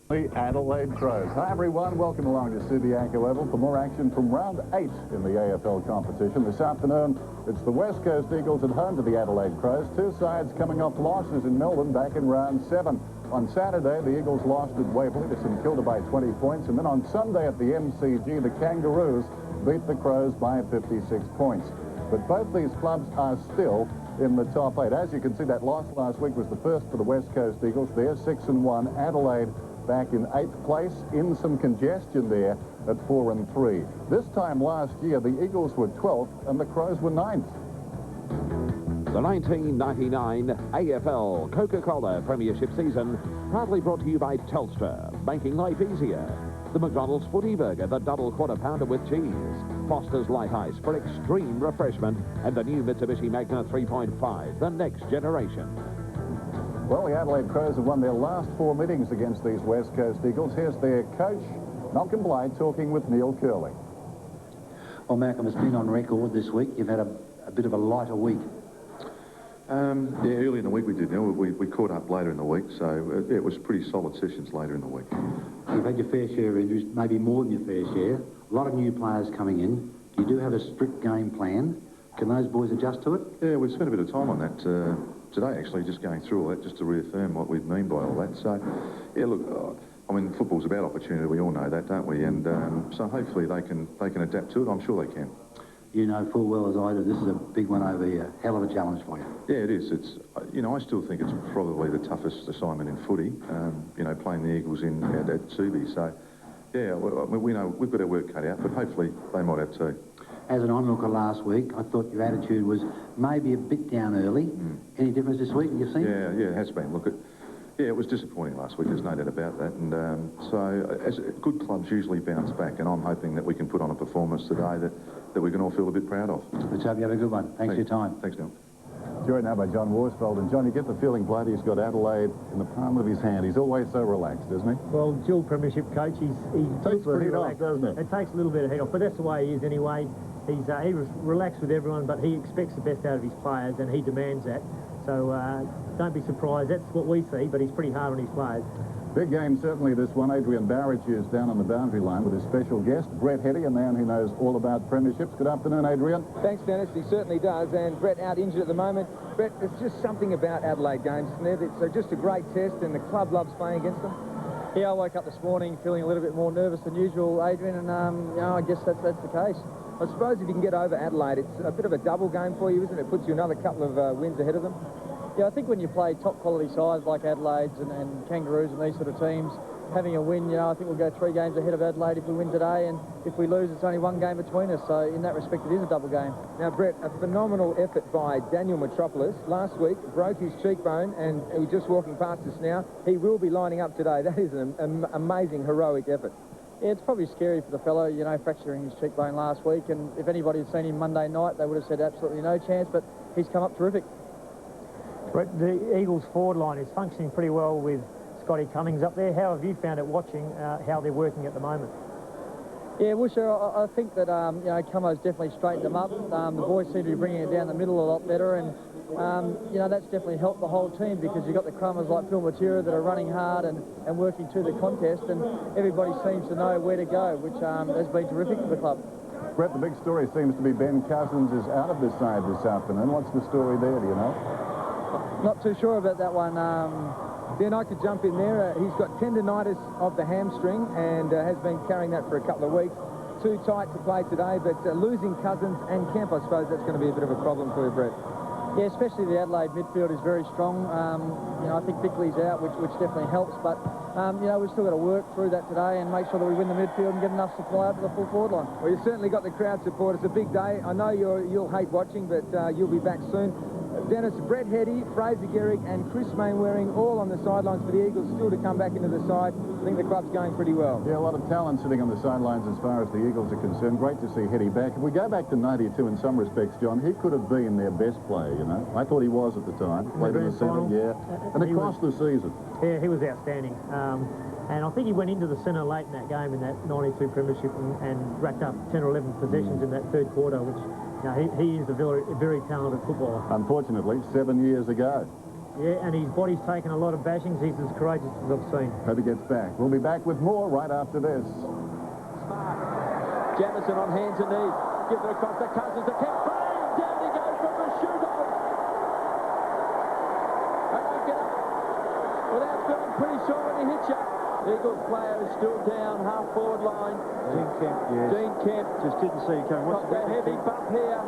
The Adelaide Crows. Hi everyone, welcome along to Subiaco Oval for more action from round 8 in the AFL competition. This afternoon, it's the West Coast Eagles at home to the Adelaide Crows. Two sides coming off losses in Melbourne back in round 7. On Saturday, the Eagles lost at Waverley to St Kilda by 20 points, and then on Sunday at the MCG, the Kangaroos beat the Crows by 56 points. But both these clubs are still in the top 8. As you can see, that loss last week was the first for the West Coast Eagles. They're 6-1. Adelaide back in 8th place, in some congestion there at 4-3. This time last year, the Eagles were 12th and the Crows were 9th. The 1999 AFL Coca-Cola Premiership season, proudly brought to you by Telstra, making life easier. The McDonald's Footy Burger, the double quarter pounder with cheese. Foster's Light Ice for extreme refreshment, and the new Mitsubishi Magna 3.5, the next generation. Well, the Adelaide Crows have won their last 4 meetings against these West Coast Eagles. Here's their coach, Malcolm Blythe, talking with Neil Curley. Well, Malcolm, it's been on record this week. You've had a bit of a lighter week. Yeah, early in the week we did, Neil. We caught up later in the week, so it was pretty solid sessions later in the week. You've had your fair share of injuries, maybe more than your fair share. A lot of new players coming in. You do have a strict game plan. Can those boys adjust to it? Yeah, we've spent a bit of time on that today, actually, just going through all that, just to reaffirm what we mean by all that. So, yeah, look, I mean, football's about opportunity. We all know that, don't we? And so hopefully they can adapt to it. I'm sure they can. You know full well as I do, this is a big one over here. Hell of a challenge for you. Yeah, it is. It's, you know, I still think it's probably the toughest assignment in footy, you know, playing the Eagles at Subi. So, yeah, we know we've got our work cut out, but hopefully they might have too. As an onlooker last week, I thought your attitude was maybe a bit down early. Any difference this week you've seen? Yeah, it has been. Look, it was disappointing last week, there's no doubt about that. And so as good clubs usually bounce back, and I'm hoping that we can put on a performance today that we can all feel a bit proud of. Let's hope you have a good one. Thanks for your time. Thanks, Neil. Joined now by John Worsfold. And John, you get the feeling Blighty's got Adelaide in the palm of his hand. He's always so relaxed, isn't he? Well, dual premiership coach, he takes the heat off, doesn't it? It takes a little bit of heat off, but that's the way he is anyway. He's relaxed with everyone, but he expects the best out of his players, and he demands that. So don't be surprised. That's what we see, but he's pretty hard on his players. Big game, certainly, this one. Adrian Barrage is down on the boundary line with his special guest, Brett Heddy, a man who knows all about premierships. Good afternoon, Adrian. Thanks, Dennis. He certainly does. And Brett out injured at the moment. Brett, there's just something about Adelaide games, isn't there? It's just a great test, and the club loves playing against them. Yeah, I woke up this morning feeling a little bit more nervous than usual, Adrian, and you know, I guess that's the case. I suppose if you can get over Adelaide, it's a bit of a double game for you, isn't it? It puts you another couple of wins ahead of them. Yeah, I think when you play top quality sides like Adelaide's and Kangaroos and these sort of teams, having a win, you know, I think we'll go 3 games ahead of Adelaide if we win today, and if we lose, it's only 1 game between us. So in that respect, it is a double game. Now, Brett, a phenomenal effort by Daniel Metropolis. Last week, broke his cheekbone, and he's just walking past us now. He will be lining up today. That is an amazing, heroic effort. Yeah, it's probably scary for the fellow, you know, fracturing his cheekbone last week, and if anybody had seen him Monday night, they would have said absolutely no chance, but he's come up terrific. Brett, the Eagles forward line is functioning pretty well with Scotty Cummings up there. How have you found it watching how they're working at the moment? Yeah, Woosha, I think that, you know, Cummo's definitely straightened them up. The boys seem to be bringing it down the middle a lot better, and, you know, that's definitely helped the whole team because you've got the crummers like Phil Matera that are running hard and working to the contest, and everybody seems to know where to go, which has been terrific for the club. Brett, the big story seems to be Ben Cousins is out of this side this afternoon. What's the story there, do you know? Not too sure about that one. Ben, I could jump in there. He's got tendinitis of the hamstring and has been carrying that for a couple of weeks. Too tight to play today, but losing Cousins and Kemp, I suppose that's going to be a bit of a problem for you, Brett. Yeah, especially the Adelaide midfield is very strong. You know, I think Bickley's out, which definitely helps, but, you know, we've still got to work through that today and make sure that we win the midfield and get enough supply up to the full forward line. Well, you've certainly got the crowd support. It's a big day. I know you'll hate watching, but you'll be back soon. Dennis, Brett Heddy, Fraser Gehrig and Chris Mainwaring all on the sidelines for the Eagles still to come back into the side. I think the club's going pretty well. Yeah, a lot of talent sitting on the sidelines as far as the Eagles are concerned. Great to see Heddy back. If we go back to 92 in some respects, John, he could have been their best player, you know. I thought he was at the time. Played in the centre, yeah. And across the season. Yeah, he was outstanding. And I think he went into the centre late in that game in that 92 premiership and racked up 10 or 11 possessions in that third quarter, which, you know, he is a very, very talented footballer. Unfortunately, 7 years ago. Yeah, and his body's taken a lot of bashings. He's as courageous as I've seen. Hope he gets back. We'll be back with more right after this. Jamison on hands and knees. Gives it across to Cousins. The kick. Bang! Down he goes from the shootout. I don't get up without feeling pretty sure when he hits you. Eagles player is still down, half forward line. Dean Kemp, yes. Dean Kemp. Just didn't see you coming. Got that heavy bump here.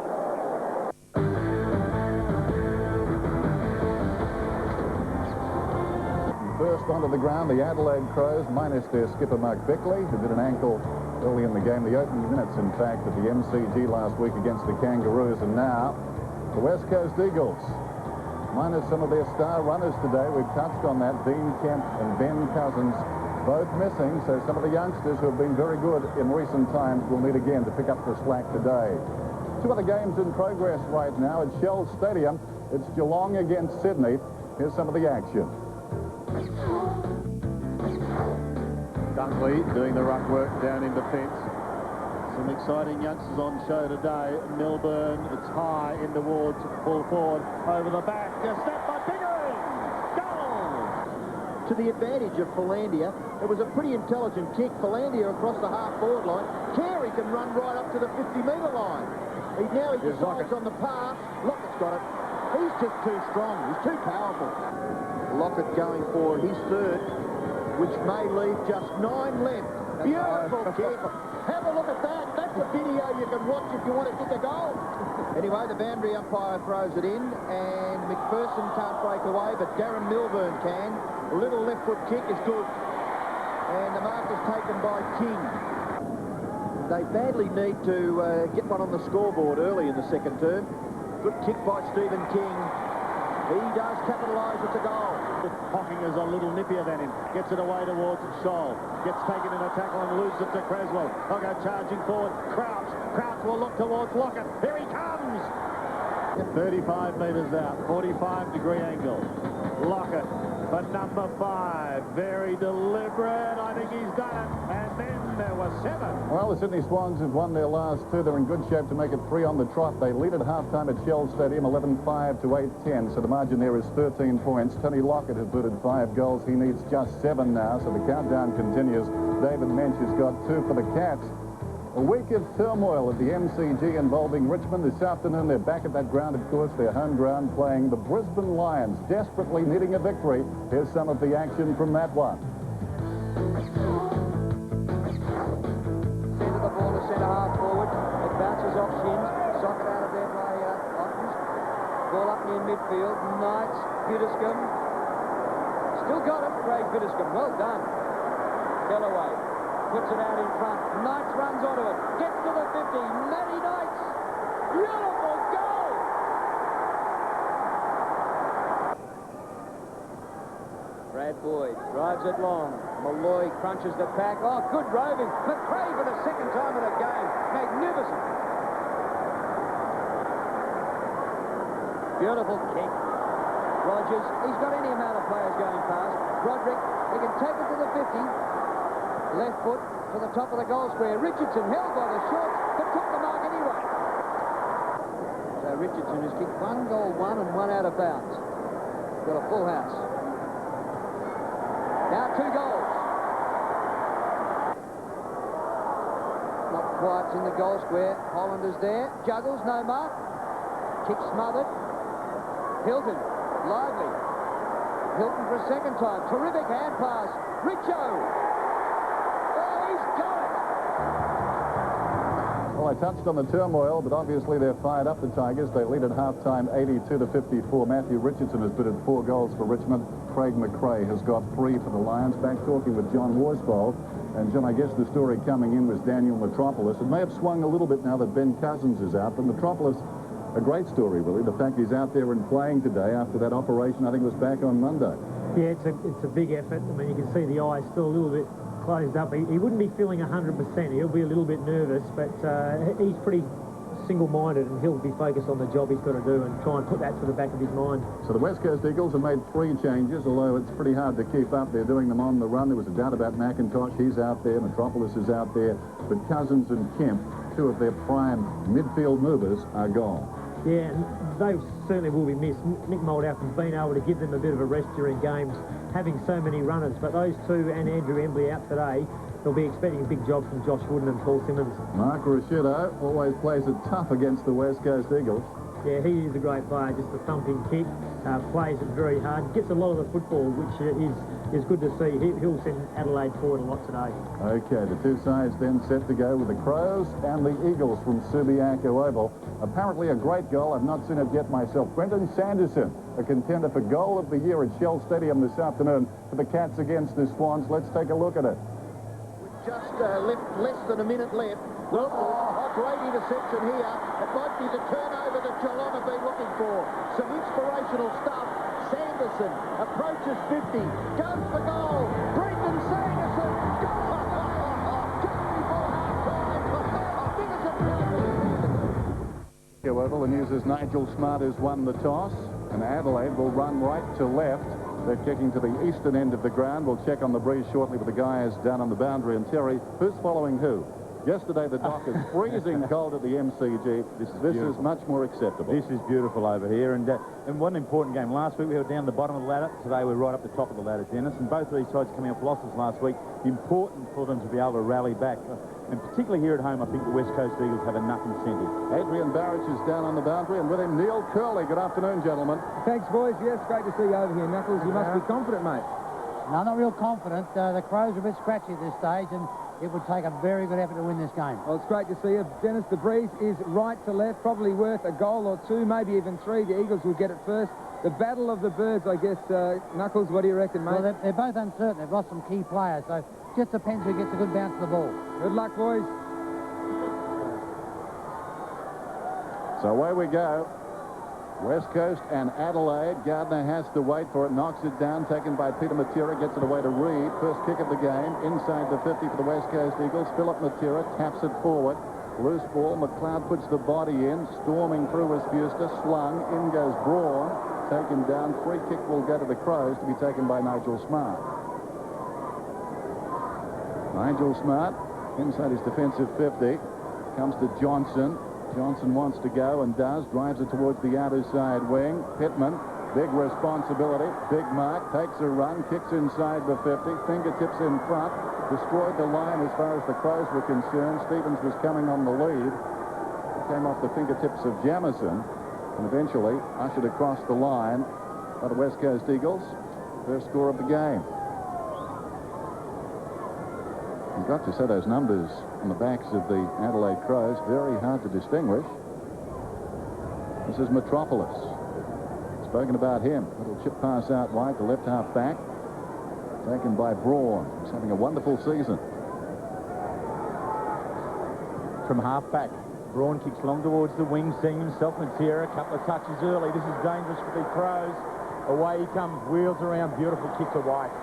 First onto the ground, the Adelaide Crows, minus their skipper Mark Beckley, who did an ankle early in the game, the opening minutes, in fact, at the MCG last week against the Kangaroos. And now, the West Coast Eagles, minus some of their star runners today. We've touched on that. Dean Kemp and Ben Cousins both missing, so some of the youngsters who have been very good in recent times will need again to pick up the slack today. Two other games in progress right now at Shell Stadium. It's Geelong against Sydney. Here's some of the action. Dunkley doing the ruck work down in defence. Some exciting youngsters on show today. Milburn, it's high in towards full forward, over the back, a step by Pickering! Goal! To the advantage of Philandia. It was a pretty intelligent kick. Philandia across the half-forward line. Carey can run right up to the 50-metre line. He decides on the pass. Lockett's got it. He's just too strong. He's too powerful. Lockett going for his third, which may leave just 9 left. Beautiful kick. Have a look at that. That's a video you can watch if you want to kick a goal. Anyway, the boundary umpire throws it in, and McPherson can't break away, but Darren Milburn can. A little left foot kick is good. And the mark is taken by King. They badly need to get one on the scoreboard early in the second term. Good kick by Stephen King. He does capitalise. It's a goal. Hocking is a little nippier than him. Gets it away towards Scholl. Gets taken in a tackle and loses it to Creswell. Hoggo charging forward. Crouch. Crouch will look towards Lockett. Here he comes. 35 metres out. 45-degree angle. Lockett for number 5. Very deliberate. I think he's done it. And then there were 7. Well, the Sydney Swans have won their last 2. They're in good shape to make it 3 on the trot. They lead at halftime at Shell Stadium, 11-5 to 8-10. So the margin there is 13 points. Tony Lockett has booted 5 goals. He needs just 7 now, so the countdown continues. David Mensch has got 2 for the Cats. A week of turmoil at the MCG involving Richmond. This afternoon, they're back at that ground, of course, their home ground, playing the Brisbane Lions, desperately needing a victory. Here's some of the action from that one. Centre the ball to centre half forward. It bounces off Shins. Socket out of there by Ottens. Ball up near midfield. Knights, Biddiscombe. Still got it, Craig Biddiscombe. Well done. Galloway puts it out in front. Knights runs onto it. Gets to the 50. Matty Knights. Beautiful goal. Brad Boyd drives it long. Malloy crunches the pack. Oh, good roving. McRae for the second time in a game. Magnificent. Beautiful kick. Rogers, he's got any amount of players going past. Roderick, he can take it to the 50. Left foot to the top of the goal square. Richardson held by the shorts, but took the mark anyway. So Richardson has kicked 1 goal, 1 and 1 out of bounds. Got a full house. Now 2 goals. Not quite in the goal square. Hollander's there. Juggles, no mark. Kick smothered. Hilton, lively. Hilton for a second time. Terrific hand pass. Richo. Well, I touched on the turmoil, but obviously they're fired up, the Tigers. They lead at halftime 82-54. Matthew Richardson has booted 4 goals for Richmond. Craig McRae has got 3 for the Lions. Back talking with John Worsfold. And, John, I guess the story coming in was Daniel Metropolis. It may have swung a little bit now that Ben Cousins is out, but Metropolis, a great story, really. The fact he's out there and playing today after that operation, I think, was back on Monday. Yeah, it's a big effort. I mean, you can see the eyes still a little bit closed up. He wouldn't be feeling 100%. He'll be a little bit nervous, but he's pretty single-minded, and he'll be focused on the job he's got to do and try and put that to the back of his mind. So the West Coast Eagles have made 3 changes, although it's pretty hard to keep up. They're doing them on the run. There was a doubt about McIntosh. He's out there. Metropolis is out there. But Cousins and Kemp, 2 of their prime midfield movers, are gone. Yeah, and they certainly will be missed. Nick Moldalpin's been able to give them a bit of a rest during games, having so many runners. But those two and Andrew Embley out today, they'll be expecting a big job from Josh Wooden and Paul Simmons. Mark Rashido always plays it tough against the West Coast Eagles. Yeah, he is a great player, just a thumping kick, plays it very hard, gets a lot of the football, which is good to see. He'll send Adelaide forward a lot today. Okay, the two sides then set to go with the Crows and the Eagles from Subiaco Oval. Apparently a great goal. I've not seen it yet myself. Brendan Sanderson, a contender for Goal of the Year at Shell Stadium this afternoon for the Cats against the Swans. Let's take a look at it. Just less than a minute left. Well, a great interception here. It might be the turnover that Geelong have been looking for. Some inspirational stuff. Sanderson approaches 50. Goes for goal. Brendan Sanderson. Goal! Just before half-time. Oval, the news is Nigel Smart has won the toss, and Adelaide will run right to left. They're kicking to the eastern end of the ground. We'll check on the breeze shortly with the guys down on the boundary. And Terry, who's following who? Yesterday, the dock is freezing cold at the MCG. This is much more acceptable. This is beautiful over here. And what an important game. Last week, we were down the bottom of the ladder. Today, we're right up the top of the ladder, Dennis. And both of these sides coming off losses last week. Important for them to be able to rally back. And particularly here at home, I think the West Coast Eagles have enough incentive. Adrian Barrich is down on the boundary, and with him, Neil Curley. Good afternoon, gentlemen. Thanks, boys. Yes, great to see you over here, Knuckles. You must be confident, mate. No, not real confident. The Crows are a bit scratchy at this stage, and it would take a very good effort to win this game. Well, it's great to see you. Dennis, the breeze is right to left, probably worth a goal or two, maybe even three. The Eagles will get it first. The battle of the birds, I guess. Knuckles, what do you reckon, mate? Well, they're both uncertain. They've lost some key players, so just depends who gets a good bounce of the ball. Good luck, boys. So away we go. West Coast and Adelaide. Gardner has to wait for it, knocks it down, taken by Peter Matera, gets it away to Reed. First kick of the game, inside the 50 for the West Coast Eagles. Philip Matera taps it forward. Loose ball, McLeod puts the body in, storming through was Fuster, slung, in goes Braun, taken down. Free kick will go to the Crows to be taken by Nigel Smart. Nigel Smart, inside his defensive 50, comes to Johnson. Johnson wants to go and does, drives it towards the outer side wing. Pittman, big responsibility, big mark, takes a run, kicks inside the 50, fingertips in front, destroyed the line as far as the Crows were concerned. Stevens was coming on the lead. He came off the fingertips of Jamison and eventually ushered across the line by the West Coast Eagles. First score of the game. You've got to say those numbers on the backs of the Adelaide Crows, very hard to distinguish. This is Metropolis. Spoken about him. Little chip pass out wide to left half back. Taken by Braun. He's having a wonderful season. From half back, Braun kicks long towards the wing, seeing himself. Matera, a couple of touches early. This is dangerous for the Crows. Away he comes, wheels around, beautiful kick to White.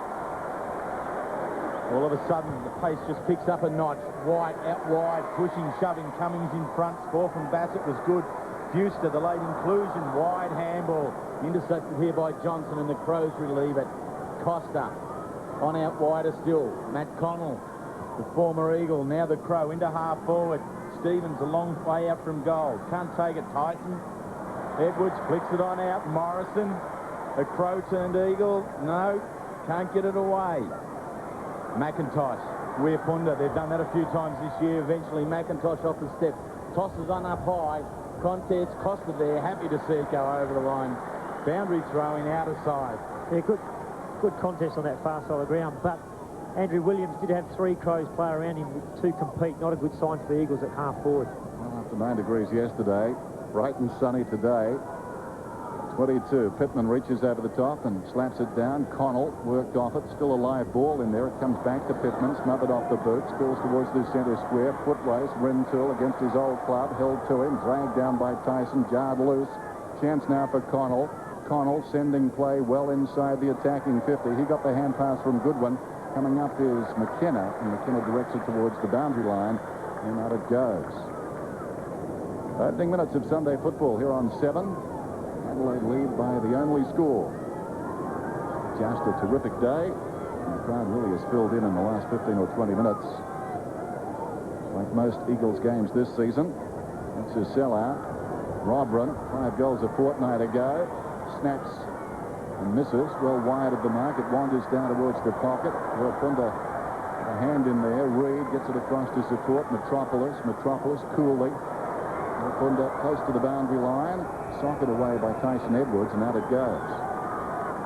All of a sudden, the pace just picks up a notch. White out wide, pushing, shoving. Cummings in front. Score from Bassett was good. Fuster, the late inclusion. Wide handball. Intercepted here by Johnson, and the Crows relieve it. Costa on out wider still. Matt Connell, the former Eagle, now the Crow, into half forward. Stevens a long way out from goal. Can't take it. Tyson. Edwards flicks it on out. Morrison. A Crow turned Eagle. No, can't get it away. McIntosh, Weirpunda, they've done that a few times this year. Eventually McIntosh off the step, tosses on up high. Contest, Costa there, happy to see it go over the line. Boundary throwing outer side. Yeah, good contest on that far side of the ground, but Andrew Williams did have three Crows play around him to compete. Not a good sign for the Eagles at half forward. Well, after 9 degrees yesterday, bright and sunny today. 22. Pittman reaches over the top and slaps it down. Connell worked off it. Still a live ball in there. It comes back to Pittman. Smothered off the boot. Spills towards the centre square. Foot race. Rintoul against his old club. Held to him. Dragged down by Tyson. Jarred loose. Chance now for Connell. Connell sending play well inside the attacking 50. He got the hand pass from Goodwin. Coming up is McKenna. And McKenna directs it towards the boundary line. And out it goes. Opening minutes of Sunday football here on 7. Adelaide lead by the only score. Just a terrific day. And the crowd really has filled in the last 15 or 20 minutes. Like most Eagles games this season. It's a sellout. Robran, 5 goals a fortnight ago. Snaps and misses. Well wide of the mark. It wanders down towards the pocket. Punda, a hand in there. Reed gets it across to support Metropolis. Metropolis coolly. Punda close to the boundary line. Socked away by Tyson Edwards, and out it goes.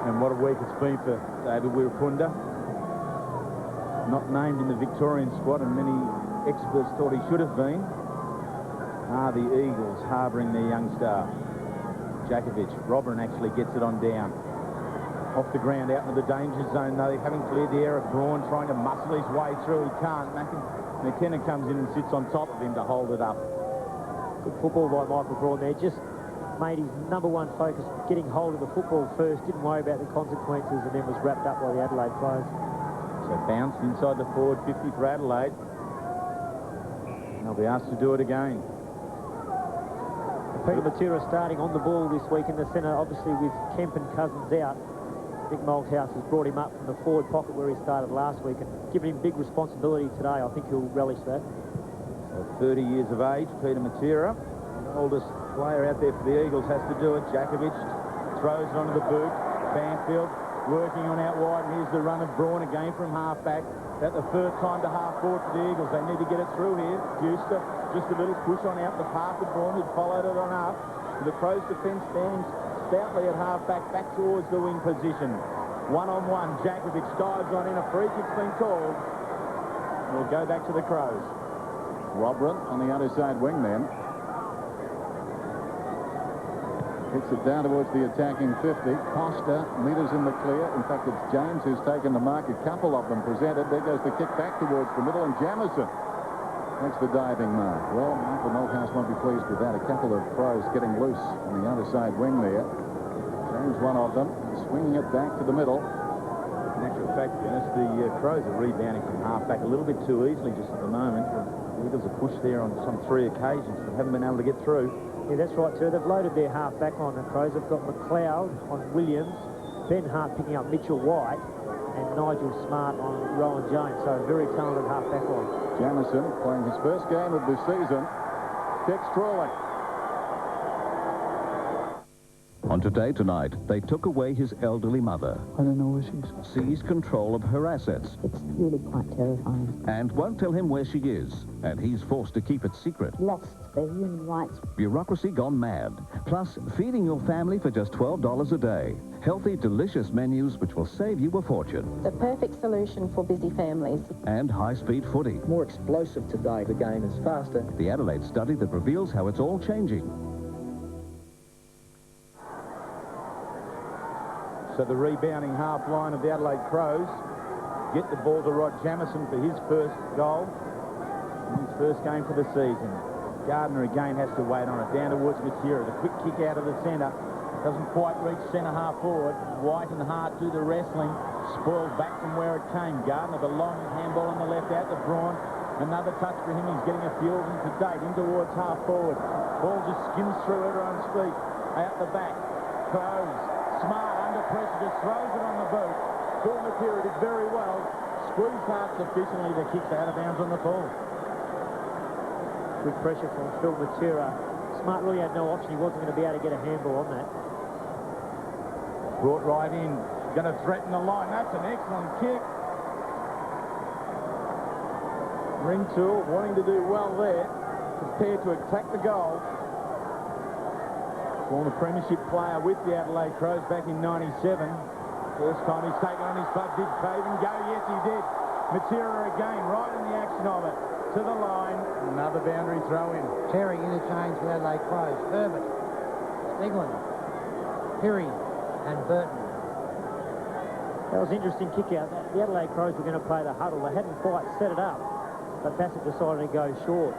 And what a week it's been for David Wirapunda. Not named in the Victorian squad, and many experts thought he should have been. The Eagles harbouring their young star. Jakovic. Robran actually gets it on down. Off the ground, out into the danger zone, though. They haven't cleared the air of Braun, trying to muscle his way through. He can't. McKenna comes in and sits on top of him to hold it up. Good football by Michael Braun there. Just made his #1 focus getting hold of the football first. Didn't worry about the consequences, and then was wrapped up by the Adelaide players. So bounced inside the forward 50 for Adelaide. And they'll be asked to do it again. Peter Matera starting on the ball this week in the centre, obviously with Kemp and Cousins out. Nick Malthouse has brought him up from the forward pocket where he started last week and given him big responsibility today. I think he'll relish that. So 30 years of age, Peter Matera, the oldest player out there for the Eagles, has to do it. Jakovic throws it onto the boot. Banfield working on out wide, and here's the run of Braun again from half-back. That's the third time to half-forward for the Eagles. They need to get it through here. Buster, just a little push on out the path of Braun, who'd followed it on up. The Crows defence stands stoutly at half-back, back towards the wing position. One-on-one, Jakovic dives on in. A free kick's been called. We'll go back to the Crows. Robran on the other side wing then. Kicks it down towards the attacking 50. Costa meters in the clear. In fact, it's James who's taken the mark. A couple of them presented. There goes the kick back towards the middle, and Jamison makes the diving mark. Well, Michael Malthouse won't be pleased with that. A couple of Crows getting loose on the other side wing there. James, one of them, swinging it back to the middle. In actual fact, Dennis, the Crows are rebounding from half-back a little bit too easily just at the moment. The Eagles have pushed there on some 3 occasions, but haven't been able to get through. Yeah, that's right, too. They've loaded their half-back on the Crows. They've got McLeod on Williams, Ben Hart picking up Mitchell White, and Nigel Smart on Rowan Jones. So a very talented half-back line. Jamison playing his first game of the season. Kicks Trawley. On Today Tonight, they took away his elderly mother. I don't know where she is. Seized control of her assets. It's really quite terrifying. And won't tell him where she is. And he's forced to keep it secret. Lost their human rights. Bureaucracy gone mad. Plus, feeding your family for just $12 a day. Healthy, delicious menus which will save you a fortune. The perfect solution for busy families. And high-speed footy. More explosive today. The game is faster. The Adelaide study that reveals how it's all changing. So the rebounding half line of the Adelaide Crows get the ball to Rod Jamison for his first goal in his first game for the season. Gardner again has to wait on it. Down towards Matera. The quick kick out of the centre. Doesn't quite reach centre half forward. White and Hart do the wrestling. Spoiled back from where it came. Gardner, the long handball on the left out to Braun. Another touch for him. He's getting a few of them to date. In towards half forward. Ball just skims through everyone's feet. Out the back. Crows. Smart under pressure. Just throws it on the boot. Phil Matera did very well. Squeezed Hart sufficiently to kick out of bounds on the ball. Good pressure from Phil Matera. Smart really had no option. He wasn't going to be able to get a handball on that. Brought right in. Going to threaten the line. That's an excellent kick. Ringtool wanting to do well there. Prepared to attack the goal. Former premiership player with the Adelaide Crows back in '97. First time he's taken on his club. Did Craven go? Yes, he did. Matera again, right in the action of it. To the line. Another boundary throw in. Terry interchange with Adelaide Crows. Herbert, Stigland, Pirrie and Burton. That was an interesting kick out. The Adelaide Crows were going to play the huddle. They hadn't quite set it up, but Bassett decided to go short.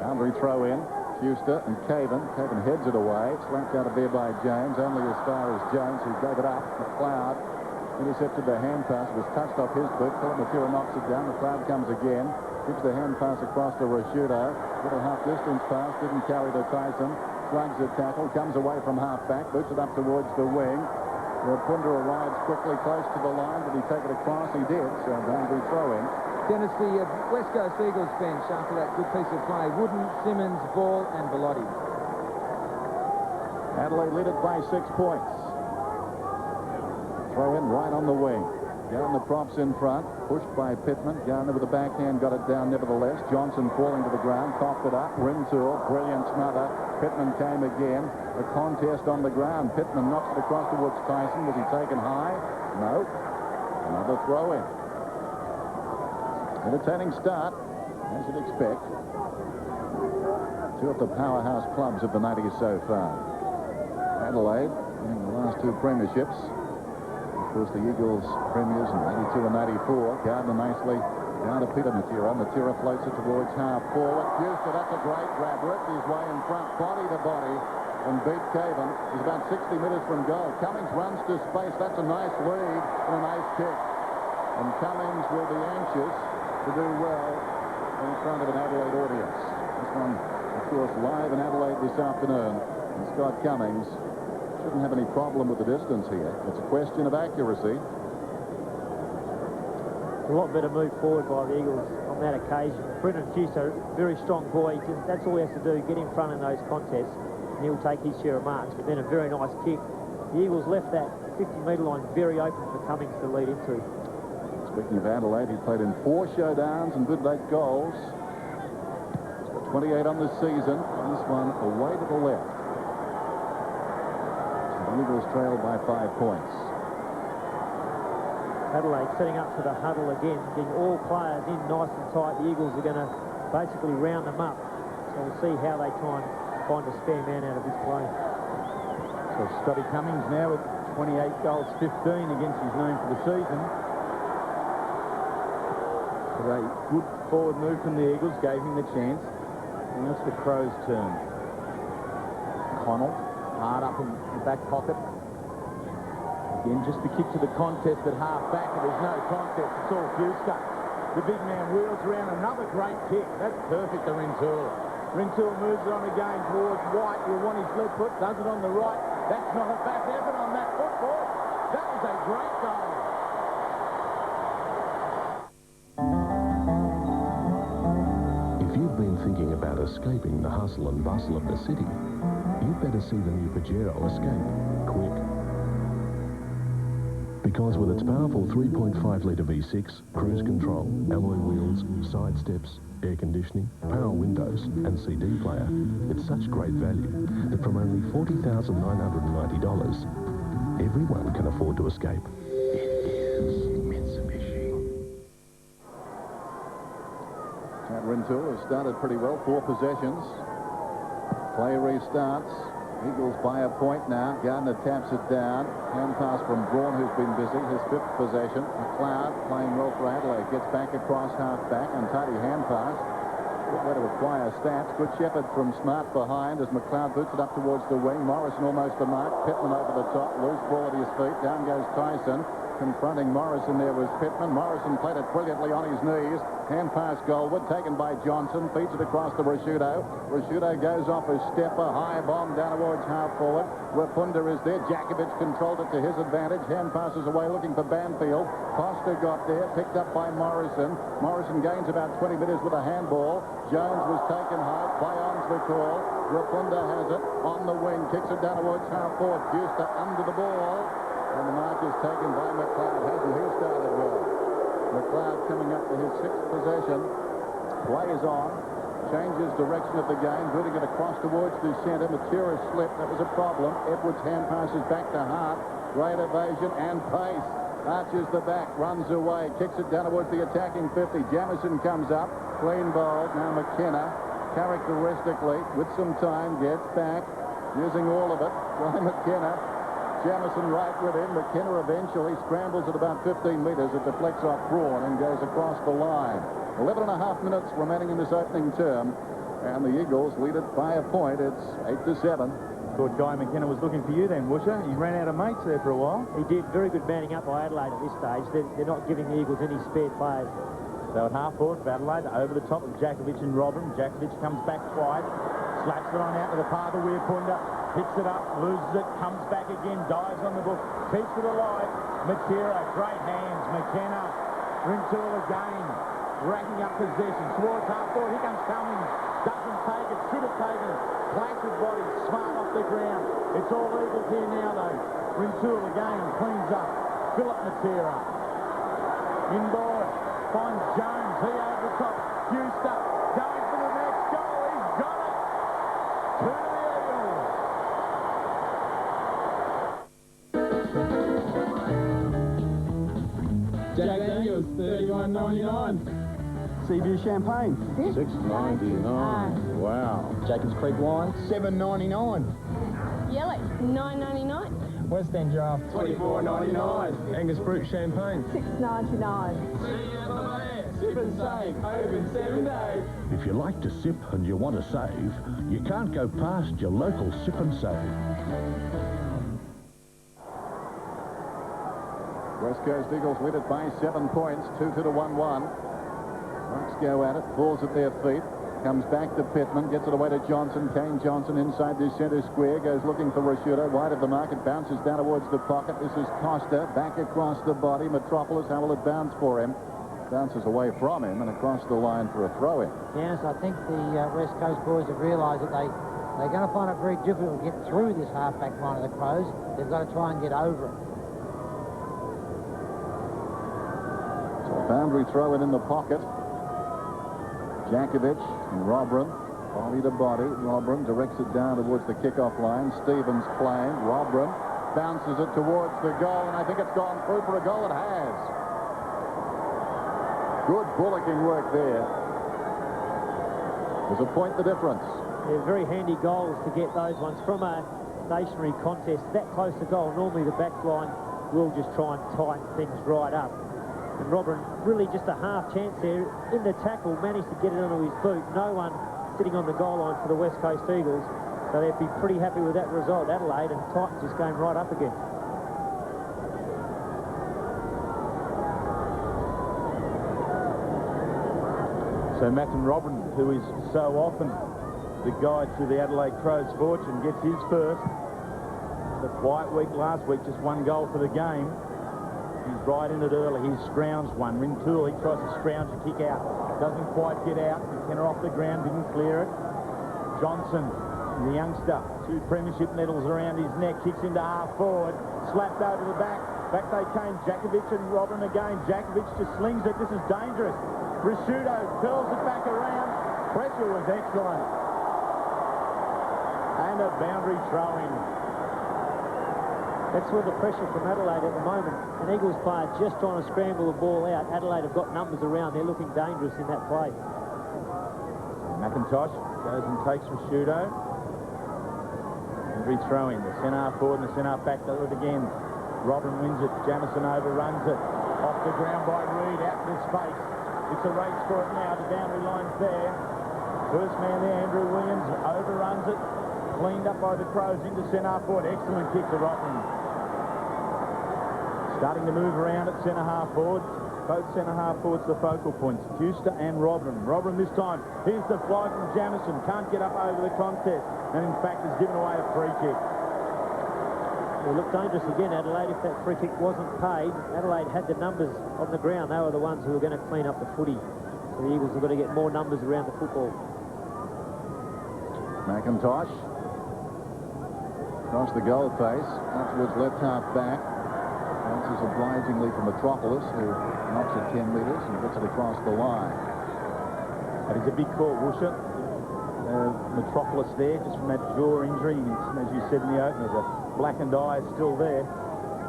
Boundary throw in. Fuster and Caven. Caven heads it away. Slapped out of there by James, only as far as Jones, who gave it up. McLeod intercepted the hand pass. It was touched off his boot. Philip Matera knocks it down. McLeod comes again. Gives the hand pass across to Rashudo. Little half-distance pass. Didn't carry to Tyson. Slugs the tackle. Comes away from half-back. Boots it up towards the wing. Rapunda arrives quickly close to the line. Did he take it across? He did, so going to be throw-in. Dennis, the West Coast Eagles bench after that good piece of play. Wooden, Simmons, Ball and Bellotti. Adelaide lead it by 6 points. Throw in right on the wing. Gardner props in front, pushed by Pittman. Gardner with the backhand got it down nevertheless. Johnson falling to the ground, coughed it up. Rim tool, brilliant smother. Pittman came again. A contest on the ground. Pittman knocks it across towards Tyson. Was he taken high? No. Another throw in. Entertaining start, as you'd expect. Two of the powerhouse clubs of the 90s so far. Adelaide winning the last two premierships. Of course, the Eagles premiers in 82 and 84. Gardner nicely down to Peter Matera. Matera floats it towards half forward. Fuster, that's a great grab. Worked his way in front, body to body, and beat Caven. He's about 60 metres from goal. Cummings runs to space. That's a nice lead and a nice kick. And Cummings will be anxious to do well in front of an Adelaide audience. This one, of course, live in Adelaide this afternoon. And Scott Cummings shouldn't have any problem with the distance here. It's a question of accuracy. A lot better move forward by the Eagles on that occasion. Brendan Fuster, very strong boy. That's all he has to do, get in front in those contests, and he'll take his share of marks. But then a very nice kick. The Eagles left that 50-metre line very open for Cummings to lead into. Speaking of Adelaide, he played in 4 showdowns and good late goals. He's got 28 on the season. And this one away to the left. The Eagles trailed by 5 points. Adelaide setting up for the huddle again, getting all players in nice and tight. The Eagles are going to basically round them up. So we'll see how they try and find a spare man out of this play. So Scotty Cummings now with 28 goals, 15 against his name for the season. So a good forward move from the Eagles gave him the chance. And that's the Crows' turn. Connell hard up in the back pocket. Again, just the kick to the contest at half-back, and there's no contest. It's all Fuster. The big man wheels around. Another great kick. That's perfect to Rintoul. Rintoul moves it on again towards White. Will want his left foot. Does it on the right. That's not a bad effort on that football. That was a great goal. If you've been thinking about escaping the hustle and bustle of the city, you'd better see the new Pajero Escape, quick. Because with its powerful 3.5-litre V6, cruise control, alloy wheels, side steps, air conditioning, power windows and CD player, it's such great value that from only $40,990, everyone can afford to escape. It is Mitsubishi. Chad Rintoul has started pretty well, 4 possessions. Play restarts. Eagles by a point now. Gardner taps it down. Hand pass from Braun, who's been busy. His 5th possession. McLeod playing well for Adelaide. Gets back across half-back. Untidy hand pass. Good way to acquire stats. Good shepherd from Smart behind as McLeod boots it up towards the wing. Morrison almost the mark. Pittman over the top. Loose ball at his feet. Down goes Tyson. Confronting Morrison there was Pittman. Morrison played it brilliantly on his knees. Hand pass Goldwood taken by Johnson. Feeds it across to Rashudo. Rashudo goes off a stepper. High bomb down towards half forward. Rapunda is there. Jakovic controlled it to his advantage. Hand passes away looking for Banfield. Costa got there. Picked up by Morrison. Morrison gains about 20 metres with a handball. Jones was taken high. Play on's the call. Rapunda has it on the wing. Kicks it down towards half forward. Fuster under the ball. And the mark is taken by McLeod. Hasn't he started well? McLeod coming up to his 6th possession. Play is on. Changes direction of the game. Booting it across towards the centre. Matera slipped. That was a problem. Edwards hand passes back to Hart. Great evasion and pace. Arches the back. Runs away. Kicks it down towards the attacking 50. Jamison comes up. Clean ball. Now McKenna. Characteristically, with some time, gets back. Using all of it. By McKenna. Jamison right with him. McKenna eventually scrambles at about 15 metres. It deflects off Braun and goes across the line. 11 and a half minutes remaining in this opening term. And the Eagles lead it by a point. It's 8-7. Thought Guy McKenna was looking for you then, Woosher. He ran out of mates there for a while. He did. Very good manning up by Adelaide at this stage. They're not giving the Eagles any spare players. So at half forward for Adelaide, over the top of Jakovic and Robin. Jakovic comes back twice. Slaps it on out to the path of Weirpunda. Picks it up, loses it, comes back again, dives on the book, keeps it alive. Matera, great hands. McKenna, Rintoul again, racking up possession towards half forward. Here comes Cummings, doesn't take it, should have taken it. Planted body, smart off the ground. It's all equal here now though. Rintoul again, cleans up. Philip Matera. Inboard, finds Jones, he over the top. Huster, going for the next goal, he's got it. Two to the Eagles. Jack Daniels, $31.99. Seaview Champagne, $6.99. Wow. Jacobs Creek Wine, $7.99. Yellow, $9.99. West End Draft, $24.99. Angus Brut Champagne, $6.99. Sip and save, open 7 days. If you like to sip and you want to save, you can't go past your local Sip and Save. West Coast Eagles lead it by 7 points, 2-1. Bucks go at it, falls at their feet, comes back to Pittman, gets it away to Johnson. Kane Johnson inside the centre square, goes looking for Rashuda, wide of the mark, it bounces down towards the pocket. This is Costa, back across the body. Metropolis, how will it bounce for him? Bounces away from him and across the line for a throw-in. Yes, I think the West Coast boys have realised that they're going to find it very difficult to get through this half-back line of the Crows. They've got to try and get over it. So a boundary throw-in in the pocket. Jakovic and Robran, body to body. Robran directs it down towards the kickoff line. Stevens playing. Robran bounces it towards the goal, and I think it's gone through for a goal. It has. Good bullocking work there. There's a point the difference. They're very handy goals to get those ones from a stationary contest that close to goal. Normally the back line will just try and tighten things right up. And Robin, really just a half chance there in the tackle, managed to get it onto his boot. No one sitting on the goal line for the West Coast Eagles. So they'd be pretty happy with that result, Adelaide, and tightens this game right up again. So Matthew Robin, who is so often the guide to the Adelaide Crows' fortune, gets his first. The quiet week last week, just 1 goal for the game. He's right in it early. He scrounds one. Rintoul, he tries to scrounge a kick out. Doesn't quite get out. McKenna off the ground, didn't clear it. Johnson, the youngster, 2 premiership medals around his neck, kicks into half forward, slapped over the back. Back they came, Jakovic and Robin again. Jakovic just slings it. This is dangerous. Rashudo curls it back around. Pressure was excellent. And a boundary throw-in. That's where the pressure from Adelaide at the moment. An Eagles player just trying to scramble the ball out. Adelaide have got numbers around. They're looking dangerous in that play. McIntosh goes and takes Rashudo. Boundary throwing. The centre forward and the centre back do it again. Robin wins it. Jamison overruns it. Off the ground by Reid. Out to space. It's a race for it now. The boundary line's there. First man there, Andrew Williams, overruns it. Cleaned up by the Crows into centre forward. Excellent kick to Robin. Starting to move around at centre-half forward. Both centre-half forwards the focal points. Huster and Robin. Robin this time. Here's the fly from Jamison. Can't get up over the contest. And in fact has given away a free kick. They look dangerous again, Adelaide. If that free kick wasn't paid, Adelaide had the numbers on the ground. They were the ones who were going to clean up the footy. So the Eagles have got to get more numbers around the football. McIntosh. Across the goal face. Up towards left half back. Bounces obligingly from Metropolis, who knocks it 10 metres and gets it across the line. That is a big call, Woosha. Metropolis there, just from that jaw injury. As you said in the opener, the blackened eye is still there.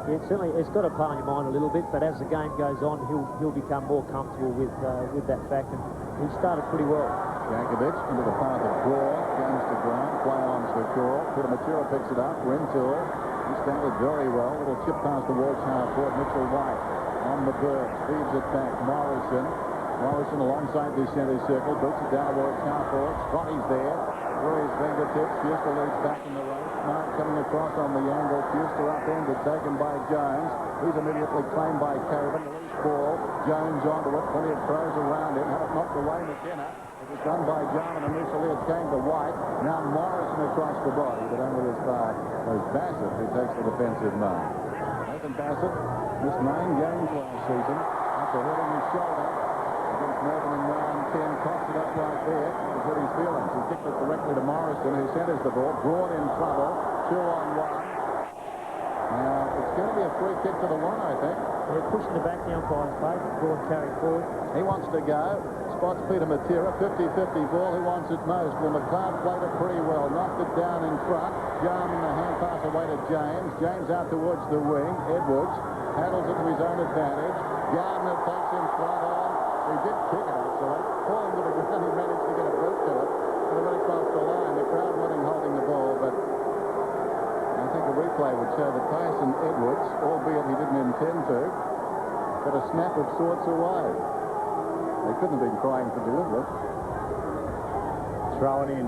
Yeah, certainly it's got to play on your mind a little bit, but as the game goes on, he'll become more comfortable with that fact, and he started pretty well. Jakovic into the path of Gore, comes to ground, play on to Gore. Matera picks it up, Rintoul. He started very well. Little chip past towards half forward. Mitchell White on the bird, feeds it back. Morrison alongside the centre circle, boots it down towards half forward. Scotty's there. Through his fingertips. Huster leads back in the race. Mark coming across on the angle. Huster upended, taken by Jones. He's immediately claimed by Carrigan. Loose ball. Jones onto it. Plenty of Crows around him. Had it knocked away McKenna. It It's done by Jarman initially. It came to White. Now Morrison across the body, but only as far as Bassett, who takes the defensive mark. Nathan Bassett missed 9 games last season after hurting his shoulder against Melbourne in round 10. Coughs it up right there. It hurt his feelings. He kicked it directly to Morrison, who centers the ball. Broad in trouble. 2 on 1. Now, it's going to be a free kick to the one, I think. They're pushing the back the umpire's play. Broad carry forward. He wants to go. Spots Peter Matera. 50-50 ball. Who wants it most? Well, McLeod played it pretty well. Knocked it down in front. Jarman, the hand pass away to James. James out towards the wing. Edwards handles it to his own advantage. Gardner takes him front on. He did kick it, actually. Falling to the ground, he managed to get a boot to it. And it went across the line. The crowd wanting holding the ball, but I think a replay would show that Tyson Edwards, albeit he didn't intend to, got a snap of sorts away. They couldn't have been crying for deliberate. Throw it in.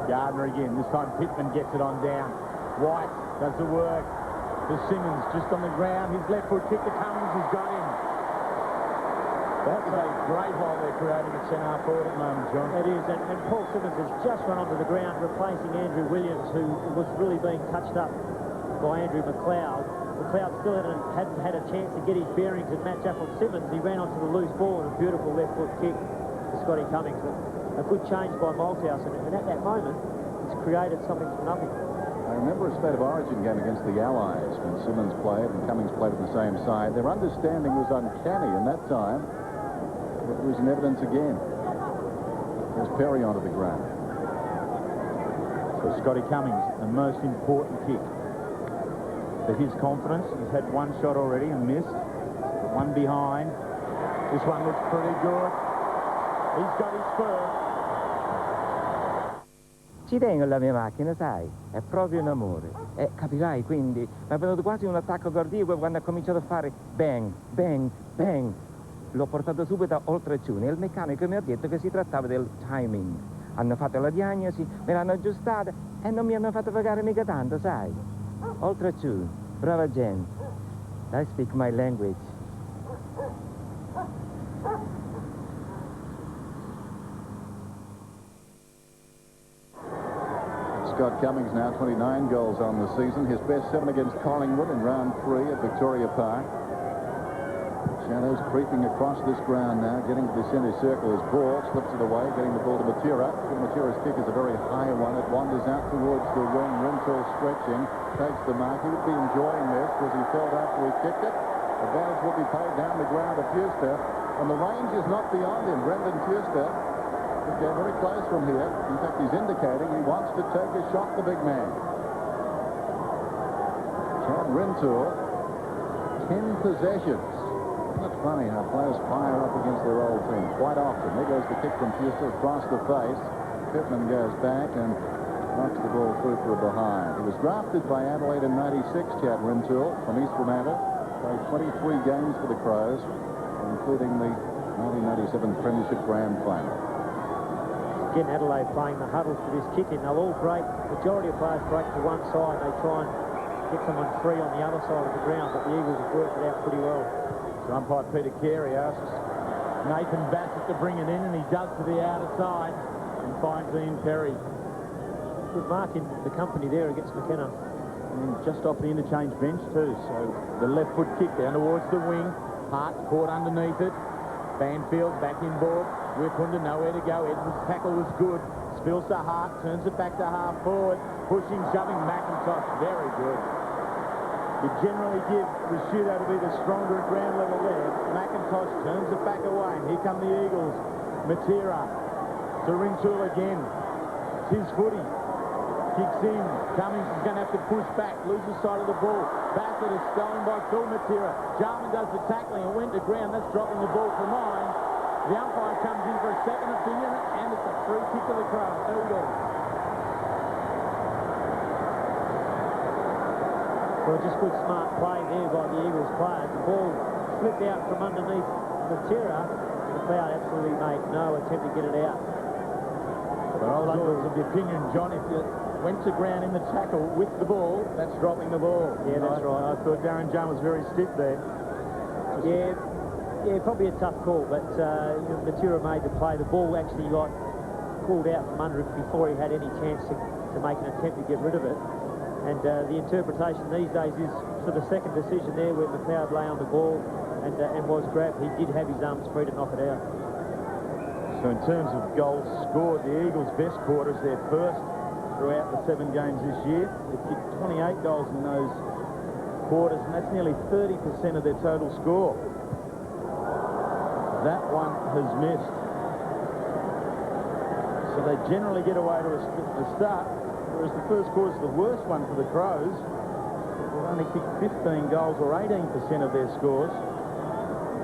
Gardner again. This time Pittman gets it on down. White does the work. To Simmons just on the ground. His left foot kick to Cummings has got him. That's a great hole they're creating at centre forward at the moment, John. It is, and Paul Simmons has just run onto the ground replacing Andrew Williams, who was really being touched up by Andrew McLeod. McLeod still hadn't had a chance to get his bearings and match up on Simmons. He ran onto the loose ball and a beautiful left foot kick to Scotty Cummings. But a good change by Malthouse, and at that moment, it's created something from nothing. I remember a State of Origin game against the Allies when Simmons played and Cummings played on the same side. Their understanding was uncanny in that time. It was in evidence again. There's Perry onto the ground. For Scotty Cummings, the most important kick for his confidence. He's had 1 shot already and missed. But 1 behind. This one looks pretty good. He's got his first. Ci tengo la mia macchina, sai, è proprio un amore. Capirai, quindi, mi è venuto quasi un attacco cardiaco quando ha cominciato a fare bang, bang, bang. L'ho portato subito oltre Ciune e il meccanico mi ha detto che si trattava del timing. Hanno fatto la diagnosi, me l'hanno aggiustata e non mi hanno fatto pagare mica tanto, sai. Oltre Ciune, brava gente. I speak my language. Scott Cummings now 29 goals on the season. His best 7 against Collingwood in round 3 at Victoria Park. Shadows creeping across this ground now, getting to the centre circle. His ball slips it away, getting the ball to Matera. Matera's kick is a very high one. It wanders out towards the wing. Rintoul stretching, takes the mark. He would be enjoying this because he felt after he kicked it. Advantage will be paid down the ground to Fuster. And the range is not beyond him. Brendan Fuster could get very close from here. In fact, he's indicating he wants to take a shot, the big man. Chad Rintoul, 10 possessions. Isn't it funny how players fire up against their old team quite often? There goes the kick from Fuster across the face. Pittman goes back and knocks the ball through for a behind. He was drafted by Adelaide in '96, Chad Rintoul, from East Fremantle. Played 23 games for the Crows, including the 1997 Premiership Grand Final. Again, Adelaide playing the huddle for this kick in. They'll all break. Majority of players break to one side. They try and get someone free on the other side of the ground, but the Eagles have worked it out pretty well. So umpire Peter Carey asks Nathan Bassett to bring it in, and he does to the outer side and finds Ian Perry. Good mark in the company there against McKenna. And just off the interchange bench too. So the left foot kick down towards the wing. Hart caught underneath it. Banfield back in ball. Whipunda nowhere to go. Edwards' tackle was good. Spills to Hart, turns it back to half forward. Pushing, shoving, McIntosh. Very good. You generally give Rashudo to be the stronger at ground level there. McIntosh turns it back away. And here come the Eagles. Matera to Rintoul again. It's his footy. Kicks in. Cummings is going to have to push back. Loses sight of the ball. Bassett is stolen by Phil Matera. Jarman does the tackling and went to ground. That's dropping the ball for mine. The umpire comes in for a second opinion, and it's a free kick to the Eagles. Well, just good smart play there by the Eagles players. The ball slipped out from underneath Matera. McLeod absolutely made no attempt to get it out. But I was always of the opinion, John, if you went to ground in the tackle with the ball, that's dropping the ball. Yeah, that's right. I thought Darren Jones was very stiff there. Yeah, probably a tough call, but Matera made the play. The ball actually got pulled out from under him before he had any chance to make an attempt to get rid of it. And the interpretation these days is for the second decision there where McLeod lay on the ball and was grabbed. He did have his arms free to knock it out. So in terms of goals scored, the Eagles' best quarters, their first throughout the 7 games this year. They've kicked 28 goals in those quarters, and that's nearly 30% of their total score. That one has missed. So they generally get away to a start, whereas the first quarter's the worst one for the Crows. They've only kicked 15 goals, or 18% of their scores.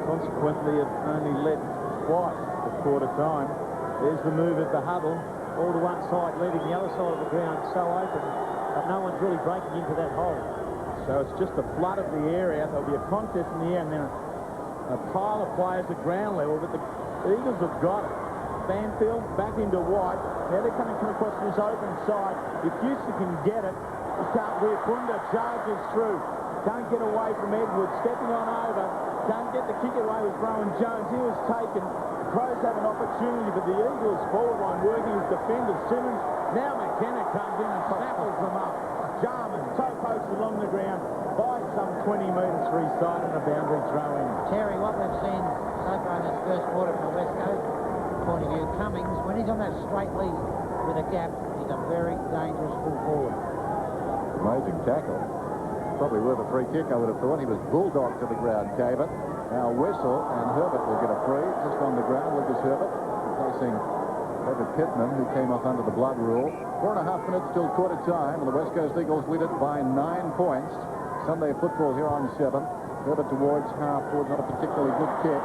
Consequently, have only led twice at quarter time. There's the move at the huddle. All to one side, leaving the other side of the ground so open, but no one's really breaking into that hole. So it's just a flood of the area. There'll be a contest in the air, and then a pile of players at ground level, but the Eagles have got it. Banfield back into White. Now they're coming across this open side. If Houston can get it, he can't. Wiapunda charges through. Can't get away from Edwards. Stepping on over. Can't get the kick away with Rowan Jones. He was taken. The Crows have an opportunity, but the Eagles forward line working as defenders. Simmons. Now McKenna comes in and snapples them up. Jarman toe pokes along the ground by some 20 metres for his side and a boundary throw in. Terry, what we've seen so far in this first quarter from the West Coast point of view, Cummings, when he's on that straight lead with a gap, he's a very dangerous full forward. Amazing tackle. Probably worth a free kick, I would have thought. He was bulldogged to the ground, Caven. Now Wessel and Herbert will get a free just on the ground. Lucas Herbert replacing David Pittman, who came off under the blood rule. 4.5 minutes till quarter time, and the West Coast Eagles lead it by 9 points. Sunday football here on 7. Herbert towards half forward, not a particularly good kick.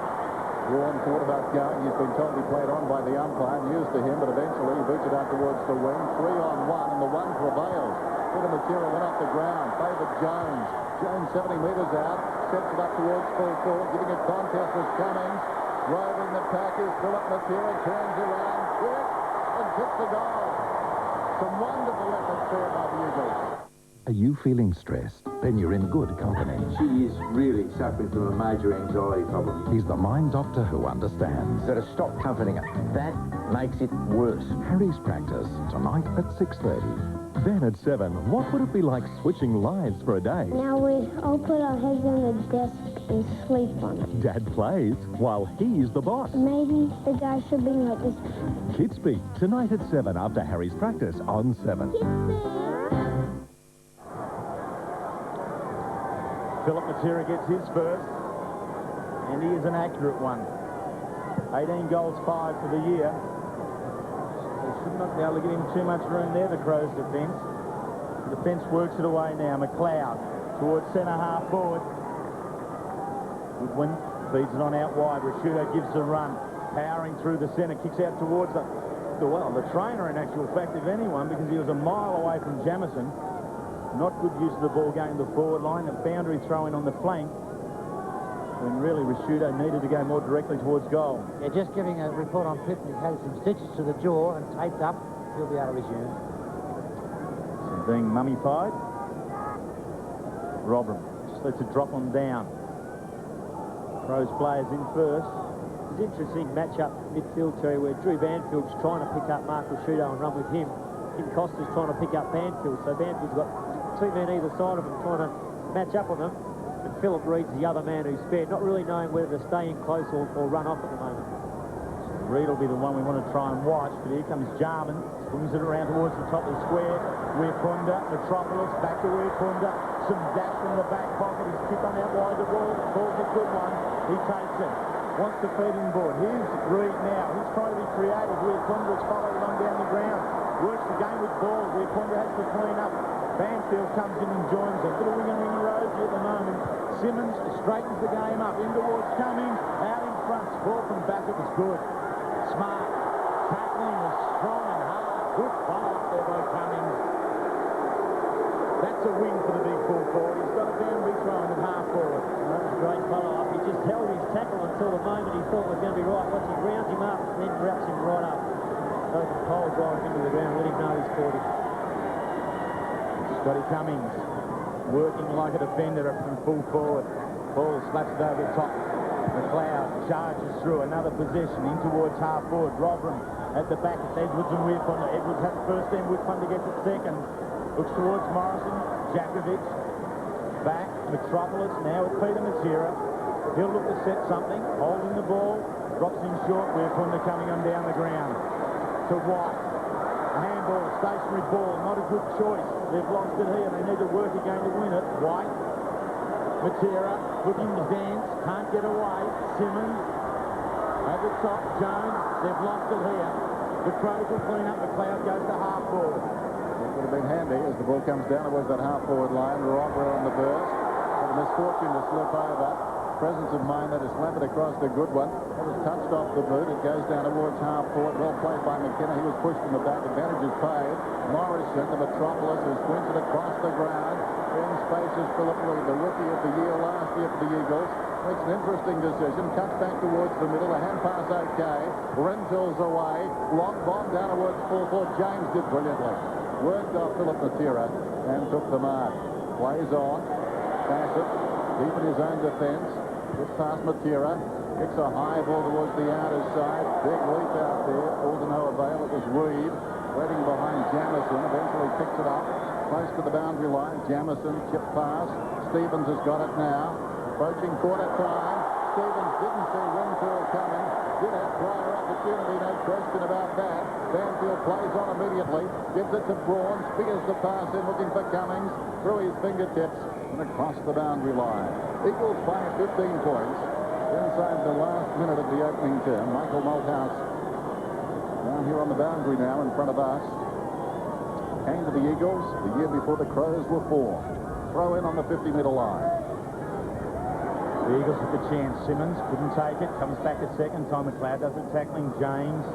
Warren thought about going. He's been told he played on by the umpire, news to him, but eventually he boots it out towards the wing. 3-on-1, and the one prevails. Bit of material went off the ground. Favored Jones. Jones 70 metres out. Sets it up towards full forward. Giving a contest was Cummings. Roving the pack is Philip Matera. Turns around quick and hits the goal. Some wonderful efforts there by the Eagles. Are you feeling stressed? Then you're in good company. She is really suffering from a major anxiety problem. He's the mind doctor who understands. You've got to stop comforting her. That makes it worse. Harry's Practice, tonight at 6:30. Then at 7, what would it be like switching lives for a day? Now we all put our heads on the desk and sleep on it. Dad plays while he's the boss. Maybe the guy should be like this. Kids Speak, tonight at 7 after Harry's Practice on 7. Philip Matera gets his first, and he is an accurate one. 18 goals, 5 for the year. They should not be able to give him too much room there, the Crows' defence. The defence works it away now. McLeod towards centre-half forward. Goodwin feeds it on out wide. Rashudo gives a run. Powering through the centre, kicks out towards the trainer in actual fact, if anyone, because he was a mile away from Jamison. Not good use of the ball going to the forward line. A boundary throw-in on the flank, when really Rashudo needed to go more directly towards goal. Yeah, just giving a report on Pittman. He's had some stitches to the jaw and taped up. He'll be able to resume. So being mummified. Robram just lets it drop on down. Crows players in first. It's an interesting match-up midfield, Terry, where Drew Banfield's trying to pick up Mark Rashudo and run with him. Kim Costa's trying to pick up Banfield, so Banfield's got 2 men either side of him trying to match up on them. And Philip Reed's the other man who's spared, not really knowing whether to stay in close or run off at the moment. So Reed will be the one we want to try and watch, but here comes Jarman. Swings it around towards the top of the square. Wiapunda, Metropolis, back to Wiapunda. Some dash from the back pocket. He's kicked on out wide the ball. Ball's a good one. He takes it. Wants to feed him board. Here's Reed now. He's trying to be creative. Wiapunda has followed along down the ground. Works the game with ball. Wiapunda has to clean up. Banfield comes in and joins them. Bit of wing and ring Rosie at the moment. Simmons straightens the game up. In towards Cummings. Out in front. Ball from Bassett was good. Smart. Tackling was strong and hard. Good follow-up there by Cummings. That's a win for the big full forward. He's got a boundary thrown at half forward. That was a great follow-up. He just held his tackle until the moment he thought was going to be right. Once he rounds him up, then wraps him right up. So the pole drive him into the ground. Let him know he's caught him. Scotty Cummings working like a defender from full forward. Ball slaps it over the top. McLeod charges through another possession in towards half forward. Rotherham at the back. It's Edwards and Weirpon. Edwards has first, then Whitfun to get to second. Looks towards Morrison. Jakovic back. Metropolis now with Peter Matera. He'll look to set something. Holding the ball. Drops in short. Weirpon coming on down the ground. To White. A handball, stationary ball. Not a good choice. They've lost it here. They need to work again to win it. White. Matera looking to dance. Can't get away. Simmons. At the top, Jones. They've lost it here. The Crows will clean up. McLeod goes to half forward. It would have been handy as the ball comes down towards that half-forward line. Robber on the burst. Had the misfortune to slip over. Presence of mind that is slapped across the good one. It was touched off the boot. It goes down towards half-forward. Well played by McKenna. He was pushed from the back. Advantage is paid. Morrison, the Metropolis, has swings it across the ground. In space is Philip Lee, the rookie of the year last year for the Eagles. Makes an interesting decision. Cuts back towards the middle. A hand pass okay. Renfield's away. Long bomb down towards full forward. James did brilliantly. Worked off Philip Matera and took the mark. Plays on. Bassett deep in his own defence. Gets past Matera. Kicks a high ball towards the outer side. Big leap out there. All to no avail. It was Reed. Waiting behind Jamison. Eventually picks it up. Close to the boundary line. Jamison chip pass. Stevens has got it now. Approaching quarter time. Stevens didn't see Renfield coming. Did have prior opportunity, no question about that. Banfield plays on immediately. Gives it to Braun. Spears the pass in, looking for Cummings. Through his fingertips and across the boundary line. Eagles by 15 points. Inside the last minute of the opening term. Michael Malthouse down here on the boundary now in front of us. Came to the Eagles the year before the Crows were formed. Throw in on the 50-metre line. The Eagles with the chance. Simmons couldn't take it. Comes back a second time. McLeod does it, tackling James.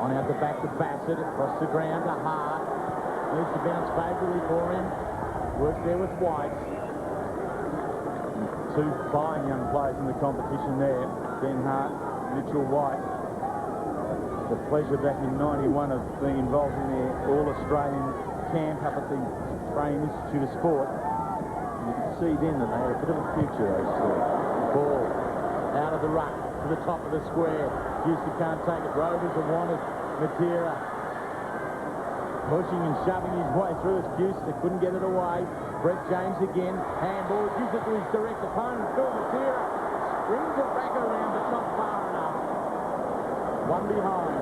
On out the back to Bassett. Across the ground to Hart. Needs to bounce favourably for him. Works there with White. Two fine young players in the competition there. Ben Hart, Mitchell White. The pleasure back in '91 of being involved in their All-Australian camp up at the Australian Institute of Sport. And you could see then that they had a bit of a future, those two. Ball out of the ruck to the top of the square. Houston can't take it. Rovers are wanted. Matera pushing and shoving his way through. It's Houston. Couldn't get it away. Brett James again. Handball. Gives it to his direct opponent. Phil Matera springs it back around, but not far enough. One behind.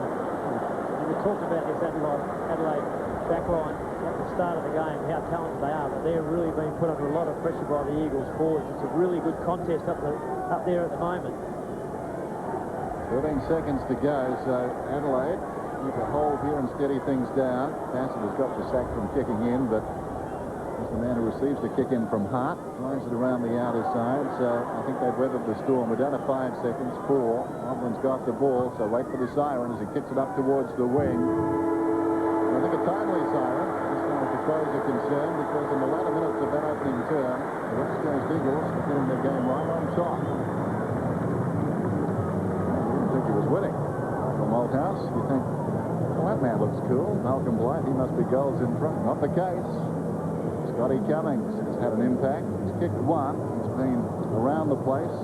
We talked about this Adelaide backline at the start of the game, how talented they are, but they're really being put under a lot of pressure by the Eagles forwards. It's a really good contest up there at the moment. 13 seconds to go, so Adelaide need to hold here and steady things down. Bassett has got the sack from kicking in, but as the man who receives the kick in from Hart, drives it around the outer side, so I think they've weathered the storm. We're down to 5 seconds, 4. Hovland's got the ball, so wait for the siren as he kicks it up towards the wing. And I think a timely siren, as far as the Crows are concerned, because in the latter minutes of that opening term, the West Coast Eagles are getting their game right on top. You didn't think he was winning. Michael Malthouse, you think, well, that man looks cool. Malcolm Blight, he must be goals in front. Not the case. Scotty Cummings has had an impact. He's kicked one. He's been around the place,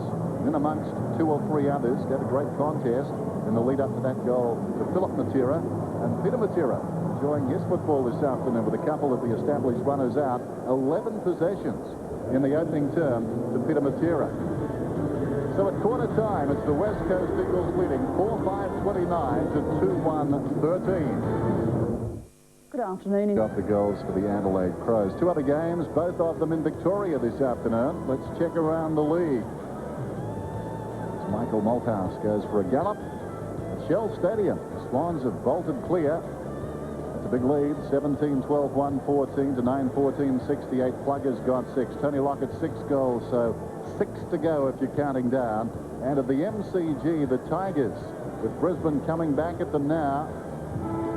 in amongst 2 or 3 others. Had a great contest in the lead up to that goal to Philip Matera. And Peter Matera enjoying his football this afternoon with a couple of the established runners out. 11 possessions in the opening term to Peter Matera. So at quarter time, it's the West Coast Eagles leading 4-5-29 to 2-1-13. Good afternoon. Got the goals for the Adelaide Crows. 2 other games, both of them in Victoria this afternoon. Let's check around the league. As Michael Malthouse goes for a gallop at Shell Stadium. The Swans have bolted clear. That's a big lead, 17-12, 1-14 to 9-14, 68. Plugger's got 6. Tony Lockett 6 goals, so 6 to go if you're counting down. And at the MCG, the Tigers, with Brisbane coming back at them now.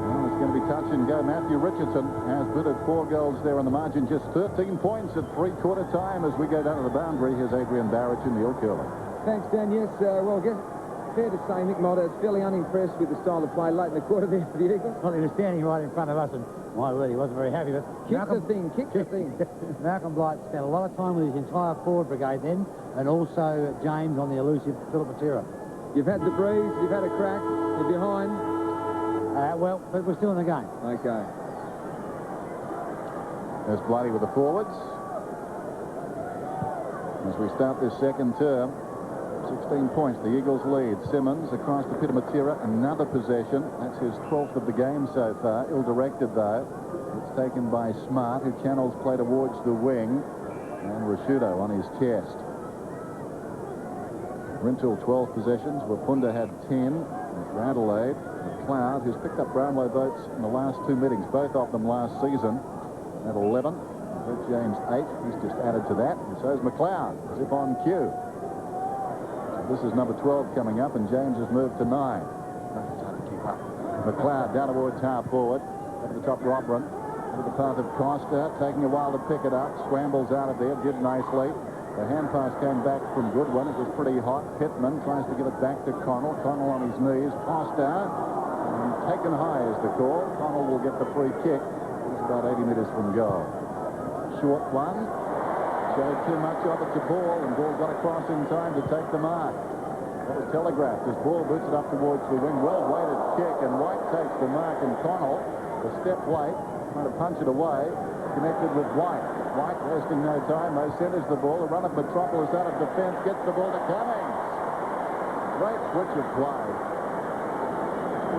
Well, it's going to be touch and go. Matthew Richardson has booted 4 goals there on the margin. Just 13 points at 3/4 time as we go down to the boundary. Here's Adrian Barrett in the Eel Curling. Thanks, Dan. Yes, well, fair to say Mick Mulder is fairly unimpressed with the style of play late in the quarter there for the Eagles. Well, he was standing right in front of us, and My word, he wasn't very happy, but Kick the thing. Malcolm Blight spent a lot of time with his entire forward brigade then, and also James on the elusive Philip Matera. You've had the breeze, you've had a crack, you're behind. Well, but we're still in the game. Okay. There's Blighty with the forwards. As we start this second term, 16 points, the Eagles lead. Simmons across to Peter Matera, another possession. That's his 12th of the game so far. Ill-directed, though. It's taken by Smart, who channels play towards the wing. And Rashudo on his chest. Rintoul 12 possessions. Wapunda had 10 for Adelaide. McLeod, who's picked up Brownlow votes in the last 2 meetings, both of them last season, at 11. Brett James 8. He's just added to that. And so is McLeod, as if on cue. This is number 12 coming up, and James has moved to 9. It's hard to keep up. McLeod down towards half forward. Over the top, Robran. Into the path of Costa, taking a while to pick it up. Scrambles out of there, did nicely. The hand pass came back from Goodwin. It was pretty hot. Pittman tries to give it back to Connell. Connell on his knees. Costa. And taken high is the call. Connell will get the free kick. He's about 80 metres from goal. Short one. Showed too much of it to Ball, and Ball got across in time to take the mark. That was telegraphed as Ball boots it up towards the wing. Well-weighted kick, and White takes the mark, and Connell, the step late, trying to punch it away, connected with White. White wasting no time, though, centres the ball. The run of Metropolis out of defence, gets the ball to Cummings. Great switch of play.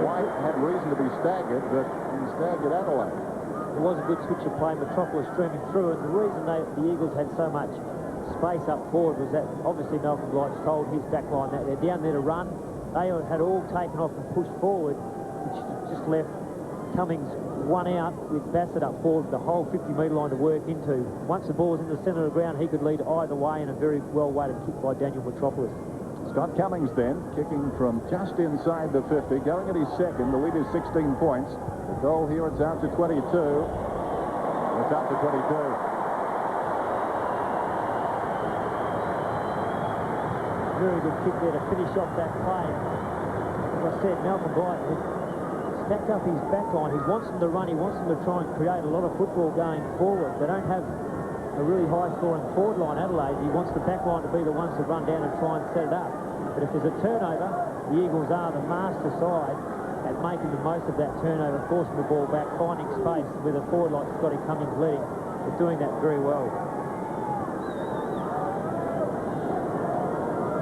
White had reason to be staggered, but he staggered Adelaide. It was a good switch of play, Metropolis streaming through, and the reason the Eagles had so much space up forward was that obviously Malcolm Blight's told his back line that they're down there to run. They had all taken off and pushed forward, which just left Cummings one out with Bassett up forward, the whole 50-metre line to work into. Once the ball was in the centre of the ground, he could lead either way, in a very well-weighted kick by Daniel Metropolis. Scott Cummings then, kicking from just inside the 50, going at his second. The lead is 16 points. The goal here, it's out to 22. It's out to 22. Very good kick there to finish off that play. As I said, Malcolm Blight has stacked up his back line. He wants them to run. He wants them to try and create a lot of football going forward. They don't have a really high-scoring forward line, Adelaide. He wants the back line to be the ones to run down and try and set it up. But if there's a turnover, the Eagles are the master side at making the most of that turnover, forcing the ball back, finding space with a forward like Scotty Cummings leading. They're doing that very well.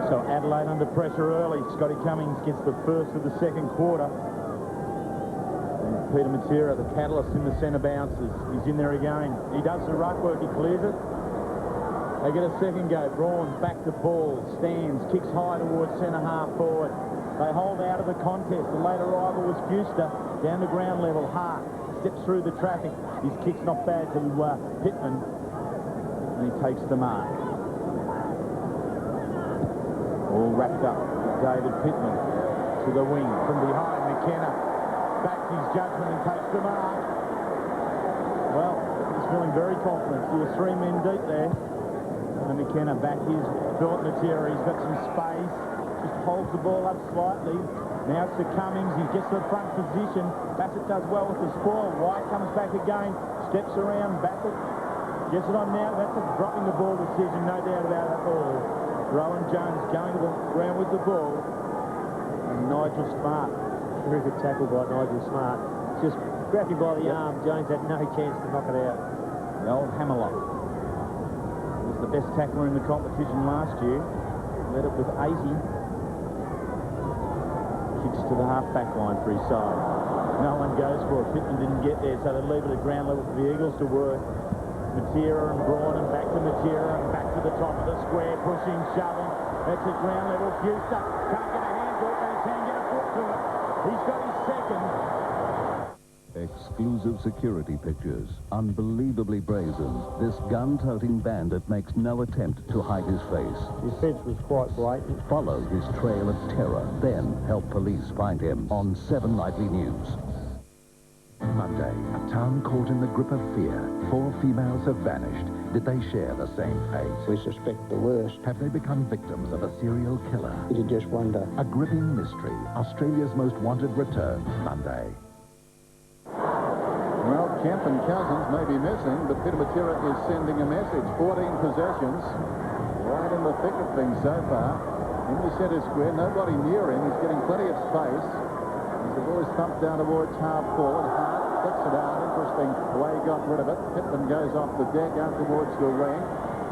So Adelaide under pressure early. Scotty Cummings gets the first of the second quarter. And Peter Matera, the catalyst in the centre bounces. He's in there again. He does the ruck work. He clears it. They get a second go. Braun back to ball. Stands. Kicks high towards centre half forward. They hold out of the contest. The late arrival was Fuster. Down to ground level. Hart steps through the traffic. His kick's not bad to Pittman. And he takes the mark. All wrapped up with David Pittman to the wing from behind. McKenna backs his judgment and takes the mark. Well, he's feeling very confident. He was 3 men deep there. And McKenna back his Philip Matera. He's got some space. Just holds the ball up slightly. Now it's to Cummings. He gets to the front position. Bassett does well with the spoil. White comes back again. Steps around. Bassett gets it on now. That's a dropping the ball decision. No doubt about that ball. Rowan Jones going to the ground with the ball. And Nigel Smart. Very good tackle by Nigel Smart. Just grabbed him by the arm. Jones had no chance to knock it out. The old Hammerlock was the best tackler in the competition last year. Led it with 80. Kicks to the half-back line for his side. No one goes for it. Pittman didn't get there, so they leave it at ground level for the Eagles to work. Matera and Braun, and back to Matera, and back to the top of the square, pushing, shoving. That's at ground level. Fuster can't get a handball, but he can get a foot to it. He's got his second. Exclusive security pictures. Unbelievably brazen. This gun-toting bandit makes no attempt to hide his face. His fence was quite blatant. Follow his trail of terror, then help police find him on 7 Nightly News. Monday, a town caught in the grip of fear. 4 females have vanished. Did they share the same fate? We suspect the worst. Have they become victims of a serial killer? You just wonder. A gripping mystery. Australia's Most Wanted returns Monday. Well, Kemp and Cousins may be missing, but Peter Matera is sending a message. 14 possessions, right in the thick of things so far. In the centre square, nobody near him. He's getting plenty of space. As the ball is thumped down towards half forward. Hart flicks it out. Interesting the way he got rid of it. Pittman goes off the deck out towards the wing.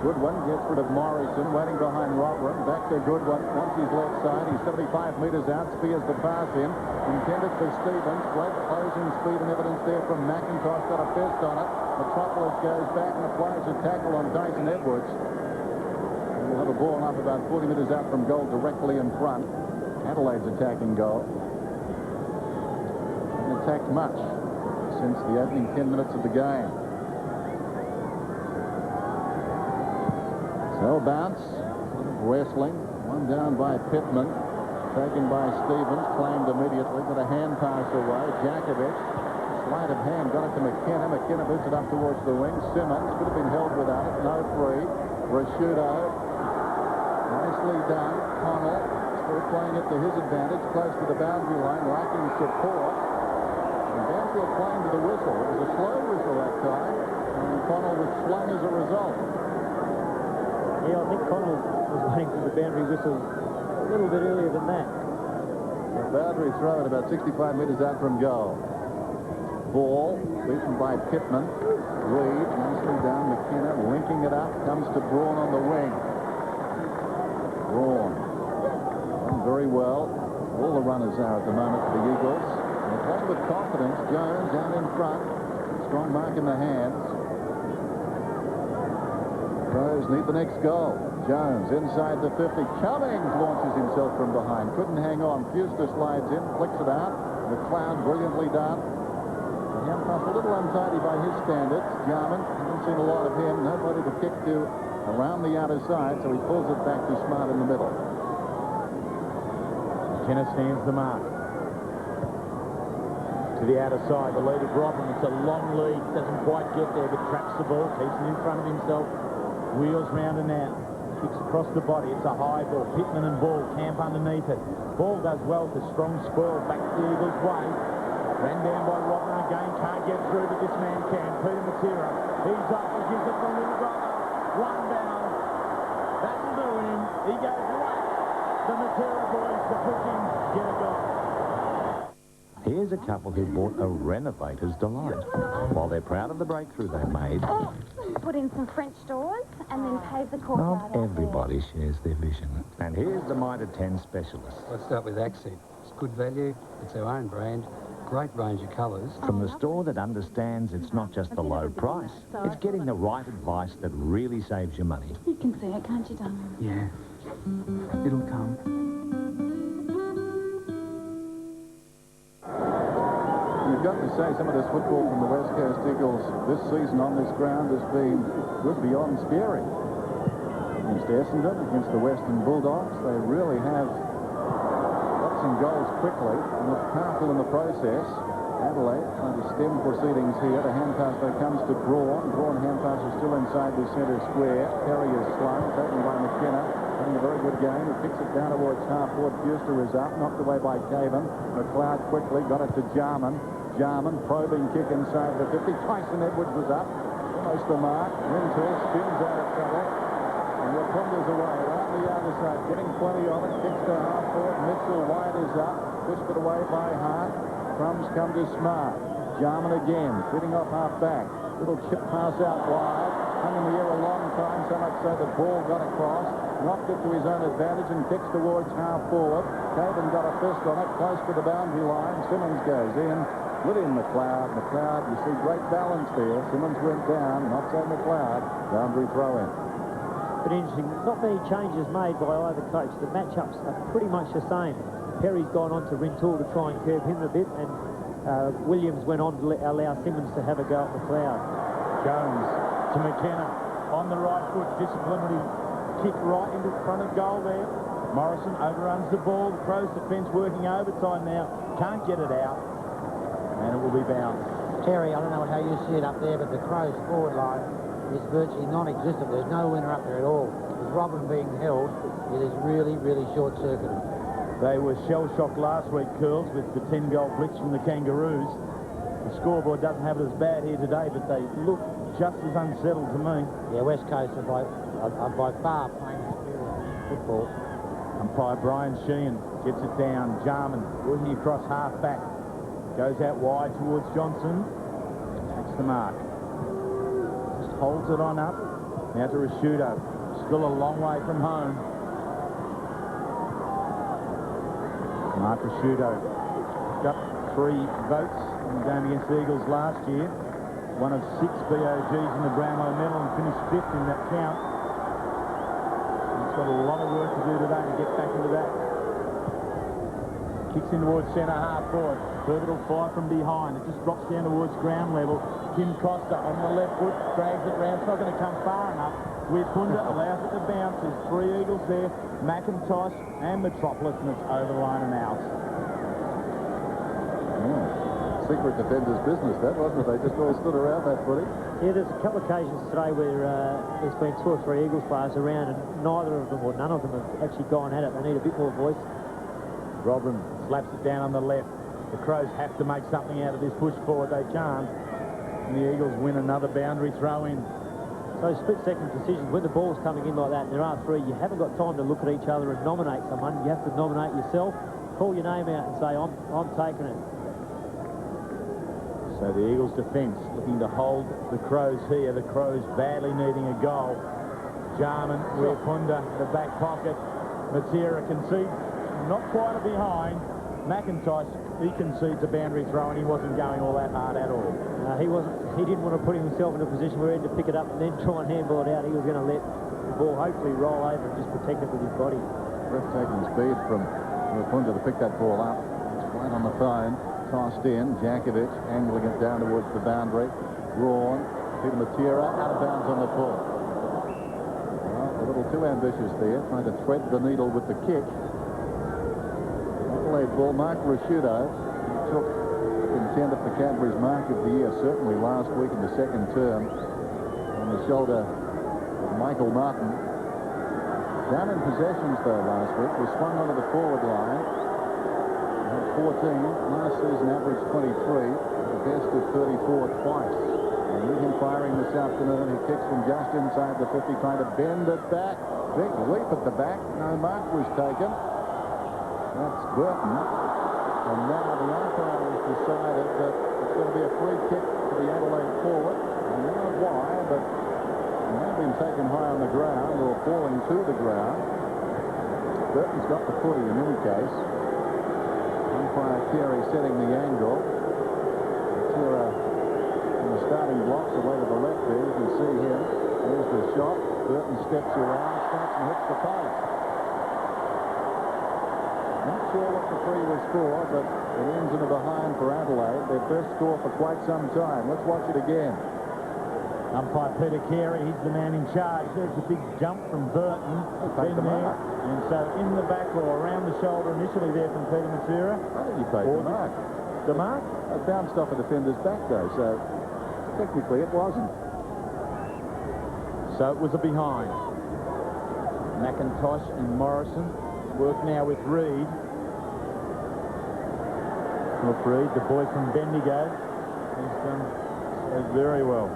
Goodwin gets rid of Morrison, waiting behind Robert. Back to Goodwin, wants his left side. He's 75 metres out, spears the pass in. Intended for Stevens. Great closing speed and evidence there from McIntosh. Got a fist on it. Metropolis goes back and applies a tackle on Dyson Edwards. We'll have a ball up about 40 metres out from goal, directly in front. Adelaide's attacking goal. Haven't attacked much since the opening 10 minutes of the game. So bounce, wrestling, one down by Pittman, taken by Stevens, claimed immediately, got a hand pass away. Jakovic, sleight of hand, got it to McKenna. McKenna moves it up towards the wing. Simmons could have been held without it, no free. Rashudo, nicely done. Connell still playing it to his advantage, close to the boundary line, lacking support. And Banfield playing to the whistle. It was a slow whistle that time, and Connell was flung as a result. Yeah, I think Connell was waiting for the boundary whistle a little bit earlier than that. The boundary throw at about 65 metres out from goal. Ball beaten by Pittman. Reed nicely down. McKenna linking it up. Comes to Braun on the wing. Braun done very well. All the runners are at the moment for the Eagles. They're playing with confidence. Jones down in front. Strong mark in the hands. Crows need the next goal. Jones inside the 50. Cummings launches himself from behind. Couldn't hang on. Fuster slides in, flicks it out. McLeod brilliantly done. The hand pass a little untidy by his standards. Jarman, haven't seen a lot of him. Nobody to kick to around the outer side, so he pulls it back to Smart in the middle. McKenna stands the mark. To the outer side, the lead of Robin. It's a long lead. Doesn't quite get there, but traps the ball. Keeps it in front of himself. Wheels round and out. Kicks across the body. It's a high ball. Pittman and Ball camp underneath it. Ball does well for strong spoil. Back to the Eagles' way. Ran down by Robin again. Can't get through, but this man can. Peter Matera. He's up. He gives it to little brother. One down. That'll do him. He goes right. The Matera boys to push him. Get a goal. Here's a couple who bought a renovator's delight. While they're proud of the breakthrough they made, put in some French doors and then pave the courtyard. not everybody shares their vision. And here's the Mitre 10 specialist. Let's start with Accent. It's good value. It's our own brand. Great range of colours. From the store that understands it's not just the low price, it's getting the right advice that really saves you money. You can see it, can't you, darling? Yeah. It'll come. You've got to say some of this football from the West Coast Eagles this season on this ground has been good beyond scary. Against Essendon, against the Western Bulldogs, they really have got some goals quickly and look powerful in the process. Adelaide trying to stem proceedings here. The hand pass though comes to Braun. Braun hand pass is still inside the centre square. Perry is slung, taken by McKenna. Having a very good game. He kicks it down towards half forward. Fuster is up, knocked away by Caven. McLeod quickly got it to Jarman. Jarman, probing kick inside the 50. Tyson Edwards was up. Almost the mark. Rintoul spins out of trouble. And Wapunda's away around the other side. Getting plenty of it. Kicks to half forward. Mitchell wide is up. Pushed it away by Hart. Crumbs come to Smart. Jarman again. Fitting off half back. Little chip pass out wide. Hung in the air a long time. So much so the ball got across. Knocked it to his own advantage and kicks towards half forward. Caven got a fist on it. Close to the boundary line. Simmons goes in. William McLeod. McLeod, you see great balance there. Simmons went down, not so McLeod. Boundary throw in. But interesting, not many changes made by either coach. The matchups are pretty much the same. Perry's gone on to Rintoul to try and curb him a bit, and Williams went on to allow Simmons to have a go at McLeod. Jones to McKenna on the right foot. Disciplinary kick right into front of goal there. Morrison overruns the ball. The Crows defence working overtime now. Can't get it out. And it will be bounced. Terry, I don't know how you see it up there, but the Crows forward line is virtually non-existent. There's no winner up there at all. With Robin being held, it is really, really short-circuited. They were shell-shocked last week, Curls, with the 10-goal blitz from the Kangaroos. The scoreboard doesn't have it as bad here today, but they look just as unsettled to me. Yeah, West Coast are by far playing superior football. Umpire Brian Sheehan gets it down. Jarman working across half back. Goes out wide towards Johnson. Takes the mark. Just holds it on up. Now to Rashudo. Still a long way from home. Mark Rashudo got 3 votes in the game against the Eagles last year. One of 6 BOGs in the Brownlow medal and finished 5th in that count. He's got a lot of work to do today to get back into that. Kicks in towards centre half forward. Herbert will fire from behind. It just drops down towards ground level. Kim Costa on the left foot, drags it round. It's not going to come far enough. Weirpunda allows it to bounce. There's 3 Eagles there. McIntosh and Metropolis, and it's over the line and out. Secret defender's business, that wasn't it? They just all stood around that footy. Yeah, there's a couple of occasions today where there's been 2 or 3 Eagles players around, and neither of them or none of them have actually gone at it. They need a bit more voice. Robin slaps it down on the left. The Crows have to make something out of this push forward. They can't. And the Eagles win another boundary throw in. So split-second decisions, when the ball's coming in like that, and there are 3, you haven't got time to look at each other and nominate someone. You have to nominate yourself, call your name out and say, I'm taking it. So the Eagles defence looking to hold the Crows here. The Crows badly needing a goal. Jarman, Weirpunda, the back pocket. Matera concedes, not quite behind. McIntosh, he concedes a boundary throw, and he wasn't going all that hard at all. He didn't want to put himself in a position where he had to pick it up and then try and handball it out. He was going to let the ball hopefully roll over and just protect it with his body. Breathtaking speed from Weirpunda to pick that ball up. It's flat on the phone. Tossed in. Jakovic angling it down towards the boundary. Braun. Peter Matera out of bounds on the pull. Well, a little too ambitious there, trying to thread the needle with the kick. Adelaide ball. Mark Rashudo took contender for Cadbury's Mark of the Year, certainly last week in the second term, on the shoulder of Michael Martin. Down in possessions, though, last week. Was swung onto the forward line. Had 14. Last season averaged 23. The best of 34 twice. And with him firing this afternoon, he kicks from just inside the 50, trying to bend it back. Big leap at the back. No mark was taken. That's Burton. And now the umpire has decided that it's going to be a free kick to the Adelaide forward. I don't know why, but it may have been taken high on the ground or falling to the ground. Burton's got the footy in any case. Umpire Carey setting the angle. Matera in the starting blocks away to the left there. You can see him. There's the shot. Burton steps around, snaps and hits the post. Not sure what the free was for, but it ends in a behind for Adelaide. Their first score for quite some time. Let's watch it again. Umpire Peter Carey, he's the man in charge. There's a big jump from Burton. Take the mark. And so in the back or around the shoulder initially there from Peter Matera. I think he played the mark. The mark? It bounced off a defender's back, though, so technically it wasn't. So it was a behind. McIntosh and Morrison work now with Reid. Look, Reid, the boy from Bendigo, he's done very well.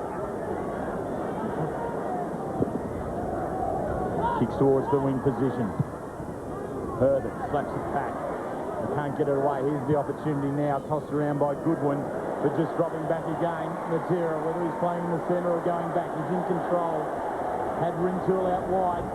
Kicks towards the wing position. Herbert slaps it back. They can't get it away. Here's the opportunity now. Tossed around by Goodwin, but just dropping back again. Matera, whether he's playing in the centre or going back, he's in control. Had Rintoul out wide.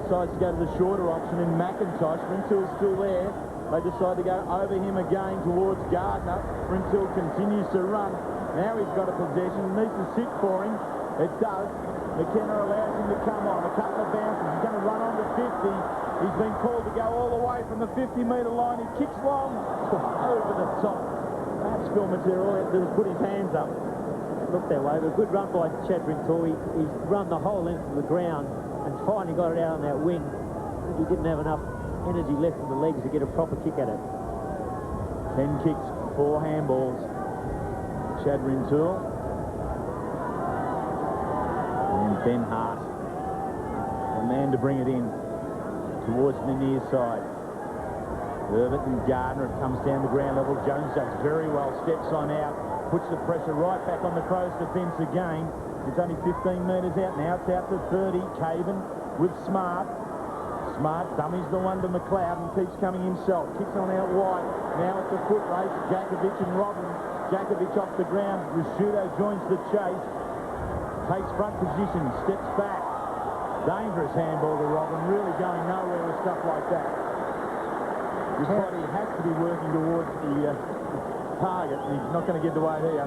Decides to go to the shorter option in McIntosh. Rintoul's still there. They decide to go over him again towards Gardner. Rintoul continues to run. Now he's got a possession. Needs to sit for him. It does. McKenna allows him to come on. A couple of bounces. He's going to run on to 50. He's been called to go all the way from the 50-metre line. He kicks long over the top. That's Phil Matera. All he had to do was put his hands up. It looked that way, but a good run by Chad Rintoul. He's run the whole length of the ground and finally got it out on that wing. I think he didn't have enough energy left in the legs to get a proper kick at it. 10 kicks, 4 handballs. Chad Rintoul. And Ben Hart, the man to bring it in towards the near side. Herbert and Gardner. It comes down the ground level. Jones does very well. Steps on out. Puts the pressure right back on the Crows' defence again. It's only 15 metres out now. It's out to 30. Caven with Smart. Smart dummies the one to McLeod and keeps coming himself. Kicks on out wide. Now it's a foot race. Jakovic and Robbins. Jakovic off the ground. Risciuto joins the chase. Takes front position. Steps back. Dangerous handball to Robin. Really going nowhere with stuff like that. His body has to be working towards the target. He's not going to get away here.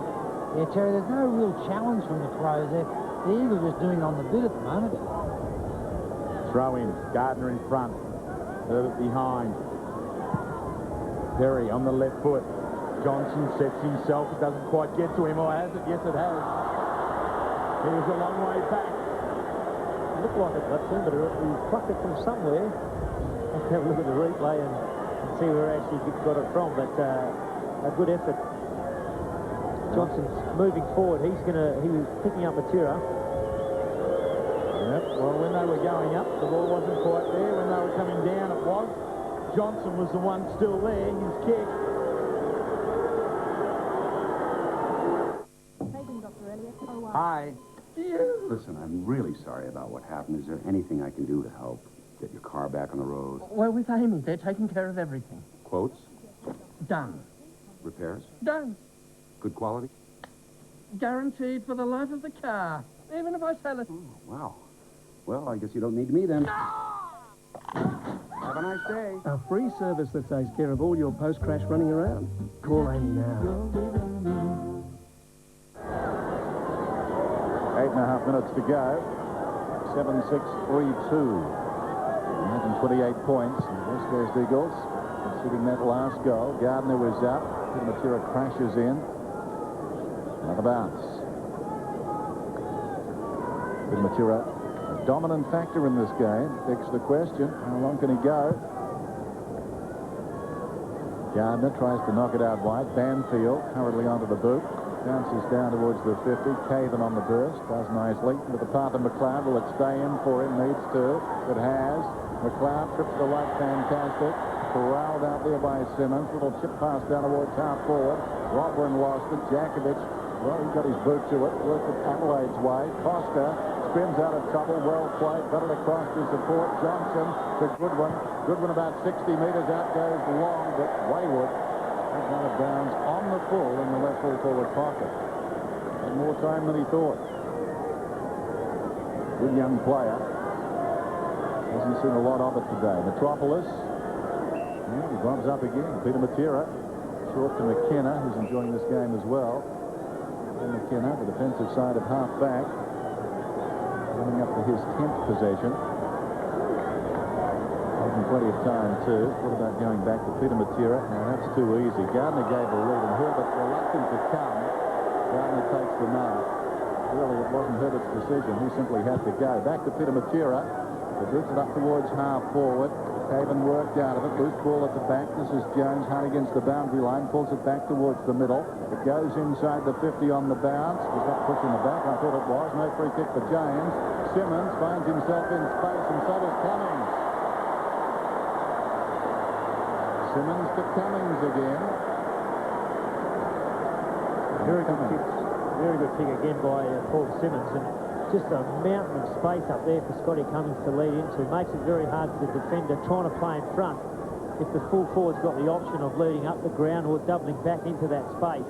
Yeah, Terry, there's no real challenge from the Crows there. The Eagles are just doing on the bit at the moment. Throw in. Gardner in front. Herbert behind. Perry on the left foot. Johnson sets himself. It doesn't quite get to him, or has it? Yes, it has. He was a long way back. It looked like it got to him, but he plucked it from somewhere. Let's have a look at the replay and see where actually he got it from. But a good effort. Johnson's moving forward. He was picking up Matera. Yep. Well, when they were going up, the ball wasn't quite there. When they were coming down, it was. Johnson was the one still there. His kick. Hi. Listen, I'm really sorry about what happened. Is there anything I can do to help get your car back on the road? Well, with Amy, they're taking care of everything. Quotes? Done. Repairs? Done. Good quality? Guaranteed for the life of the car, even if I sell it. Oh, wow. Well, I guess you don't need me then. Have a nice day. A free service that takes care of all your post-crash running around. Call Amy now. 8.5 minutes to go. 7-6-3-2. 128 points. And the West Coast Eagles conceding that last goal. Gardner was up. Matera crashes in. Another bounce. Matera, a dominant factor in this game. Begs the question, how long can he go? Gardner tries to knock it out wide. Banfield hurriedly onto the boot. Bounces down towards the 50. Caven on the burst. Does nicely. Into the path of McLeod. Will it stay in for him? Needs to. It has. McLeod trips the right. Fantastic. Corralled out there by Simmons. Little chip pass down towards half forward. Robin lost it. Jakovic, well, he got his boot to it. Worked it Adelaide's way. Costa spins out of trouble. Well played. Got it across to support. Johnson to Goodwin. Goodwin about 60 metres out goes long, but wayward. That one of bounds on the full in the left full forward pocket. Had more time than he thought. Good young player. Hasn't seen a lot of it today. Metropolis. Yeah, he bumps up again. Peter Matera. Short to McKenna, who's enjoying this game as well. And McKenna, the defensive side of half back. Running up to his 10th possession. Plenty of time too. What about going back to Peter Matera? Now that's too easy. Gardner gave the lead and Herbert reluctant to come. Gardner takes the mark. Really, it wasn't Herbert's decision. He simply had to go. Back to Peter Matera. He boots it up towards half forward. Caven worked out of it. Loose ball at the back. This is Jones. Hard against the boundary line. Pulls it back towards the middle. It goes inside the 50 on the bounce. Was that push in the back? I thought it was. No free kick for James. Simmons finds himself in space and so does Cummings. Simmons to Cummings again. Very good kick again by Paul Simmons, and just a mountain of space up there for Scotty Cummings to lead into. Makes it very hard for the defender trying to play in front if the full forward's got the option of leading up the ground or doubling back into that space.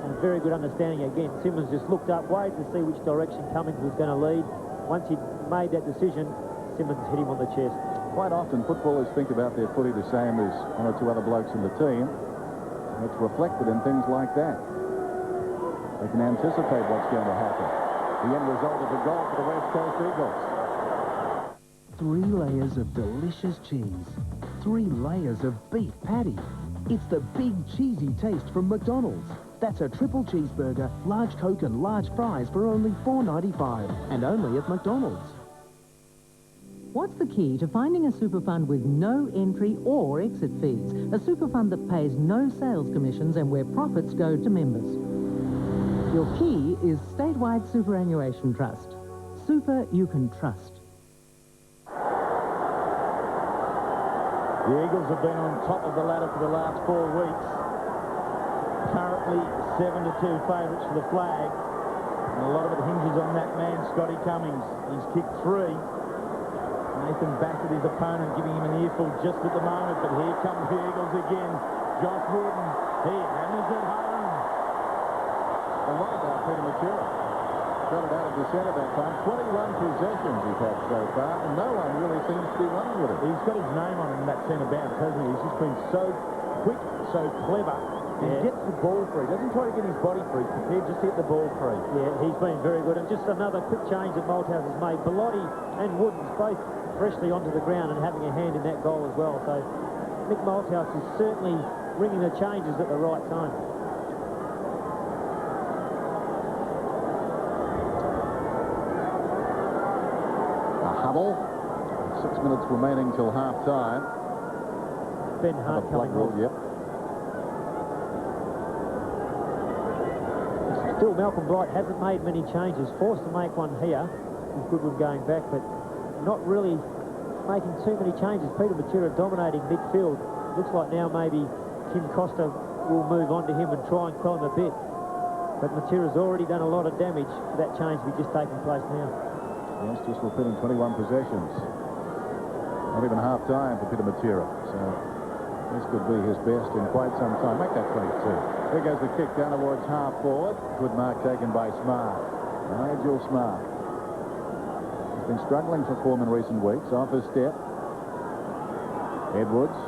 And a very good understanding again. Simmons just looked up, waited to see which direction Cummings was going to lead. Once he'd made that decision, Simmons hit him on the chest. Quite often, footballers think about their footy the same as one or two other blokes in the team. And it's reflected in things like that. They can anticipate what's going to happen. The end result is a goal for the West Coast Eagles. 3 layers of delicious cheese. 3 layers of beef patty. It's the big cheesy taste from McDonald's. That's a triple cheeseburger, large Coke and large fries for only $4.95. And only at McDonald's. What's the key to finding a super fund with no entry or exit fees? A super fund that pays no sales commissions and where profits go to members. Your key is Statewide Superannuation Trust. Super you can trust. The Eagles have been on top of the ladder for the last 4 weeks. Currently 7-2 favourites for the flag. And a lot of it hinges on that man, Scotty Cummings. He's kicked 3. Nathan Bassett, his opponent, giving him an earful just at the moment. But here come the Eagles again. Josh Wooden, he hammers it home. And what about Peter Matura? Got it out of the centre that time. 21 possessions he's had so far, and no one really seems to be running with it. He's got his name on him in that centre bounce, hasn't he? He's just been so quick, so clever. He gets the ball free. Doesn't try to get his body free. He's prepared just to hit the ball free. Yeah, he's been very good. And just another quick change that Malthouse has made. Bellotti and Woodens both freshly onto the ground and having a hand in that goal as well. So Mick Malthouse is certainly ringing the changes at the right time. A huddle. 6 minutes remaining till half-time. Ben Hart coming on. Yep. Still, Malcolm Bright hasn't made many changes. Forced to make one here. He's good with going back, but not really making too many changes. Peter Matura dominating midfield. Looks like now maybe Kim Costa will move on to him and try and quell him a bit. But Matura's already done a lot of damage for that change to be just taking place now. Yes, just repeating 21 possessions. Not even half-time for Peter Matura. So this could be his best in quite some time. Make that 22. There goes the kick down towards half-forward. Good mark taken by Smart. Nigel Smart. He's been struggling for form in recent weeks. Off his step. Edwards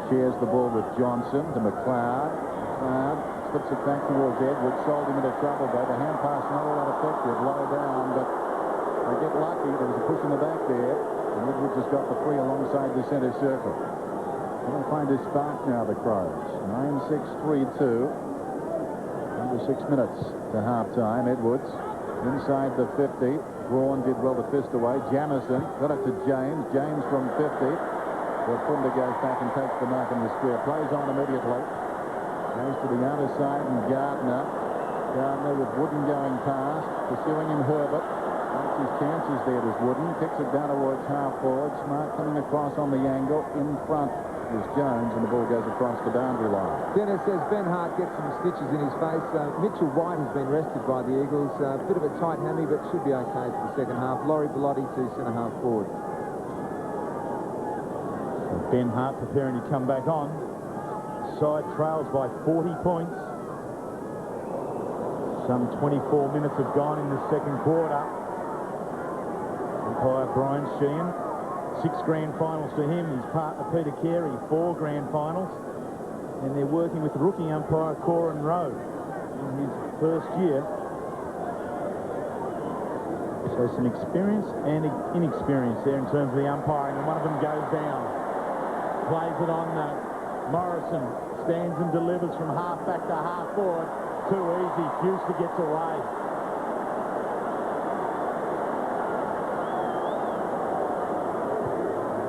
shares the ball with Johnson to McLeod. McLeod slips it back towards Edwards. Sold him into trouble, though. The hand pass not all that effective. Low down, but they get lucky. There was a push in the back there. And Edwards has got the free alongside the centre circle. They'll find his spark now, the Crows. 9-6-3-2. Under 6 minutes to half-time. Edwards inside the 50. Braun did well to fist away. Jamison got it to James. James from 50. Funda goes back and takes the mark in the square. Plays on immediately. Goes to the outer side and Gardner. Gardner with Wooden going past. Pursuing him Herbert. Makes his chances there with Wooden. Kicks it down towards half-forward. Smart coming across on the angle. In front is Jones, and the ball goes across the boundary line. Dennis says Ben Hart gets some stitches in his face. Mitchell White has been rested by the Eagles. A bit of a tight hammy, but should be okay for the second half. Laurie Bellotti to centre-half forward. So Ben Hart preparing to come back on. Side trails by 40 points. Some 24 minutes have gone in the second quarter. Umpire Brian Sheehan. 6 grand finals to him. His partner Peter Carey, 4 grand finals. And they're working with rookie umpire Corin Rowe in his first year. So some experience and inexperience there in terms of the umpiring. And one of them goes down. Plays it on Morrison. Stands and delivers from half-back to half-forward. Too easy. Fuster gets away.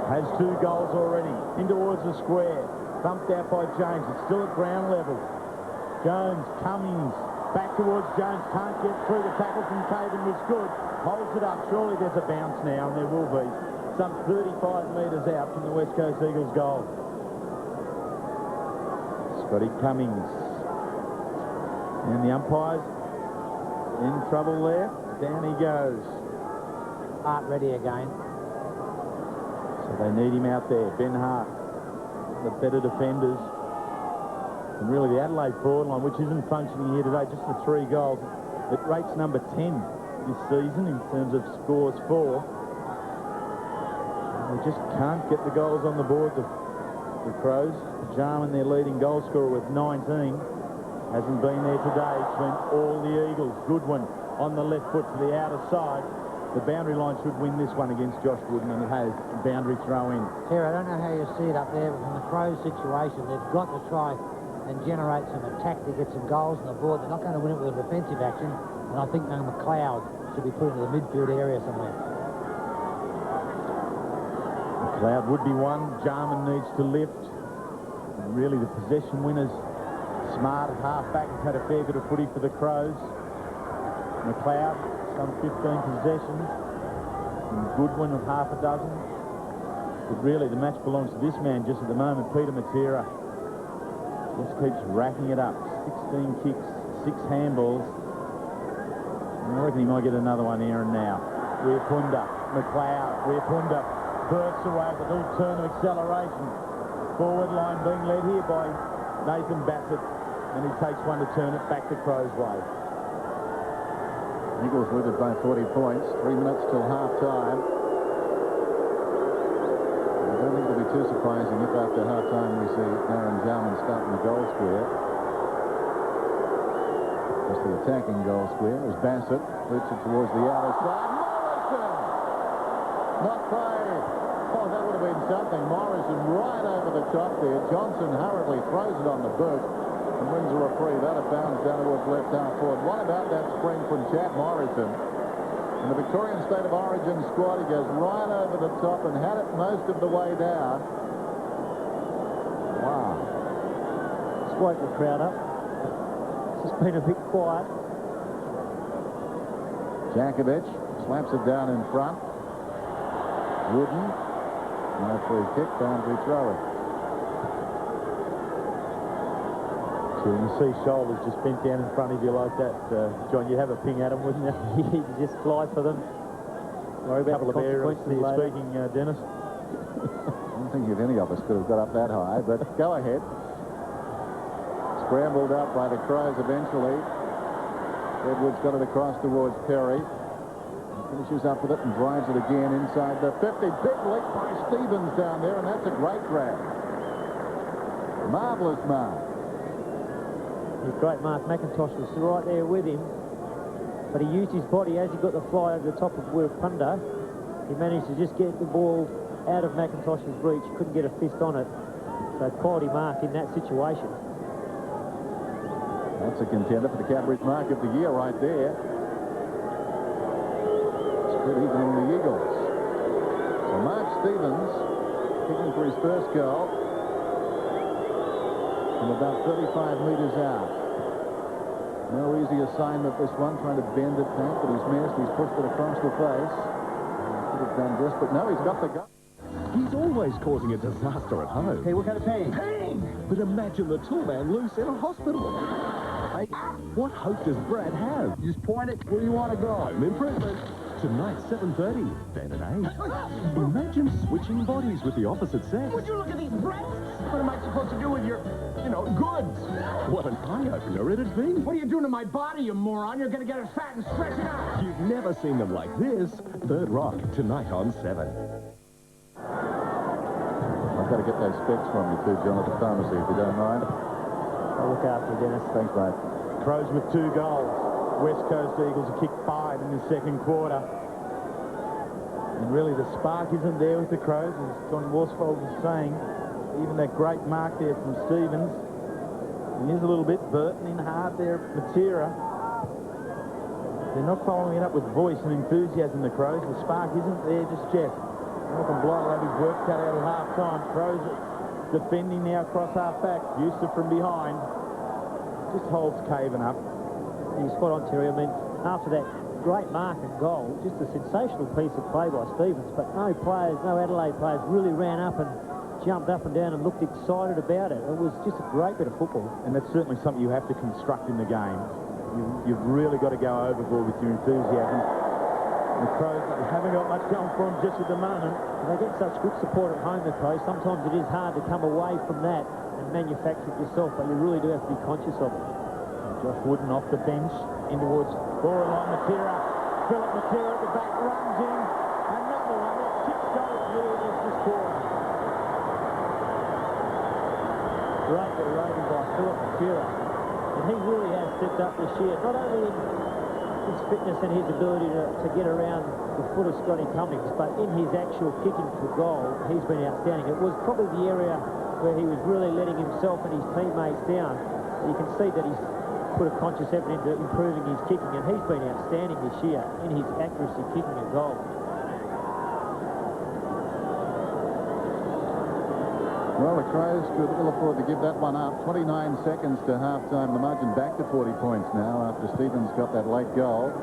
Has 2 goals already. In towards the square. Thumped out by Jones. It's still at ground level. Jones, Cummings, back towards Jones. Can't get through. The tackle from Caven was good. Holds it up. Surely there's a bounce now, and there will be. Some 35 metres out from the West Coast Eagles goal. Scotty Cummings. And the umpire's in trouble there. Down he goes. Hart ready again. So they need him out there. Ben Hart, the better defenders. And really the Adelaide forward line, which isn't functioning here today, just the 3 goals. It rates number 10 this season in terms of scores for. And they just can't get the goals on the board, the Crows. Jarman, their leading goal scorer with 19. Hasn't been there today. It's been all the Eagles. Goodwin on the left foot to the outer side. The boundary line should win this one against Josh Wooden, and it has. Boundary throw in. Terry, I don't know how you see it up there, but from the Crows situation, they've got to try and generate some attack to get some goals on the board. They're not going to win it with a defensive action, and I think McLeod should be put into the midfield area somewhere. McLeod would be one. Jarman needs to lift. And really the possession winners. Smart at half-back has had a fair bit of footy for the Crows. McLeod, some 15 possessions. And Goodwin with half a dozen. But really, the match belongs to this man just at the moment, Peter Matera. Just keeps racking it up. 16 kicks, 6 handballs. And I reckon he might get another one here and now. Weapunda, McLeod, Weapunda bursts away with a little turn of acceleration. Forward line being led here by Nathan Bassett. And he takes one to turn it back to Crow's way. Eagles lead it by 40 points. 3 minutes till half-time. I don't think it'll be too surprising if after half-time we see Aaron Jarman starting the goal square. Just the attacking goal square as Bassett puts it towards the outer side. Morrison! Not played. Oh, that would have been something. Morrison right over the top there. Johnson hurriedly throws it on the boot and wins a reprieve. That had bounced down towards left half forward. What about that spring from Chad Morrison? In the Victorian State of Origin squad, he goes right over the top and had it most of the way down. Wow. Let's wake the crowd up. It's just been a bit quiet. Jakovic slaps it down in front. Wooden. No free kick, boundary throw it. So you see shoulders just bent down in front of you like that, John, you'd have a ping at them, wouldn't you? You just fly for them. Worry about a couple of errors here speaking, Dennis. I don't think if any of us could have got up that high, but go ahead. Scrambled up by the Crows eventually. Edwards got it across towards Perry. Finishes up with it and drives it again inside the 50. Big leap by Stevens down there, and that's a great grab. Marvellous mark. Great mark. McIntosh was right there with him, but he used his body as he got the fly over the top of Weapunda. He managed to just get the ball out of McIntosh's reach. Couldn't get a fist on it. So quality mark in that situation. That's a contender for the Cadbury's Mark of the Year right there. Split even in the Eagles. So Mark Stevens kicking for his first goal. From about 35 metres out. No easy assignment this one, trying to bend it back, but he's missed. He's pushed it across the face. Could have done this, but no, he's got the gun. He's always causing a disaster at home. Hey, what kind of pain? Pain! But imagine the tall man loose in a hospital. Hey, what hope does Brad have? Just point it where you want to go. Home improvement. Tonight, 7:30. Then at 8. Imagine switching bodies with the opposite sex. Would you look at these breasts? What am I supposed to do with your, goods? What an eye-opener it'd be. What are you doing to my body, you moron? You're going to get it fat and stretch it out. You've never seen them like this. Third Rock, tonight on 7. I've got to get those specs from you too, John, at the pharmacy, if you don't mind. I'll look after you, Dennis. Thanks, mate. Crows with 2 goals. West Coast Eagles have kicked 5 in the second quarter. And really the spark isn't there with the Crows, as John Worsfold was saying. Even that great mark there from Stevens. And here's a little bit Burton in hard there, Matera. They're not following it up with voice and enthusiasm, the Crows. The spark isn't there just yet. Malcolm Blight will have his work cut out at half-time. Crows defending now across half-back. Eustace from behind. Just holds Caven up. He's spot on, Terry. I mean, after that great mark and goal, just a sensational piece of play by Stevens, but no Adelaide players really ran up and jumped up and down and looked excited about it. It was just a great bit of football. And that's certainly something you have to construct in the game. You've really got to go overboard with your enthusiasm. The Crows haven't got much going for them just at the moment. They get such good support at home, the Crows. Sometimes it is hard to come away from that and manufacture it yourself, but you really do have to be conscious of it. Josh Wooden off the bench in towards forward line. Matera. Philip Matera at the back runs in. Another one. That's 6 goals really this quarter. Great bit of roving by Philip Matera. And he really has stepped up this year, not only in his fitness and his ability to get around the foot of Scotty Cummings, but in his actual kicking for goal, he's been outstanding. It was probably the area where he was really letting himself and his teammates down. You can see that he's put a conscious effort into improving his kicking, and he's been outstanding this year in his accuracy kicking a goal. Well, the Crows could ill afford to give that one up. 29 seconds to half-time. The margin back to 40 points now after Stevens got that late goal.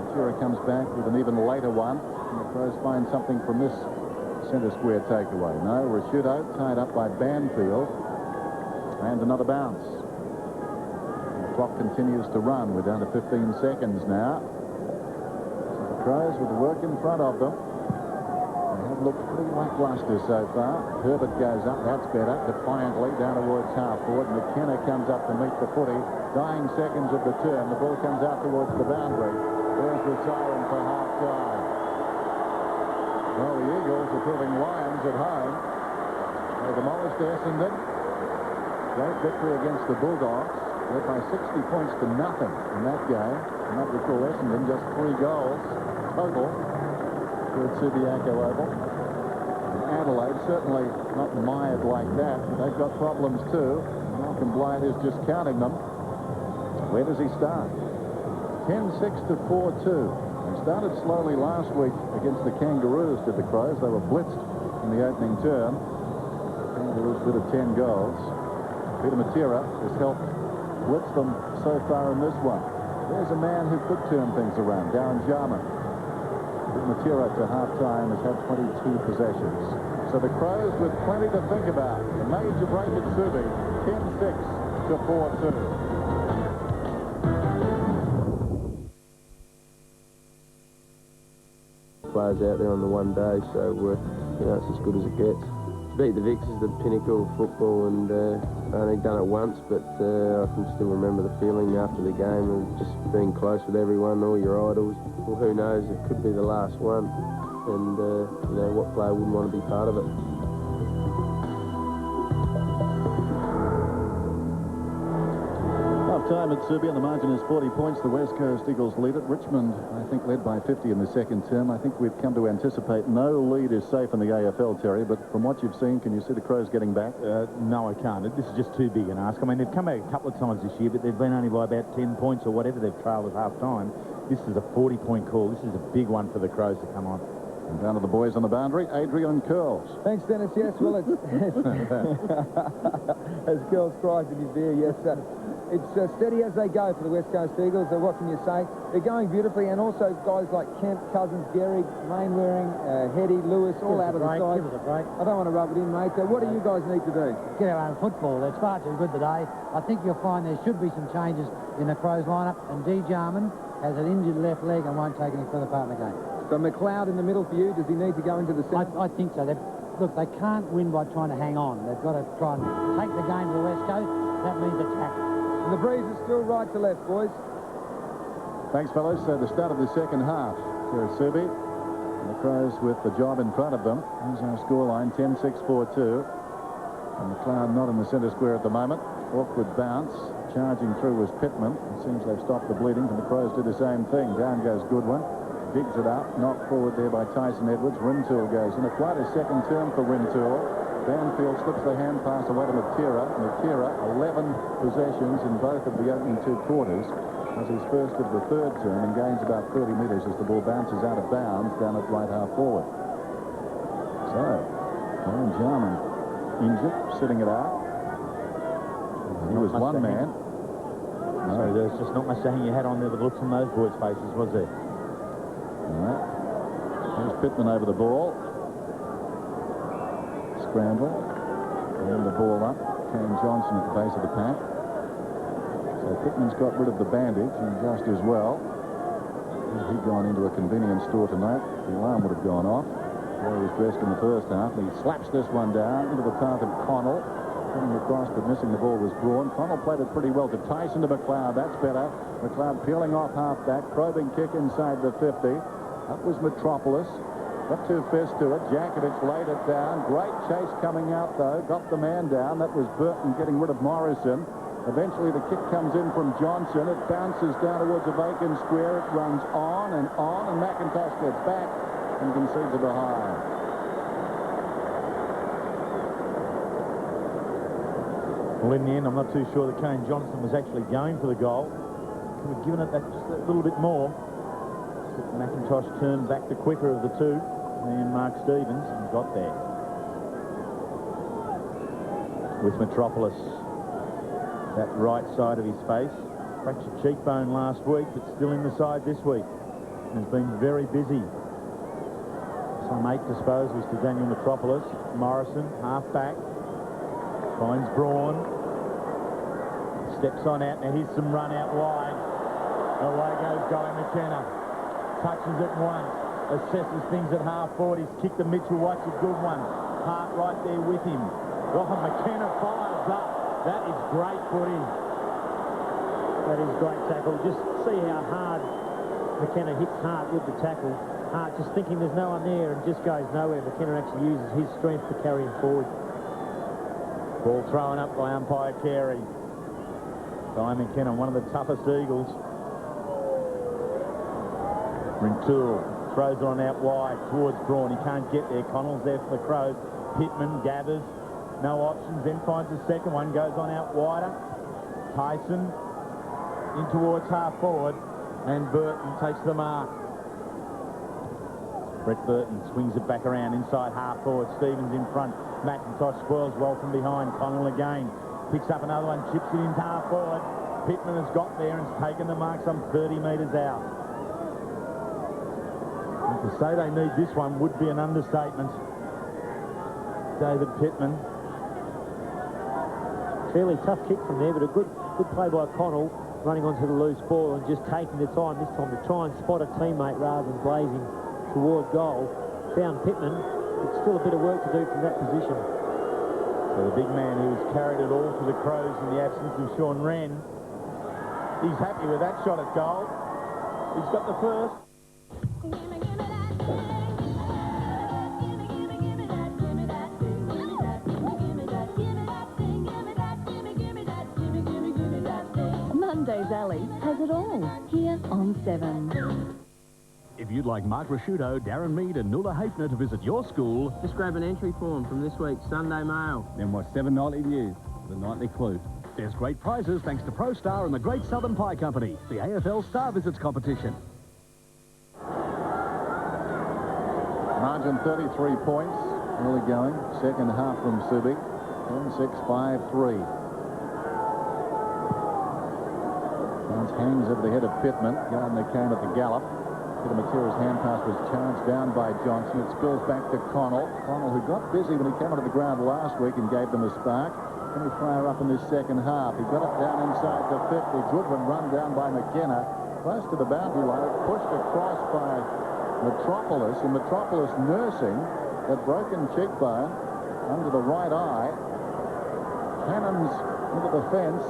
Matera comes back with an even later one. And the Crows find something from this centre square takeaway. No, Rashudo tied up by Banfield. And another bounce. The clock continues to run. We're down to 15 seconds now. So the Crows with the work in front of them. They have looked pretty lackluster so far. Herbert goes up. That's better. Defiantly down towards half forward. McKenna comes up to meet the footy. Dying seconds of the turn. The ball comes out towards the boundary. There's the siren for half-time. Well, the Eagles are proving lions at home. They demolished Essendon. Great victory against the Bulldogs. Led by 60 points to nothing in that game. And that would call Essendon just 3 goals total here at Subiaco Oval. And Adelaide certainly not mired like that, but they've got problems too. Malcolm Blight is just counting them. Where does he start? 10-6 to 4-2. They started slowly last week against the Kangaroos, did the Crows. They were blitzed in the opening term. Kangaroos bid of 10 goals. Peter Matera has helped blitz them so far in this one. There's a man who could turn things around, Darren Jarman. Peter Matera to half-time has had 22 possessions. So the Crows with plenty to think about. A major break at Subi, 10-6 to 4-2. Players out there on the one day, so you know, it's as good as it gets. To beat the Vicks is the pinnacle of football, and I only done it once, but I can still remember the feeling after the game of just being close with everyone, all your idols. Well, who knows, it could be the last one, and you know, what player wouldn't want to be part of it? Time at Subi, and the margin is 40 points. The West Coast Eagles lead it. Richmond, I think, led by 50 in the second term. I think we've come to anticipate no lead is safe in the AFL, Terry, but from what you've seen, can you see the Crows getting back? No, I can't. This is just too big an ask. I mean, they've come back a couple of times this year, but they've been only by about 10 points or whatever they've trailed at half-time. This is a 40-point call. This is a big one for the Crows to come on. And down to the boys on the boundary, Adrian Curls. Thanks, Dennis. Yes, well, it's as Curls cries in his beer, yes. It's steady as they go for the West Coast Eagles. What can you say? They're going beautifully, and also guys like Kemp, Cousins, Gehrig, Mainwaring, Heady, Lewis, all out of the side. Give us a break. I don't want to rub it in, mate. What do you guys need to do? Get our own football. It's far too good today. I think you'll find there should be some changes in the Crows lineup, and D. Jarman has an injured left leg and won't take any further part in the game. So McLeod in the middle for you. Does he need to go into the centre? I think so. Look, they can't win by trying to hang on. They've got to try and take the game to the West Coast. That means attack. And the breeze is still right to left, boys. Thanks, fellas. So the start of the second half here at Subi. The Crows with the job in front of them. Here's our scoreline, 10-6, 4-2. And McLeod not in the centre square at the moment. Awkward bounce. Charging through was Pittman. It seems they've stopped the bleeding, and the Crows do the same thing. Down goes Goodwin. Digs it up. Knocked forward there by Tyson Edwards. Rintoul goes in. Quite a second term for Rintoul. Banfield slips the hand pass away to Matera. Matera, 11 possessions in both of the opening 2 quarters. As his first of the third term and gains about 30 metres as the ball bounces out of bounds down at right half forward. So, Darren Jarman injured, sitting it out. He was one man. No, there's just not much to hang your hat on there with looks on those boys' faces, was there? All right. There's Pittman over the ball. Scramble. And the ball up. Kane Johnson at the base of the pack. So Pittman's got rid of the bandage, and just as well. Had he gone into a convenience store tonight, the alarm would have gone off. He was dressed in the first half, and he slaps this one down into the path of Connell. Coming across, but missing the ball was Braun. Connell played it pretty well to Tyson to McLeod. That's better. McLeod peeling off half-back. Probing kick inside the 50. That was Metropolis. Got 2 fists to it. Jakovic laid it down. Great chase coming out, though. Got the man down. That was Burton getting rid of Morrison. Eventually, the kick comes in from Johnson. It bounces down towards a vacant square. It runs on, and McIntosh gets back and concedes a behind. Well, in the end, I'm not too sure that Kane Johnson was actually going for the goal. Could have given it that just a little bit more. McIntosh turned back the quicker of the two, and Mark Stevens, and got there. With Metropolis, that right side of his face. Fractured cheekbone last week, but still in the side this week. And has been very busy. Some 8 disposals to Daniel Metropolis. Morrison, half-back. Finds Braun. Steps on out. Now here's some run out wide. Away goes Guy McKenna. Touches it once. Assesses things at half-forward. He's kicked the Mitchell Watch, a good one. Hart right there with him. Oh, McKenna fires up. That is great footy. That is great tackle. Just see how hard McKenna hits Hart with the tackle. Hart just thinking there's no one there and just goes nowhere. McKenna actually uses his strength to carry him forward. Ball thrown up by umpire Carey. Guy McKenna, one of the toughest Eagles. Rintoul throws it on out wide towards Braun. He can't get there. Connell's there for the Crows. Pittman gathers. No options. Then finds the second one. Goes on out wider. Tyson in towards half forward. And Burton takes the mark. Brett Burton swings it back around inside half forward. Stevens in front. McIntosh spoils well from behind. Connell again. Picks up another one. Chips it into half forward. Pittman has got there and has taken the mark some 30 metres out. And to say they need this one would be an understatement. David Pittman. Fairly tough kick from there, but a good play by Connell, running onto the loose ball and just taking the time this time to try and spot a teammate rather than blazing toward goal. Found Pittman, but still a bit of work to do from that position. So the big man who's carried it all for the Crows in the absence of Sean Wren, he's happy with that shot at goal. He's got the first. Monday's Alley has it all, here on 7. If you'd like Mark Rasciuto, Darren Mead and Nuala Hafner to visit your school, Just grab an entry form from this week's Sunday Mail. then watch 7 Nightly News, the Nightly Clue. There's great prizes thanks to ProStar and the Great Southern Pie Company, the AFL Star Visits competition. Margin 33 points. Early going. Second half from Subi. 10-6-5-3. Jones hangs over the head of Pittman. Gardner came at the gallop. Matera's hand pass was charged down by Johnson. It spills back to Connell. Connell, who got busy when he came onto the ground last week and gave them a spark. Can he fire up in this second half? He got it down inside the 50. Good one run down by McKenna. Close to the boundary line. Pushed across by Metropolis. And Metropolis nursing that broken cheekbone under the right eye. Cannons into the fence.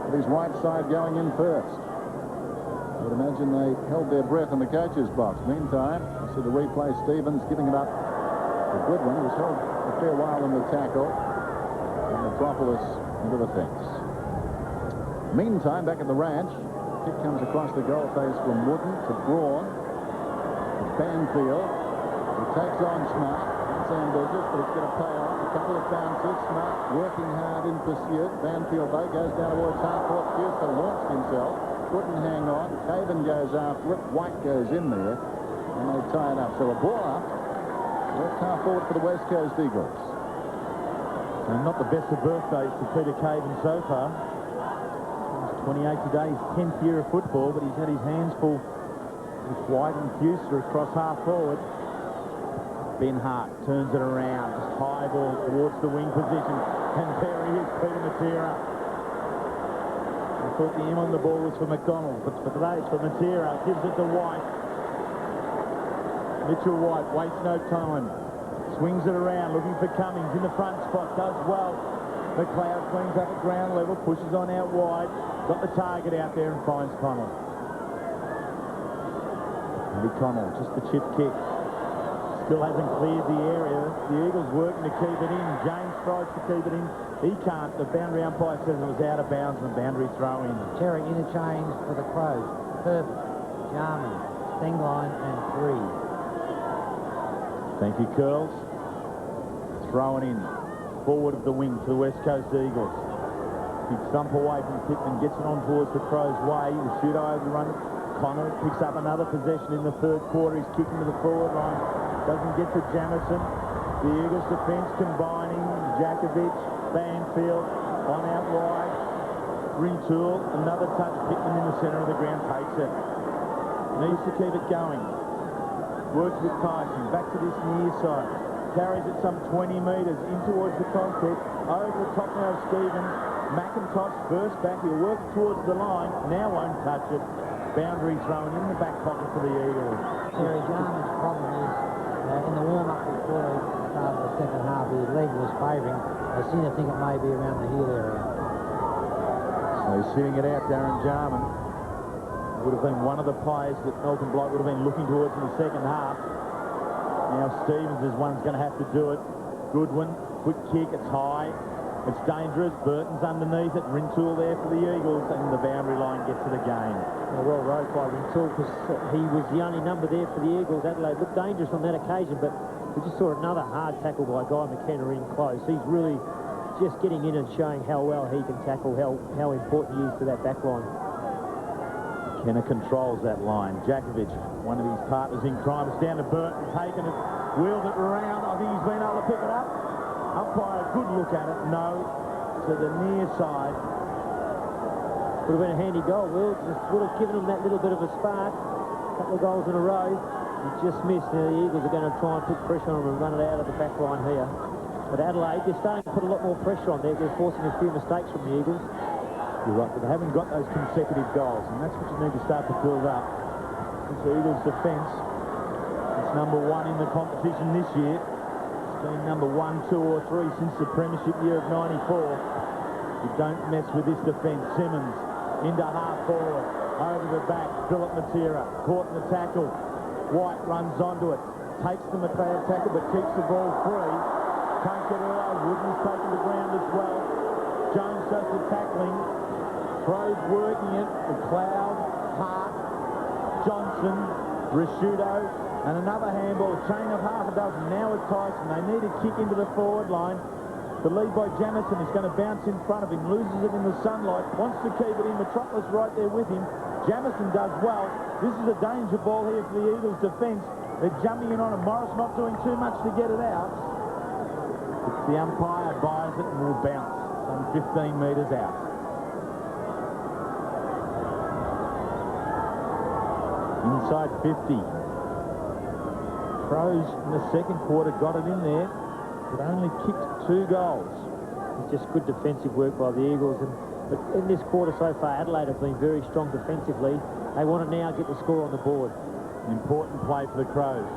With his right side going in first. I would imagine they held their breath in the coach's box. Meantime, you see the replay. Stevens giving it up. A good one. He was held a fair while in the tackle. And Metropolis into the fence. Meantime, back at the ranch, kick comes across the goal face from Wooden to Braun. To Banfield. He takes on Smart. That's ambitious, but it's going to pay off. A couple of bounces. Smart working hard in pursuit. Banfield, though, goes down towards half-court. Fewster launched himself. Couldn't hang on. Caven goes after it. White goes in there. And they tie it up. So a ball up. Left half forward for the West Coast Eagles. And not the best of birthdays to Peter Caven so far. He's 28 today, his 10th year of football, but he's had his hands full with White and Fewster across half forward. Ben Hart turns it around. Just high ball towards the wing position. And there he is, Peter Matera. I thought the M on the ball was for McDonald, but for today it's for Matera. Gives it to White. Mitchell White wastes no time. Swings it around, looking for Cummings in the front spot. Does well. McLeod cleans up at ground level, pushes on out wide. Got the target out there and finds Connell. Andy Connell, just the chip kick. Still hasn't cleared the area. The Eagles working to keep it in. James tries to keep it in. He can't. The boundary umpire says it was out of bounds and the boundary throw in. Terry interchange for the Crows. Herbert, Jarman, Stengline and 3. Thank you, Curls. Thrown in. Forward of the wing to the West Coast Eagles. Big stump away from Pittman. Gets it on towards the Crows' way. The shooter overrun. Connell picks up another possession in the third quarter. He's kicking to the forward line. Doesn't get to Jamison. The Eagles defence combining. Jakovic, Banfield, on out wide. Rintoul, another touch. Pittman in the centre of the ground takes it. Needs to keep it going. Works with Tyson. Back to this near side. Carries it some 20 metres in towards the contest. Over the top now of Stevens. McIntosh first back. He'll work towards the line. Now won't touch it. Boundary thrown in the back pocket for the Eagles. Terry Jarman's problem is in the warm-up before he started the second half, his leg was favouring. I seem to think it may be around the heel area. So he's sitting it out, Darren Jarman. Would have been one of the players that Malcolm Blight would have been looking towards in the second half. Now Stevens is one that's going to have to do it. Goodwin, quick kick, it's high. It's dangerous. Burton's underneath it. Rintoul there for the Eagles, and the boundary line gets to the game. Well rode by Rintoul, because he was the only number there for the Eagles. Adelaide looked dangerous on that occasion, but we just saw another hard tackle by Guy McKenna in close. He's really just getting in and showing how well he can tackle, how important he is to that back line. McKenna controls that line. Jakovic, one of his partners in crime, is down to Burton, taking it, wheeled it around. I think he's been able to pick it up. Umpire, good look at it. No, to the near side. Would have been a handy goal, Will. Just would have given them that little bit of a spark. A couple of goals in a row. He just missed. Now the Eagles are going to try and put pressure on them and run it out of the back line here. But Adelaide, they're starting to put a lot more pressure on there. They're forcing a few mistakes from the Eagles. You're right, but they haven't got those consecutive goals, and that's what you need to start to build up. It's the Eagles' defence. It's number one in the competition this year. It's been number 1, 2 or 3 since the premiership year of '94. You don't mess with this defence. Simmons into half forward, over the back. Philip Matera caught in the tackle. White runs onto it, takes the McLeod tackle, but keeps the ball free. Can't get it away. Wooden's taken the ground as well. Jones does the tackling. Crowe's working it. McLeod, Hart, Johnson, Risciuto, and another handball. Chain of half a dozen. Now with Tyson. They need a kick into the forward line. The lead by Jamison is going to bounce in front of him. Loses it in the sunlight. Wants to keep it in. Metropolis right there with him. Jamison does well. This is a danger ball here for the Eagles' defence. They're jumping in on it. Morris not doing too much to get it out. It's the umpire buys it and will bounce some 15 metres out. Inside 50. Crows in the second quarter got it in there, but only kicked 2 goals. It's just good defensive work by the Eagles. But in this quarter so far, Adelaide have been very strong defensively. They want to now get the score on the board. An important play for the Crows.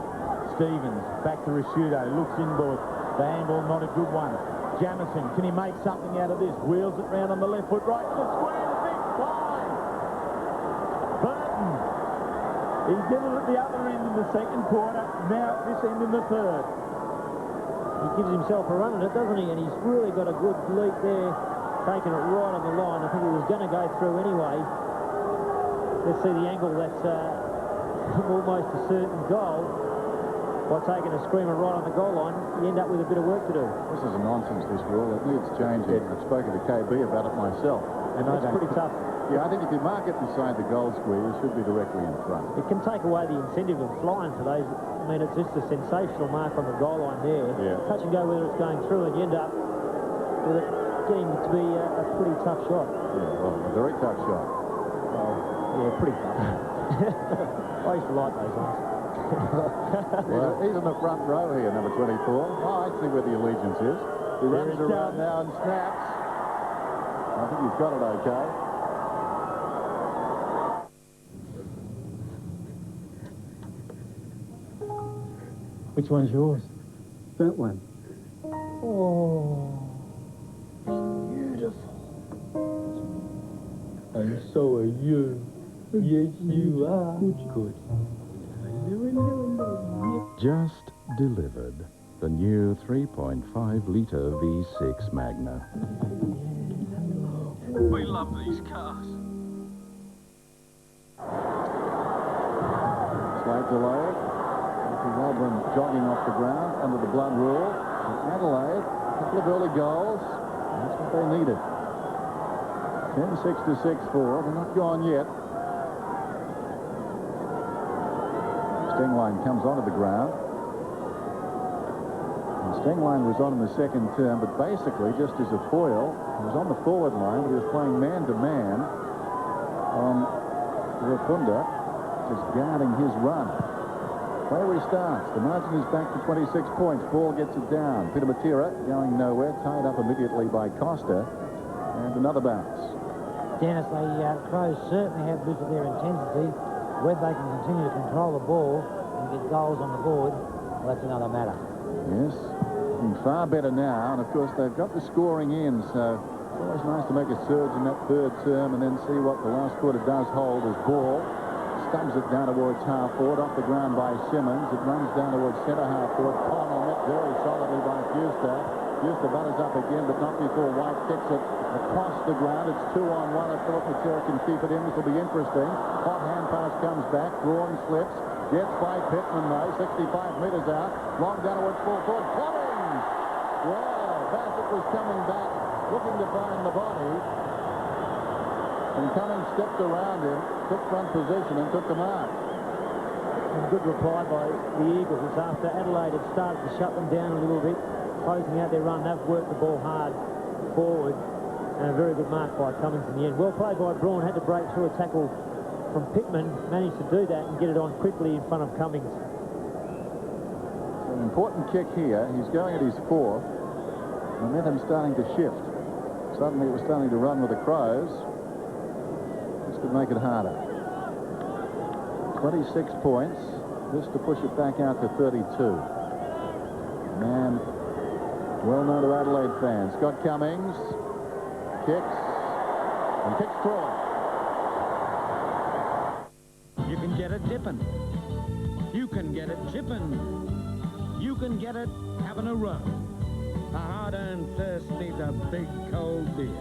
Stevens back to Risciuto, looks inboard. The handball not a good one. Jamison, can he make something out of this? Wheels it round on the left foot, right to the square, the big fly. Burton. He did it at the other end in the second quarter, now at this end in the third. He gives himself a run at it, doesn't he? And he's really got a good leap there, taking it right on the line. I think he was going to go through anyway. Let's see the angle. That's almost a certain goal. By taking a screamer right on the goal line, you end up with a bit of work to do. This is a nonsense, this rule. It needs changing. I've spoken to KB about it myself. And that's pretty tough. Yeah, I think if you mark it beside the goal square, you should be directly in front. It can take away the incentive of flying for those. I mean, it's just a sensational mark on the goal line there. Yeah. Touch and go whether it's going through, and you end up with it getting to be a pretty tough shot. Yeah, well, a very tough shot. Well, yeah, pretty tough. I used to like those ones. Well, he's in the front row here, number 24. Oh, I see where the allegiance is. He runs around now and snaps. I think he's got it okay. Which one's yours? That one. Oh, beautiful. And so are you. Yes, you are. Good. Just delivered the new 3.5-litre V6 Magna. We love these cars. Slight delay. Melbourne jogging off the ground under the blood rule. And Adelaide, a couple of early goals. That's what they needed. 10-6 to 6-4. They're not gone yet. Stengline comes onto the ground. And Stengline was on in the second term, but basically just as a foil, he was on the forward line, but he was playing man-to-man on Rafunda, just guarding his run. Play restarts. The margin is back to 26 points. Ball gets it down. Peter Matera going nowhere. Tied up immediately by Costa. And another bounce. Dennis, the Crows certainly have lifted their intensity. Whether they can continue to control the ball and get goals on the board, well, that's another matter. Yes, looking far better now. And, of course, they've got the scoring in, so it's always nice to make a surge in that third term and then see what the last quarter does hold as ball. Stubs it down towards half-forward, off the ground by Simmons. It runs down towards centre half-forward. Connell met very solidly by Fuster. Fuster butters up again, but not before White kicks it across the ground. It's 2-on-1. If Philip Matera can keep it in, this will be interesting. Hot hand pass comes back. Braun slips. Gets by Pittman, though. 65 metres out. Long down towards full forward. Cummings! Well, Bassett was coming back, looking to find the body. And Cummings stepped around him, took front position, and took the mark. And good reply by the Eagles. It's after Adelaide had started to shut them down a little bit, closing out their run. They've worked the ball hard forward, and a very good mark by Cummings in the end. Well played by Braun. Had to break through a tackle from Pittman, managed to do that and get it on quickly in front of Cummings. An important kick here. He's going at his fourth. Momentum starting to shift. Suddenly it was starting to run with the Crows. This could make it harder. 26 points. This to push it back out to 32. Man, well known to Adelaide fans. Scott Cummings kicks and kicks through it. You can get it dipping. You can get it chipping. You can get it having a run. A hard-earned thirst needs a big cold beer.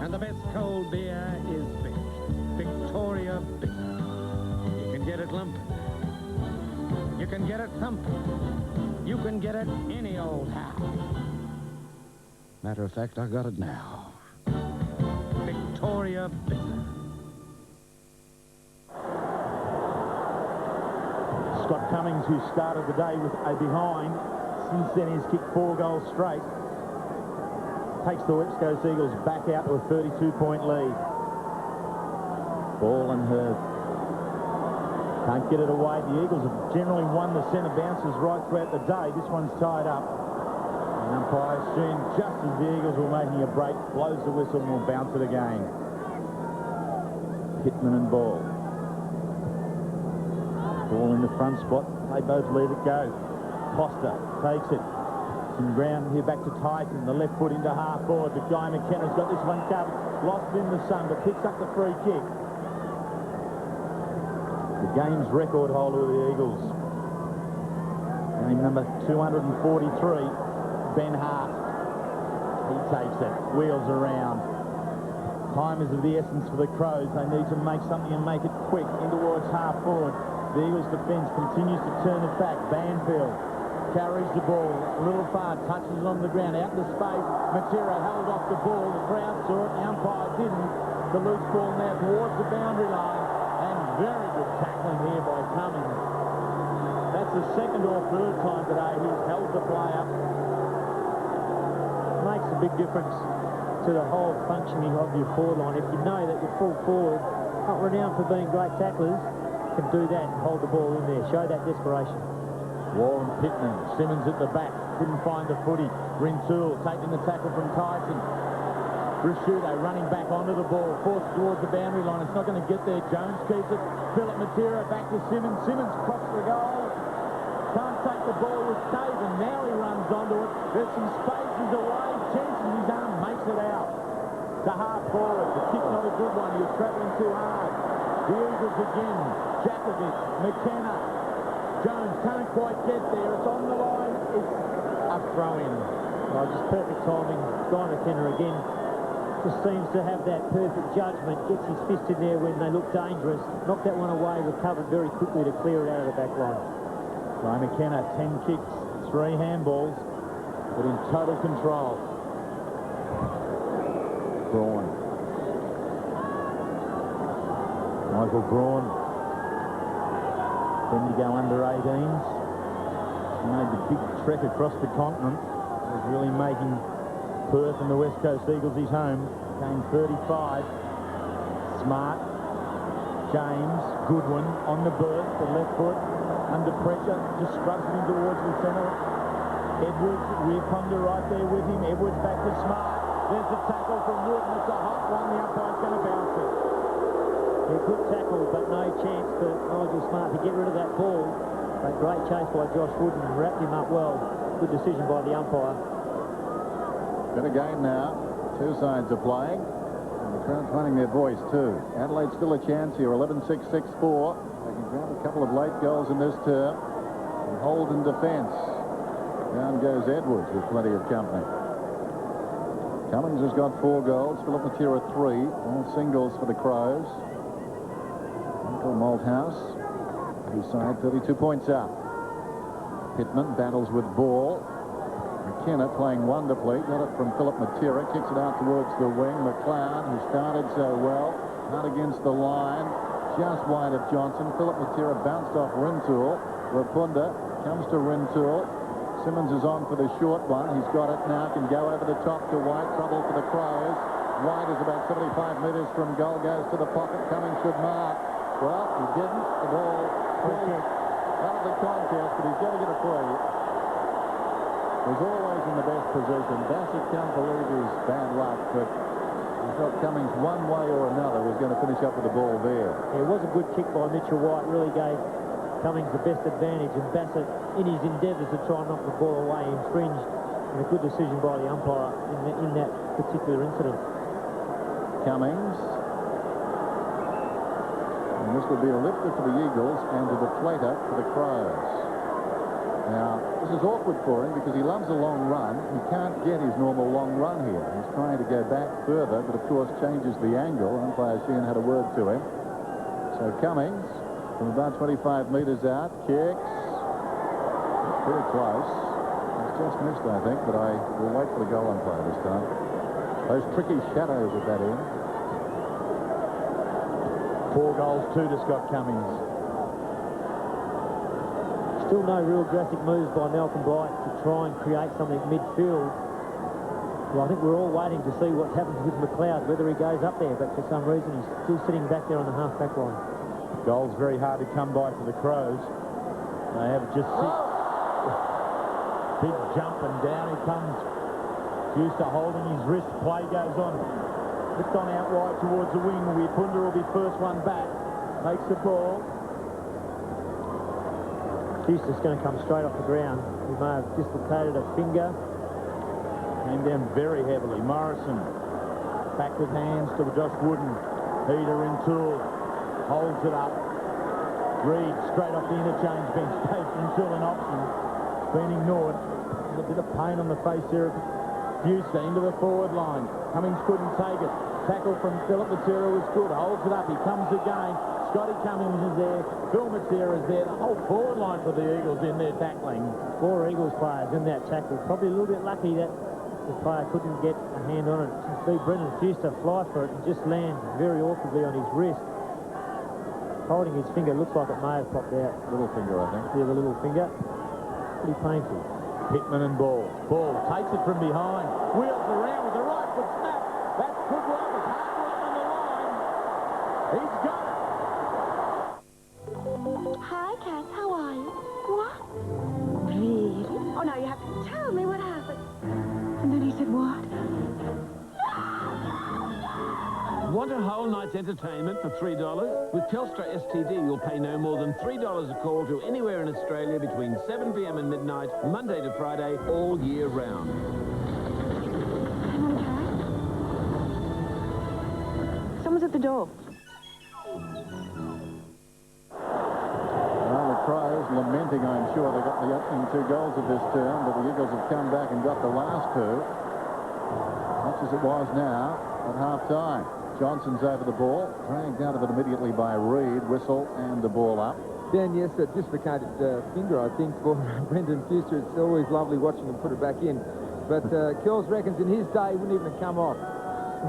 And the best cold beer is Vic. Victoria Bitter. You can get it lumping. You can get it thumping. You can get it any old how. Matter of fact, I got it now. Victoria Bitter. Scott Cummings, who started the day with a behind, since then he's kicked 4 goals straight. Takes the West Coast Eagles back out to a 32-point lead. Ball and Herb. Can't get it away. The Eagles have generally won the centre bounces right throughout the day. This one's tied up. And umpire soon, just as the Eagles were making a break, blows the whistle and will bounce it again. Pittman and Ball. Ball in the front spot. They both let it go. Costa takes it. Some ground here back to Tyson. The left foot into half forward. But Guy McKenna's got this one covered. Lost it in the sun, but picks up the free kick. The game's record holder of the Eagles. Game number 243, Ben Hart. He takes it. Wheels around. Time is of the essence for the Crows. They need to make something and make it quick. In towards half forward. The Eagles defence continues to turn it back. Banfield carries the ball a little far, touches it on the ground, out into space. Matera held off the ball. The crowd saw it, the umpire didn't. The loose ball now towards the boundary line, and very good tackling here by Cummings. That's the second or third time today he's held the player. Makes a big difference to the whole functioning of your forward line. If you know that your full forward, not renowned for being great tacklers, can do that and hold the ball in there. Show that desperation. Warren Pittman, Simmons at the back, couldn't find the footy. Rintoul taking the tackle from Tyson. Rishudo running back onto the ball, forced towards the boundary line. It's not going to get there. Jones keeps it. Philip Matera back to Simmons. Simmons crosses the goal. Can't take the ball with Dave, and now he runs onto it. There's some spaces away. Jensen, his arm makes it out to half forward. The kick not a good one. He was travelling too hard. The Eagles again. Jakovic, McKenna. Jones can't quite get there. It's on the line. It's a throw-in. Oh, just perfect timing. Guy McKenna again just seems to have that perfect judgment. Gets his fist in there when they look dangerous. Knocked that one away. Recovered very quickly to clear it out of the back line. Guy McKenna, 10 kicks, 3 handballs, but in total control. Braun. Michael Braun. Then to go under 18s. He made the big trek across the continent. Was really making Perth and the West Coast Eagles his home. Game 35. Smart. James. Goodwin on the berth. The left foot. under pressure, just scrubs it in towards the centre. Edwards, Rear-Ponder right there with him. Edwards back to Smart. There's the tackle from Wood, and it's a hot one. The umpire's going to bounce it. Yeah, good tackle, but no chance for Nigel Smart to get rid of that ball. But great chase by Josh Wooden and wrapped him up well. Good decision by the umpire. Been a game now. Two sides are playing. And the crowd's finding their voice too. Adelaide still a chance here. 11-6, 6-4. They can grab a couple of late goals in this term and hold in defence. Down goes Edwards with plenty of company. Cummings has got 4 goals. Philip Matera 3. All singles for the Crows. Michael Malthouse, his side 32 points up. Pittman battles with ball. McKenna playing wonderfully. Got it from Philip Matera. Kicks it out towards the wing. McLeod, who started so well. Not against the line. Just wide of Johnson. Philip Matera bounced off Rintoul. Rapunda comes to Rintoul. Simmons is on for the short one. He's got it now. Can go over the top to White. Trouble for the Crows. White is about 75 metres from goal. Goes to the pocket. Cummings should mark. Well, he didn't. The ball out of the contest, but he's going to get a free. Was always in the best position. Bassett can't believe his bad luck, but he felt Cummings one way or another was going to finish up with the ball there. Yeah, it was a good kick by Mitchell White. Really gave Cummings the best advantage, and Bassett, in his endeavours to try and knock the ball away, infringed, and a good decision by the umpire in that particular incident. Cummings. And this would be a lifter for the Eagles and a deflator for the Crows. Now, this is awkward for him because he loves a long run. He can't get his normal long run here. He's trying to go back further, but of course changes the angle. Umpire Sheehan had a word to him. So Cummings, from about 25 metres out, kicks. Pretty close. It's just missed, I think, but I will wait for the goal umpire this time. Those tricky shadows at that end. 4 goals, 2 to Scott Cummings. Still no real drastic moves by Malcolm Blight to try and create something midfield. Well, I think we're all waiting to see what happens with McLeod, whether he goes up there, but for some reason he's still sitting back there on the half-back line. Goals very hard to come by for the Crows. They have just 6. Big jump and down he comes. Juicer holding his wrist. Play goes on. It's gone out wide towards the wing. Punda will be first one back. Takes the ball. Juicer's going to come straight off the ground. He may have dislocated a finger. Came down very heavily. Morrison back with hands to Josh Wooden. Peter Rintoul holds it up. Reed straight off the interchange bench. Takes Rintoul an option. Been ignored. A bit of pain on the face here. Buster into the forward line. Cummings couldn't take it. Tackle from Philip Matera was good. Holds it up. He comes again. Scotty Cummings is there. Phil Matera is there. The whole forward line for the Eagles in there tackling. 4 Eagles players in that tackle. Probably a little bit lucky that the player couldn't get a hand on it. See Brendan Fuster fly for it and just land very awkwardly on his wrist. Holding his finger, looks like it may have popped out. Little finger, I think. Yeah, the little finger. Pretty painful. Pittman and Ball. Ball takes it from behind. Wheels around with the right foot snap. That's good work. It's hard work on the line. He's got it. Hi, Kat. How are you? What? Really? Oh, now you have to tell me what happened. And then he said what? Want a whole night's entertainment for $3? With Telstra STD, you'll pay no more than $3 a call to anywhere in Australia between 7 p.m. and midnight, Monday to Friday, all year round. Hang on, Kat. Someone's at the door. Well, the Crows lamenting, I'm sure, they got the opening 2 goals of this term, but the Eagles have come back and got the last 2. Much as it was now at half-time. Johnson's over the ball, dragged out of it immediately by Reed, whistle, and the ball up. Dan, yes, a dislocated finger, I think, for Brendan Fuster. It's always lovely watching him put it back in. But Kells reckons in his day, he wouldn't even have come off.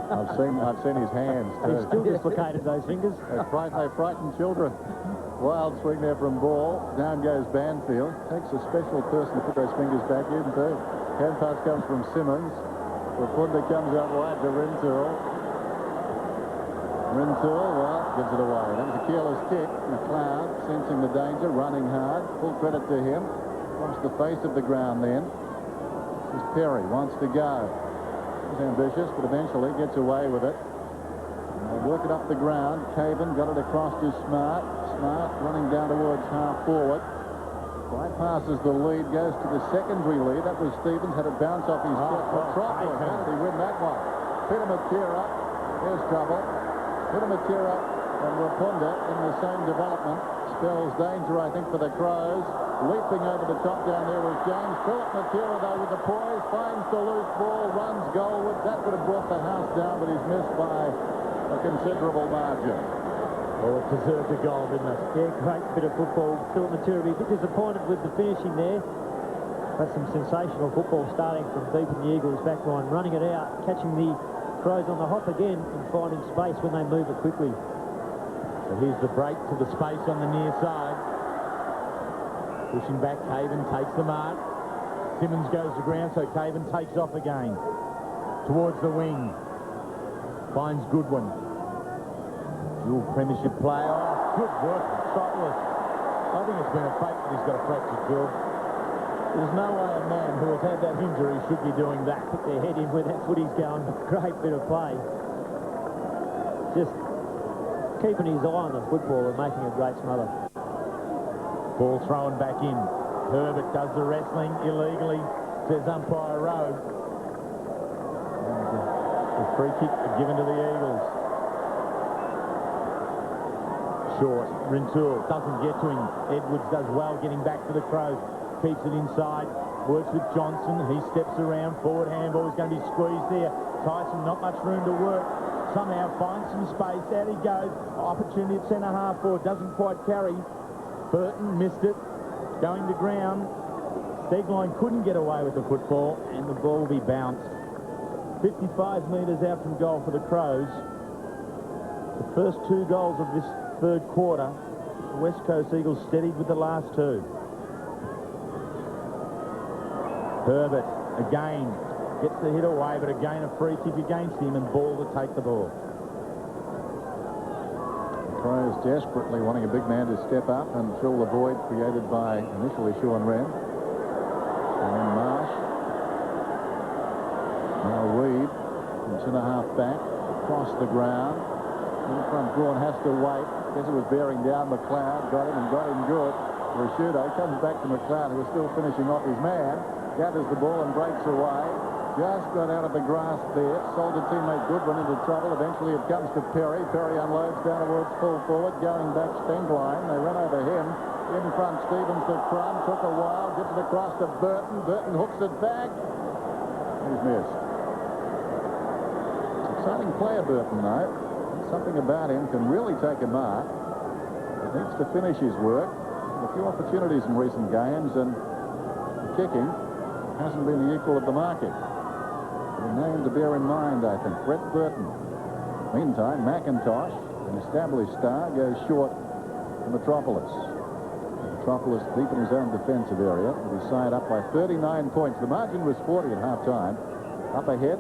I've seen his hands, too. He's still dislocated those fingers. They frighten children. Wild swing there from ball. Down goes Banfield. Takes a special person to put those fingers back in, too. Hand pass comes from Simmons. Rapunda comes out wide to Rintoul. Rintoul, well, gives it away. That was a careless kick. McLeod, sensing the danger, running hard. Full credit to him. Across the face of the ground then. This is Perry, wants to go. He's ambitious, but eventually gets away with it. They work it up the ground. Caven got it across to Smart. Smart running down towards half forward. Bypasses the lead, goes to the secondary lead. That was Stevens, had it bounce off his foot. Metropolis, how did he win that one? Peter Matera, there's trouble. Peter Matera and Rapunda in the same development. Spells danger, I think, for the Crows. Leaping over the top down there was James. Philip Matera, though, with the poise, finds the loose ball, runs goalward. That would have brought the house down, but he's missed by a considerable margin. Oh, it deserved a goal, didn't it? Yeah, great bit of football. Philip Matera a bit disappointed with the finishing there. That's some sensational football starting from deep in the Eagles' back line, running it out, catching the Crows on the hop again and finding space when they move it quickly. So here's the break to the space on the near side. Pushing back, Caven takes the mark. Simmons goes to ground, so Caven takes off again. Towards the wing. Finds Goodwin. Dual premiership player. Oh, good work from Metropolis. I think it's been a fate that he's got a fractured jaw. There's no way a man who has had that injury should be doing that. Put their head in where that footy's going. Great bit of play. Just keeping his eye on the football and making a great smother. Ball thrown back in. Herbert does the wrestling illegally, says umpire Rowe. And the free kick given to the Eagles. Short. Rintoul doesn't get to him. Edwards does well getting back to the Crows. Keeps it inside. Works with Johnson. He steps around. Forward handball is going to be squeezed there. Tyson, not much room to work. Somehow finds some space. Out he goes. Opportunity at centre half forward. Doesn't quite carry. Burton missed it. Going to ground. Stegline couldn't get away with the football, and the ball will be bounced. 55 metres out from goal for the Crows. The first 2 goals of this third quarter. The West Coast Eagles steadied with the last 2. Herbert again gets the hit away, but again a free kick against him and ball to take the ball. Crows desperately wanting a big man to step up and fill the void created by initially Sean Wren. And then Marsh. Now Reed from centre half back across the ground. In front Braun has to wait. Guess it was bearing down McLeod. Got him and got him good. Rashudo comes back to McLeod, who was still finishing off his man. Gathers the ball and breaks away. Just got out of the grasp there. Sold a teammate Goodwin into trouble. Eventually it comes to Perry. Perry unloads down towards full forward. Going back Stengline. They run over him. In front Stevens to Crum. Took a while. Gives it across to Burton. Burton hooks it back. He's missed. It's exciting player, Burton, though. Something about him can really take a mark. He needs to finish his work. A few opportunities in recent games, and the kicking hasn't been the equal of the marking. A name to bear in mind, I think. Brett Burton. Meantime, McIntosh, an established star, goes short to Metropolis. Metropolis deep in his own defensive area. With his side up by 39 points. The margin was 40 at half-time. Up ahead,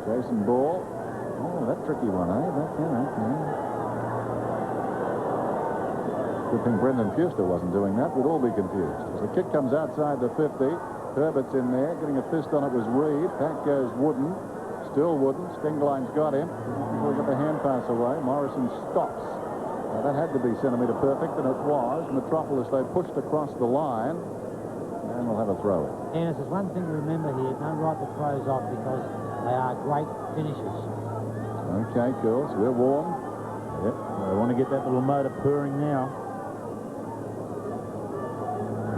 Jason Ball. Oh, that tricky one, eh? Good thing Brendan Fuster wasn't doing that. We'd all be confused. As the kick comes outside the 50, Herbert's in there. Getting a fist on it was Reed. Back goes Wooden. Still Wooden. Stingline's got him. We got the hand pass away. Morrison stops. Now, that had to be centimetre perfect, and it was. Metropolis, they pushed across the line, and we'll have a throw in. And there's one thing to remember here. Don't write the Crows off because they are great finishers. Okay, cool. So we're warm. Yep. They want to get that little motor purring now.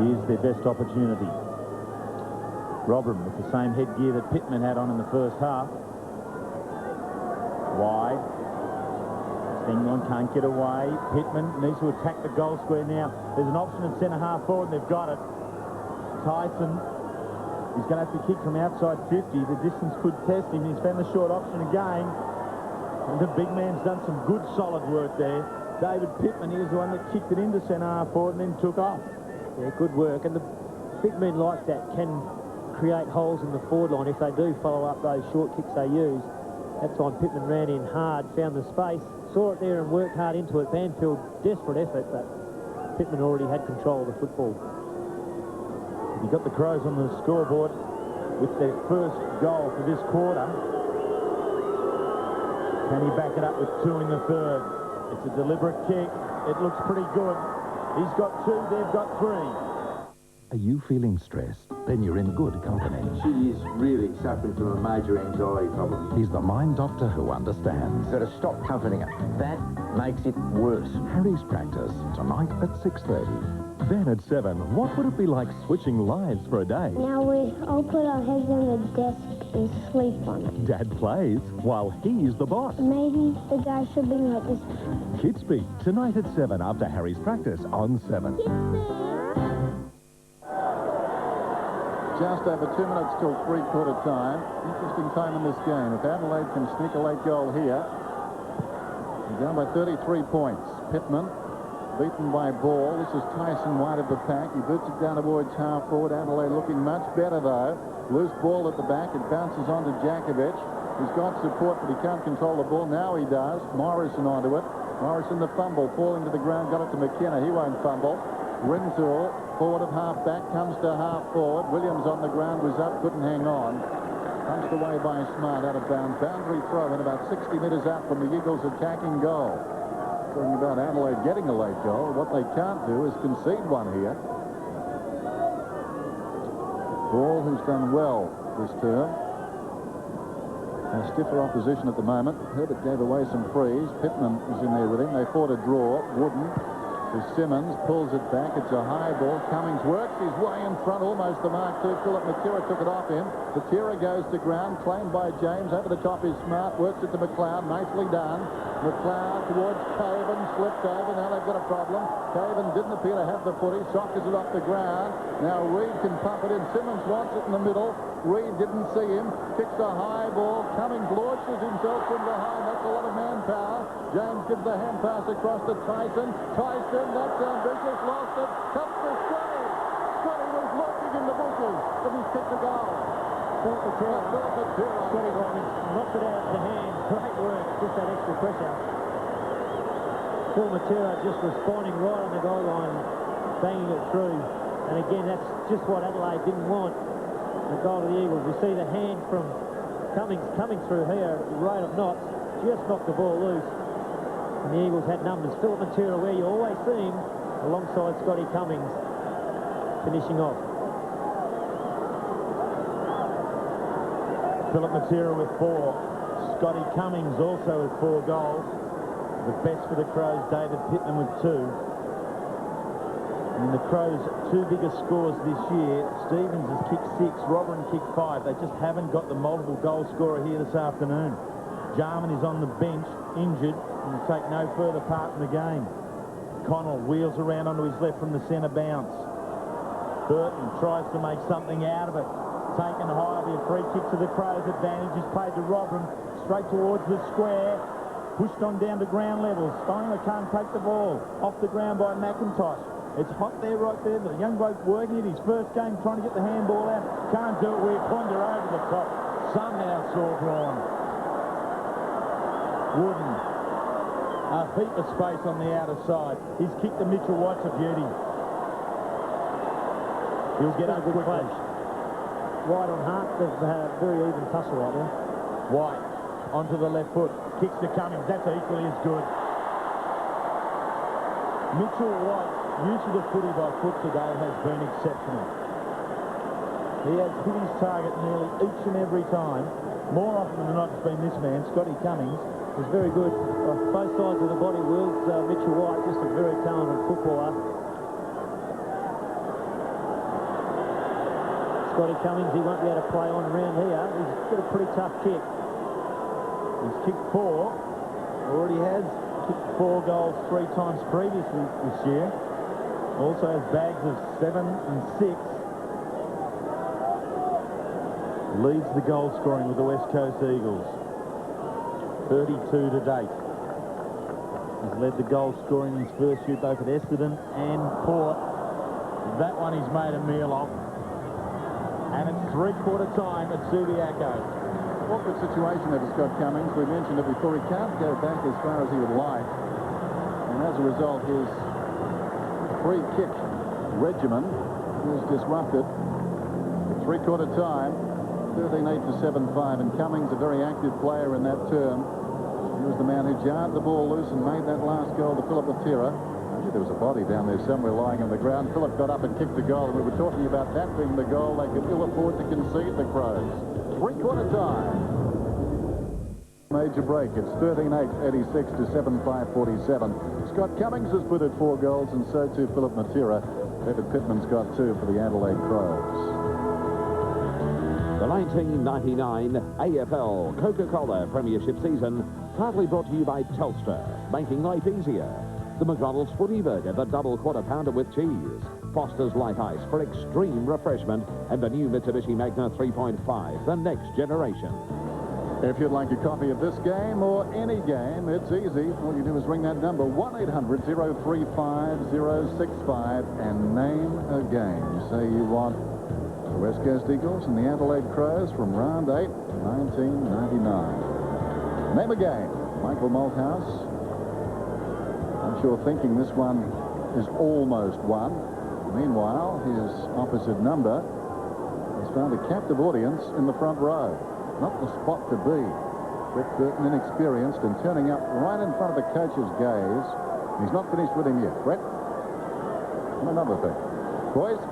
Here's their best opportunity. Robin with the same headgear that Pittman had on in the first half. Wide. Stingline can't get away. Pittman needs to attack the goal square now. There's an option at centre half forward, and they've got it. Tyson is going to have to kick from outside 50. The distance could test him. He's found the short option again. And the big man's done some good solid work there. David Pittman, he was the one that kicked it into centre half forward and then took off. Yeah, good work. And the big men like that can create holes in the forward line if they do follow up those short kicks they use. That time Pittman ran in hard, found the space, saw it there and worked hard into it. Banfield, desperate effort, but Pittman already had control of the football. You got the Crows on the scoreboard with their first goal for this quarter. Can he back it up with 2 in the third? It's a deliberate kick. It looks pretty good. He's got 2, they've got 3. Are you feeling stressed? Then you're in good company. She is really suffering from a major anxiety problem. He's the mind doctor who understands. Got to stop comforting her. That makes it worse. Harry's Practice, tonight at 6:30. Then at 7, what would it be like switching lives for a day? Now we all put our heads on the desk and sleep on it. Dad plays while he's the boss. Maybe the guy should be like this. Kids Speak, tonight at 7 after Harry's Practice on 7. Just over 2 minutes till three-quarter time. Interesting time in this game. If Adelaide can sneak a late goal here, they're down by 33 points. Pittman beaten by Ball. This is Tyson wide of the pack. He boots it down towards half forward. Adelaide looking much better, though. Loose ball at the back. It bounces onto Jakovic. He's got support, but he can't control the ball. Now he does. Morrison onto it. Morrison the fumble. Falling to the ground. Got it to McKenna. He won't fumble. Rintoul, forward of half-back, comes to half-forward. Williams on the ground, was up, couldn't hang on. Punched away by Smart out of bounds. Boundary throw in about 60 metres out from the Eagles' attacking goal. Talking about Adelaide getting a late goal. What they can't do is concede one here. Ball, who's done well this term. A stiffer opposition at the moment. Herbert gave away some frees. Pittman is in there with him. They fought a draw. Wooden. Simmons pulls it back. It's a high ball. Cummings works his way in front, almost the mark too. Philip Matera took it off him. Matera goes to ground, claimed by James. Over the top is Smart, works it to McLeod. Nicely done. McLeod towards Caven, slipped over. Now they've got a problem. Caven didn't appear to have the footy. Sockers it off the ground. Now Reid can pump it in. Simmons wants it in the middle. Reid didn't see him. Kicks a high ball. Cummings launches himself from behind. That's a lot of manpower. James gives the hand pass across to Tyson. Tyson, that's ambitious, lost it. Comes to Scotty. Scotty was lurking in the bushes, but he's kicked a goal. Scotty Robbins knocked it out of the hand. Great work, just that extra pressure. Phil Matera just responding right on the goal line, banging it through. And again, that's just what Adelaide didn't want. The goal of the Eagles. We see the hand from Cummings coming through here, rate of knots, just knocked the ball loose. And the Eagles had numbers. Philip Matera, where you always see him, alongside Scotty Cummings, finishing off. Philip Matera with 4. Scotty Cummings also with 4 goals. The best for the Crows, David Pittman with 2. And the Crows' 2 biggest scores this year, Stevens has kicked 6, Robin kicked 5. They just haven't got the multiple goal scorer here this afternoon. Jarman is on the bench, injured, and will take no further part in the game. Connell wheels around onto his left from the centre bounce. Burton tries to make something out of it. Taken high, a free kick to the Crows. Advantage is played to Robin, straight towards the square. Pushed on down to ground level. Steiner can't take the ball. Off the ground by McIntosh. It's hot there, right there. The young bloke working it. His first game trying to get the handball out. Can't do it. We're Ponder over the top. Somehow saw drawn. Wooden. A heap of space on the outer side. He's kicked to Mitchell White's a beauty. He'll get up quickly. White on Hart. They've had a very even tussle right there. White onto the left foot. Kicks to Cummings. That's equally as good. Mitchell White. Use of the footy by foot today has been exceptional. He has hit his target nearly each and every time. More often than not, it's been this man, Scotty Cummings. Is very good. Both sides of the body wields. Mitchell White, just a very talented footballer. Scotty Cummings, he won't be able to play on around here. He's got a pretty tough kick. He's kicked 4. Already has kicked 4 goals 3 times previously this year. Also has bags of 7 and 6. Leads the goal scoring with the West Coast Eagles. 32 to date. He's led the goal scoring in his first shoot both at Essendon and Port. That one he's made a meal of. And it's 3/4 time at Subiaco. Awkward situation there for Scott Cummings. We mentioned it before. He can't go back as far as he would like. And as a result, his free kick regimen is disrupted. Three-quarter time, 13-8 to 7-5. And Cummings, a very active player in that term. He was the man who jarred the ball loose and made that last goal to Philip Matera. There was a body down there somewhere lying on the ground. Philip got up and kicked the goal, and we were talking about that being the goal they could ill afford to concede, the Crows. Three-quarter time. Major break. It's 13-8, 86 to 7-5, 47. Scott Cummings has put in 4 goals, and so too Philip Matera. David Pittman's got 2 for the Adelaide Crows. The 1999 AFL Coca-Cola Premiership season, partly brought to you by Telstra, making life easier. The McDonald's Footy Burger, the double quarter pounder with cheese. Foster's Light Ice for extreme refreshment. And the new Mitsubishi Magna 3.5, the next generation. If you'd like a copy of this game or any game, it's easy. All you do is ring that number, 1-800-035-065, and name a game. Say you want the West Coast Eagles and the Adelaide Crows from round 8, 1999. Name a game. Michael Malthouse. I'm sure thinking this one is almost won. Meanwhile, his opposite number has found a captive audience in the front row. Not the spot to be. Brett Burton, inexperienced and turning up right in front of the coach's gaze. He's not finished with him yet. Brett, and another thing. Boys?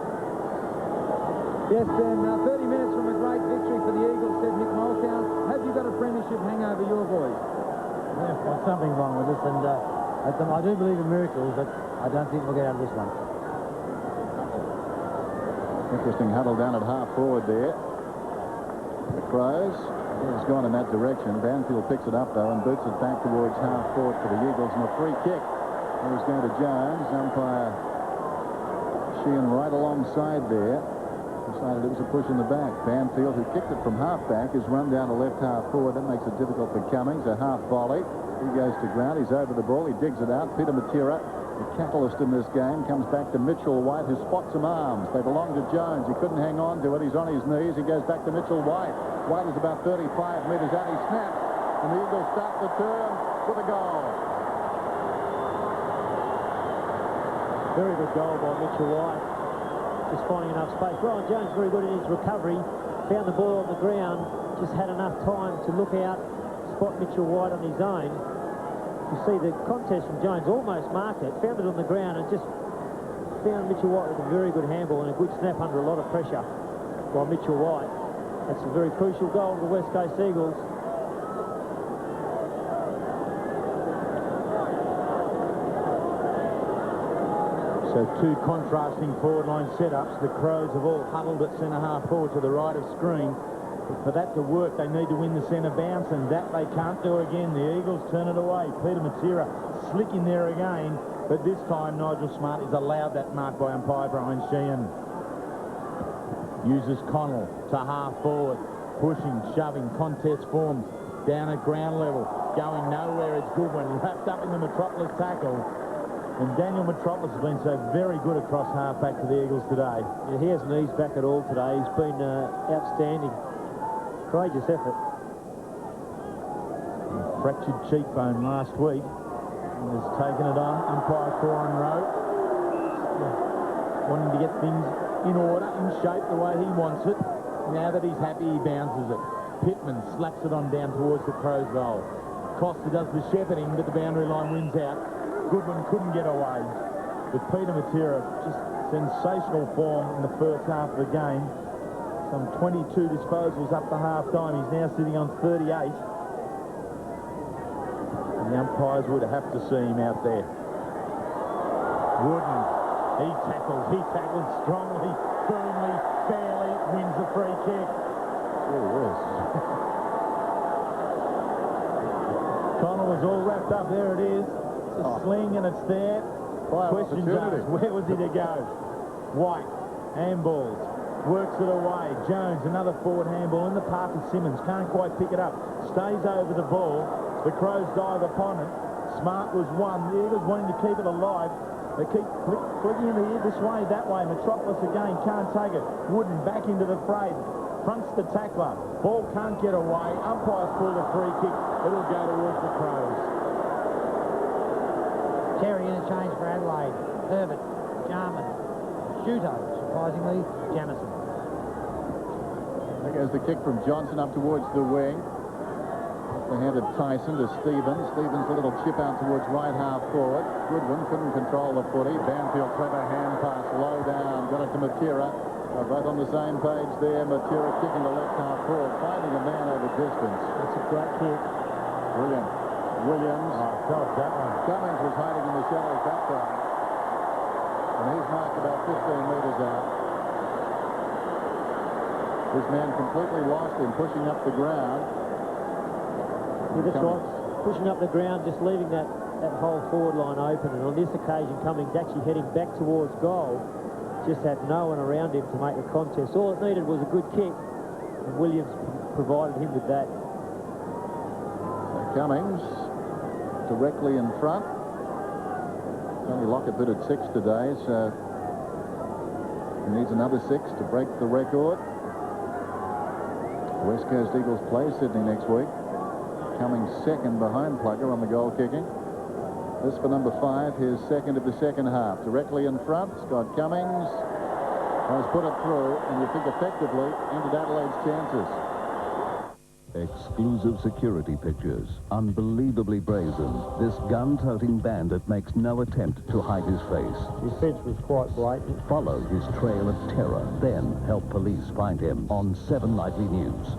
Yes, Ben, 30 minutes from a great victory for the Eagles, said Mick Malthouse. Have you got a premiership hangover, your boys? Yeah, there's something wrong with this, and I do believe in miracles, but I don't think we'll get out of this one. Interesting huddle down at half forward there. The Crows has gone in that direction. Banfield picks it up, though, and boots it back towards half forward for the Eagles. And a free kick. It was going to Jones. Umpire Sheehan right alongside there. Decided it was a push in the back. Banfield, who kicked it from half back, is run down to left half forward. That makes it difficult for Cummings. A half volley. He goes to ground. He's over the ball. He digs it out. Peter Matera, the catalyst in this game, comes back to Mitchell White, who spots some arms. They belong to Jones. He couldn't hang on to it. He's on his knees. He goes back to Mitchell White. White is about 35 metres out. He snaps. And the Eagles start the turn with a goal. Very good goal by Mitchell White. Just finding enough space. Ryan Jones very good in his recovery. Found the ball on the ground. Just had enough time to look out, spot Mitchell White on his own. You see the contest from Jones almost marked it, found it on the ground and just found Mitchell White with a very good handball and a good snap under a lot of pressure by Mitchell White. That's a very crucial goal to the West Coast Eagles. So 2 contrasting forward line setups. The Crows have all huddled at centre half forward to the right of screen. But for that to work, they need to win the centre bounce, and that they can't do again. The Eagles turn it away. Peter Matera slick in there again, but this time Nigel Smart is allowed that mark by umpire Brian Sheehan. Uses Connell to half forward, pushing, shoving, contest forms down at ground level, going nowhere. It's Goodwin wrapped up in the Metropolis tackle. And Daniel Metropolis has been so very good across half-back for the Eagles today. Yeah, he hasn't eased back at all today. He's been outstanding. Courageous effort. Fractured cheekbone last week. And has taken it on. Umpire Corin Rowe. Wanting to get things in order, in shape, the way he wants it. Now that he's happy, he bounces it. Pittman slaps it on down towards the Crows' goal. Costa does the shepherding, but the boundary line wins out. Goodwin couldn't get away. But Peter Matera, just sensational form in the first half of the game. Some 22 disposals up to half-time. He's now sitting on 38. And the umpires would have to see him out there. Wooden, he tackled strongly, firmly, fairly, wins the free kick. Connell was all wrapped up. There it is. It's a sling and it's there. Question Jones, where was he to go? White, handballs, works it away. Jones, another forward handball in the path of Simmons. Can't quite pick it up. Stays over the ball. The Crows dive upon it. Smart was one. The Eagles wanting to keep it alive. They keep flicking in the air this way, that way. Metropolis again can't take it. Wooden back into the fray. fronts the tackler. Ball can't get away. Umpire's called a free kick. It'll go towards the Crows. Terry interchange for Adelaide. Herbert, Jarman, Shuto, surprisingly, Jamison. There goes the kick from Johnson up towards the wing. The hand of Tyson to Stevens. Stevens a little chip out towards right half forward. Goodwin couldn't control the footy. Banfield clever hand pass low down. Got it to Matera. Both on the same page there. Matera kicking the left half forward. Finding a man over distance. That's a great kick. Brilliant. Williams. Oh, God, that one. Cummings was hiding in the shadows that time. And he's marked about 15 metres out. This man completely lost him, pushing up the ground. Yeah, that's right. Pushing up the ground, just leaving that whole forward line open. And on this occasion, Cummings actually heading back towards goal. Just had no one around him to make the contest. All it needed was a good kick. And Williams provided him with that. So Cummings directly in front. Tony Lockett bid at 6 today, so he needs another 6 to break the record. The West Coast Eagles play Sydney next week. Cummings second behind Plugger on the goal kicking. This for number 5, his second of the second half. Directly in front, Scott Cummings has put it through, and you think effectively ended Adelaide's chances. Exclusive security pictures, unbelievably brazen. This gun-toting bandit makes no attempt to hide his face. His fence was quite blatant. Follow his trail of terror, then help police find him on 7 Nightly News.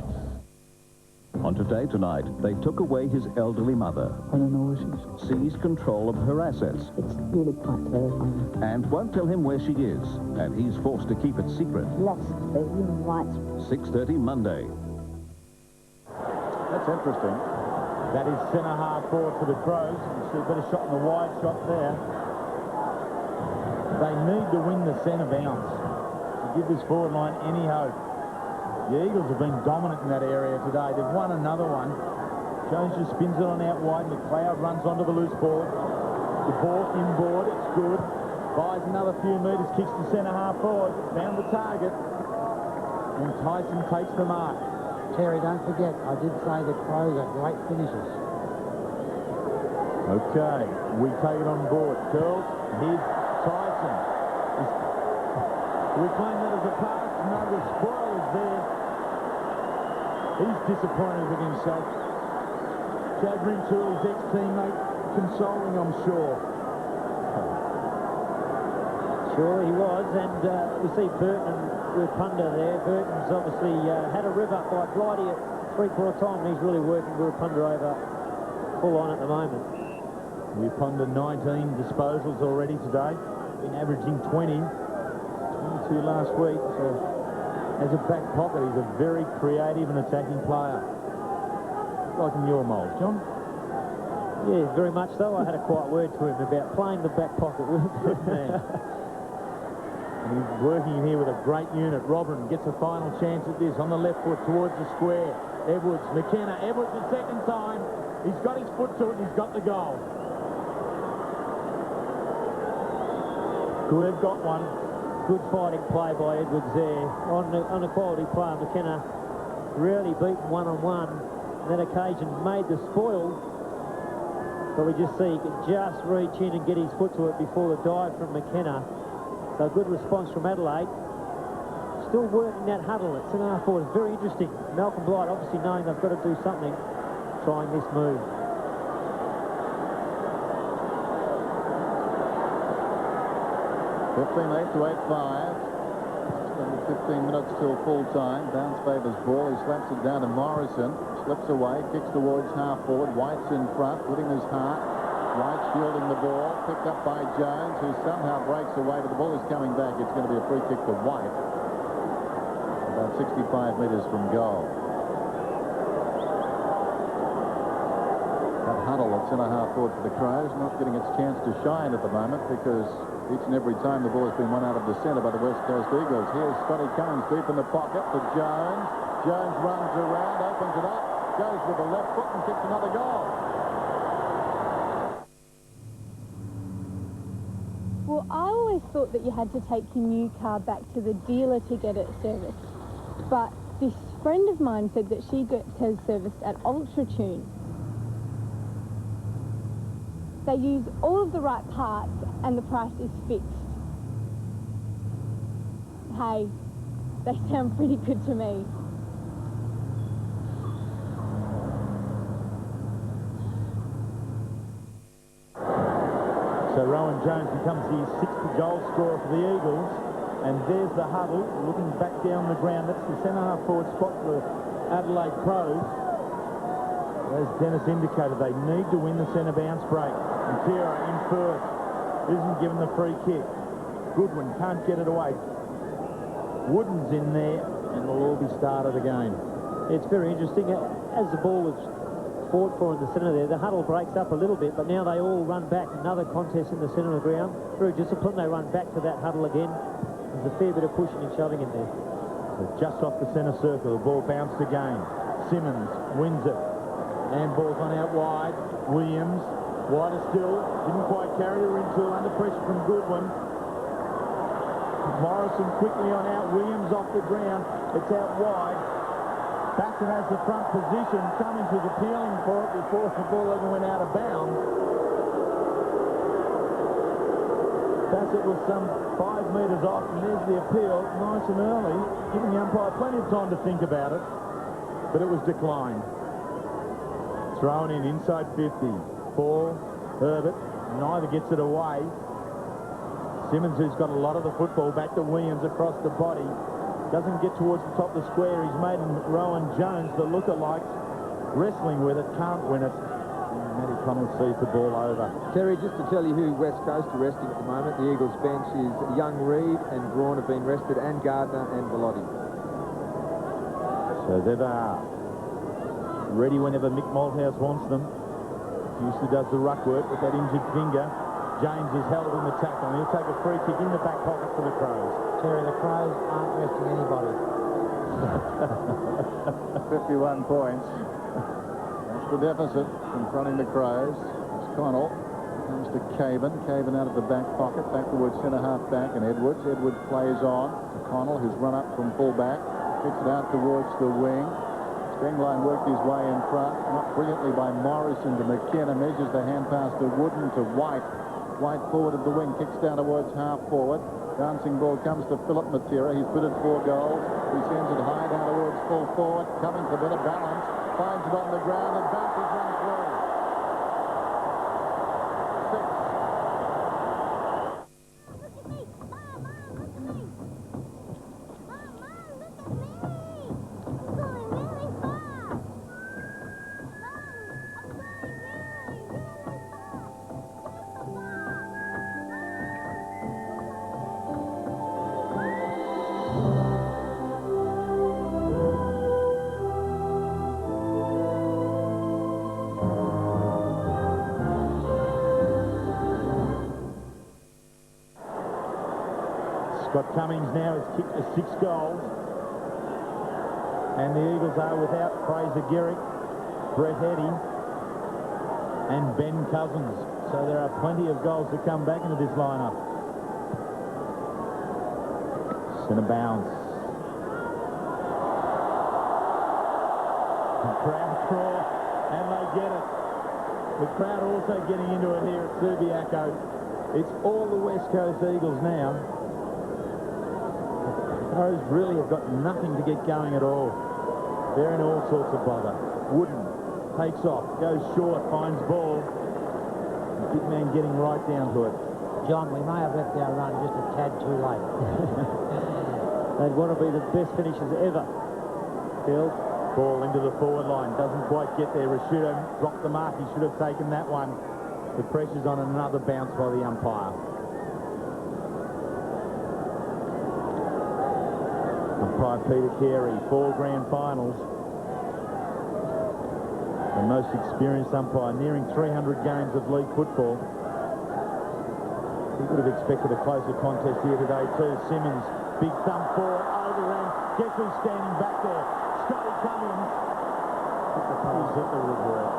On Today Tonight, they took away his elderly mother. I don't know where she is. Seized control of her assets. It's really quite terrifying. And won't tell him where she is. And he's forced to keep it secret. Lost the human rights. 6:30 Monday. That's interesting. That is centre half forward for the Crows. You see a better shot in the wide shot there. They need to win the centre bounce to give this forward line any hope. The Eagles have been dominant in that area today. They've won another one. Jones just spins it on out wide. McLeod runs onto the loose ball. The ball inboard. It's good. Buys another few metres. Kicks to centre half forward. Found the target. And Tyson takes the mark. Terry, don't forget, I did say the Crows are great finishers. Okay, we take it on board. Curls, here's Tyson. We claim that as a pass. No, the spoil is there. He's disappointed with himself. Chad Rintoul, his ex-teammate, consoling, I'm sure. Sure he was, and we see Burton with Punda there. Burton's obviously had a rev up by Blighty at 3/4 time. He's really working Punda over full on at the moment. We've Punda 19 disposals already today. Been averaging 20. 22 last week. So as a back pocket, he's a very creative and attacking player. Like in your mould, John? Yeah, very much so. I had a quiet word to him about playing the back pocket with him. Man. And he's working in here with a great unit. Robin gets a final chance at this on the left foot towards the square. Edwards, McKenna, Edwards the second time. He's got his foot to it and he's got the goal. Good, they've got one. Good fighting play by Edwards there. On a quality player, McKenna really beaten one-on-one. On that occasion made the spoil. But we just see he can just reach in and get his foot to it before the dive from McKenna. So good response from Adelaide. Still working that huddle at centre half forward. It's very interesting. Malcolm Blight obviously knowing they've got to do something, trying this move. 15-8 to 8-5. Just under 15 minutes till full time. Bounce favours ball. He slaps it down to Morrison. Slips away, kicks towards half forward. White's in front, putting his heart. White shielding the ball, picked up by Jones, who somehow breaks away, but the ball is coming back. It's going to be a free kick for White. About 65 metres from goal. That huddle at centre half forward for the Crows, not getting its chance to shine at the moment because each and every time the ball has been won out of the centre by the West Coast Eagles. Here's Scotty Cummings deep in the pocket for Jones. Jones runs around, opens it up, goes with the left foot and kicks another goal. Well, I always thought that you had to take your new car back to the dealer to get it serviced. But This friend of mine said that she gets hers serviced at Ultratune. They use all of the right parts and the price is fixed. Hey, they sound pretty good to me. So Rowan Jones becomes the 6th goal scorer for the Eagles. And there's the huddle, looking back down the ground. That's the centre-half forward spot for the Adelaide Crows. As Dennis indicated, they need to win the centre bounce break. And Tira in first, isn't given the free kick. Goodwin can't get it away. Wooden's in there, and it'll all be started again. It's very interesting. As the ball was fought for in the centre there, the huddle breaks up a little bit, but now they all run back. Another contest in the centre of the ground. Very disciplined. They run back to that huddle again. There's a fair bit of pushing and shoving in there. So just off the centre circle, the ball bounced again. Simmons wins it. And ball's on out wide. Williams, wider still. Didn't quite carry her into under pressure from Goodwin. Morrison quickly on out. Williams off the ground. It's out wide. Bassett has the front position. Cummings was appealing for it before the ball even went out of bounds. Bassett was some 5 metres off, and there's the appeal, nice and early, giving the umpire plenty of time to think about it, but it was declined. Thrown in inside 50. Ball, Herbert, neither gets it away. Simmons, who's got a lot of the football, back to Williams across the body. Doesn't get towards the top of the square. He's made Rowan Jones, the lookalikes, wrestling with it, can't win it. Matty Connell sees the ball over. Terry, just to tell you who West Coast are resting at the moment, the Eagles bench is Young Reid and Braun have been rested, and Gardner and Velotti. So there they are. Ready whenever Mick Malthouse wants them. Usually does the ruck work with that injured finger. James is held in the tackle, and he'll take a free kick in the back pocket for the Crows. Terry, the Crows aren't resting anybody. 51 points. That's the deficit confronting the Crows. It's Connell. Comes to Caven. Caven out of the back pocket. Back towards centre-half back, and Edwards. Edwards plays on to Connell, who's run up from full-back. Kicks it out towards the wing. Stengline worked his way in front. Not brilliantly by Morrison to McKenna. Measures the hand pass to Wooden to White. White forward of the wing. Kicks down towards half-forward. Dancing ball comes to Philip Matera. He's fitted 4 goals. He sends it high down towards full forward. Coming for better balance. Finds it on the ground and bounces one through. 6. Scott Cummings now has kicked 6 goals. And the Eagles are without Fraser Garrick, Brett Eddy, and Ben Cousins. So there are plenty of goals to come back into this lineup. Centre bounce. The crowd crawl, and they get it. The crowd also getting into it here at Subiaco. It's all the West Coast Eagles now. The Crows really have got nothing to get going at all. They're in all sorts of bother. Wooden takes off, goes short, finds ball. The big man getting right down to it. John, we may have left our run just a tad too late. They'd want to be the best finishers ever. Phil. Ball into the forward line. Doesn't quite get there. Rashudo dropped the mark. He should have taken that one. The pressure's on another bounce by the umpire. Umpire Peter Carey, 4 grand finals. The most experienced umpire, nearing 300 games of league football. He would have expected a closer contest here today too. Simmons, big thumb forward, overran. Guess who's standing back there? Scotty Cummings. He's hit the woodwork.